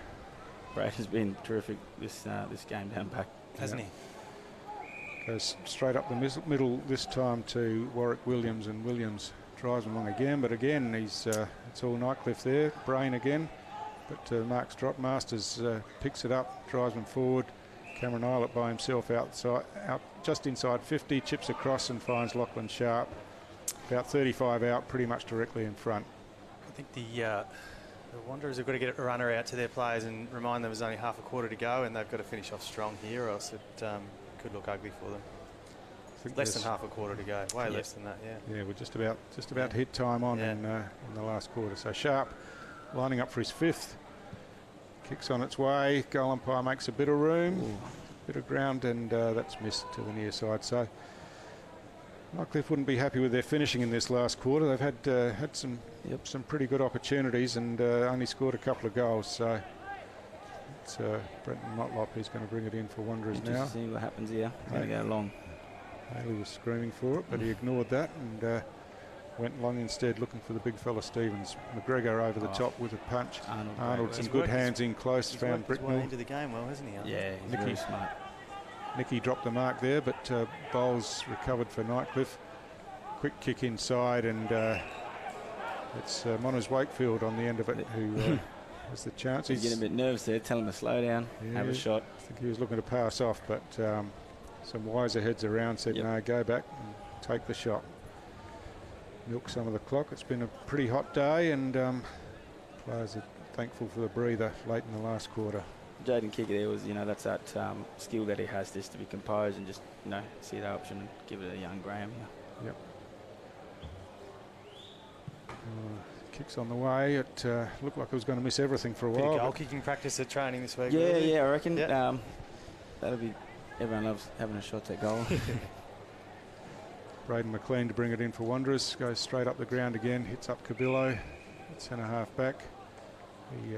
Brad has been terrific this game down back, hasn't he? Goes straight up the middle this time to Warwick Williams, and Williams drives him along again, but again he's it's all Nightcliff there. Brain again, but Mark's dropped. Masters picks it up, drives him forward. Cameron Eilert by himself out just inside 50, chips across and finds Lachlan Sharp. About 35 out, pretty much directly in front. I think the Wanderers have got to get a runner out to their players and remind them there's only half a quarter to go, and they've got to finish off strong here, or else it could look ugly for them. Less than half a quarter to go, way less than that, yeah. Yeah, we're just about hit time on in the last quarter. So Sharp lining up for his fifth. Kicks on its way. Goal umpire makes a bit of room, bit of ground, and that's missed to the near side. So Nightcliff wouldn't be happy with their finishing in this last quarter. They've had some pretty good opportunities and only scored a couple of goals. So it's Brenton Motlop who's going to bring it in for Wanderers now. See what happens here. Going to go long. Haley was screaming for it, but he ignored that and went long instead, looking for the big fella Stevens. McGregor over the top with a punch. Arnold some good hands in close, found Bricknell. Into the game well, hasn't he? Yeah, he's very smart. Nicky dropped the mark there, but Bowles recovered for Nightcliff. Quick kick inside, and it's Monners Wakefield on the end of it who has the chance. He's getting a bit nervous there. Tell him to slow down, have a shot. I think he was looking to pass off, but some wiser heads around said, no, go back and take the shot. Milk some of the clock. It's been a pretty hot day, and players are thankful for the breather late in the last quarter. Jaden Kicker there was, that's that skill that he has, just to be composed and just, see the option and give it a young Graham. Yep. Kicks on the way. It looked like it was going to miss everything for a while. Goal kicking practice at training this week. Yeah, I reckon. Yep. That'll be. Everyone loves having a shot at goal. Braden McLean to bring it in for Wanderers. Goes straight up the ground again. Hits up Cabillo. Centre half back. He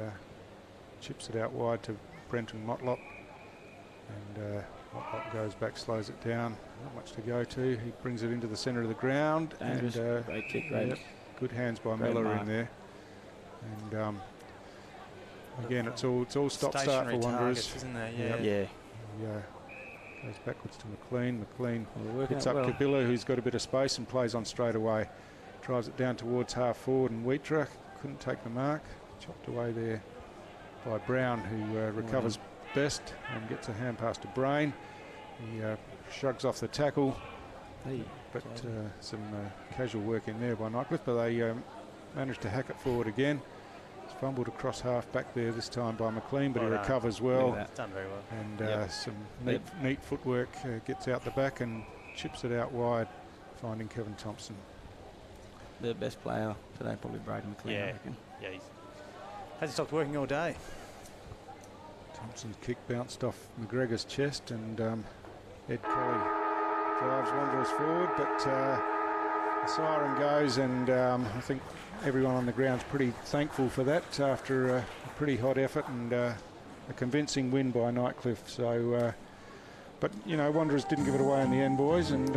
chips it out wide to Brenton Motlop. And Motlop goes back, slows it down. Not much to go to. He brings it into the centre of the ground. Dangerous. And great kick, great. Good hands by Miller in there. And again, it's all stop-start for Wanderers. Isn't there? Yeah. Goes backwards to McLean. McLean hits up Cabillo, who's got a bit of space and plays on straight away. Drives it down towards half forward, and Wheatra couldn't take the mark. Chopped away there by Brown, who recovers best and gets a hand pass to Brain. He shrugs off the tackle, but some casual work in there by Nightcliff, but they managed to hack it forward again. It's fumbled across half back there this time by McLean, but he recovers well. Done very well. And some neat footwork, gets out the back and chips it out wide, finding Kevin Thompson. The best player today, probably Braden McLean, I reckon. Yeah, he hasn't stopped working all day. Thompson's kick bounced off McGregor's chest, and Ed Kelly drives Wanderers forward, but the siren goes, and I think everyone on the ground's pretty thankful for that after a pretty hot effort and a convincing win by Nightcliff. So, but Wanderers didn't give it away in the end, boys, and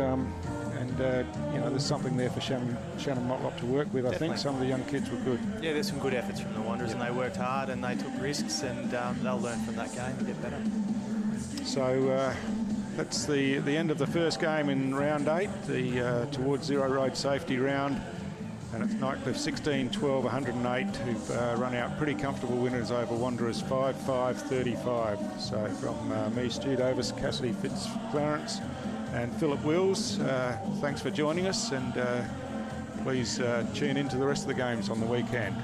there's something there for Shannon Motlop to work with. Definitely. I think some of the young kids were good. Yeah, there's some good efforts from the Wanderers, and they worked hard and they took risks, and they'll learn from that game and get better. So that's the end of the first game in round 8, the towards zero road safety round. And it's Nightcliff 16-12, 108, who've run out pretty comfortable winners over Wanderers 5-5-35. So from me, Stu Davis, Cassidy Fitzclarence and Philip Wills, thanks for joining us, and please tune in to the rest of the games on the weekend.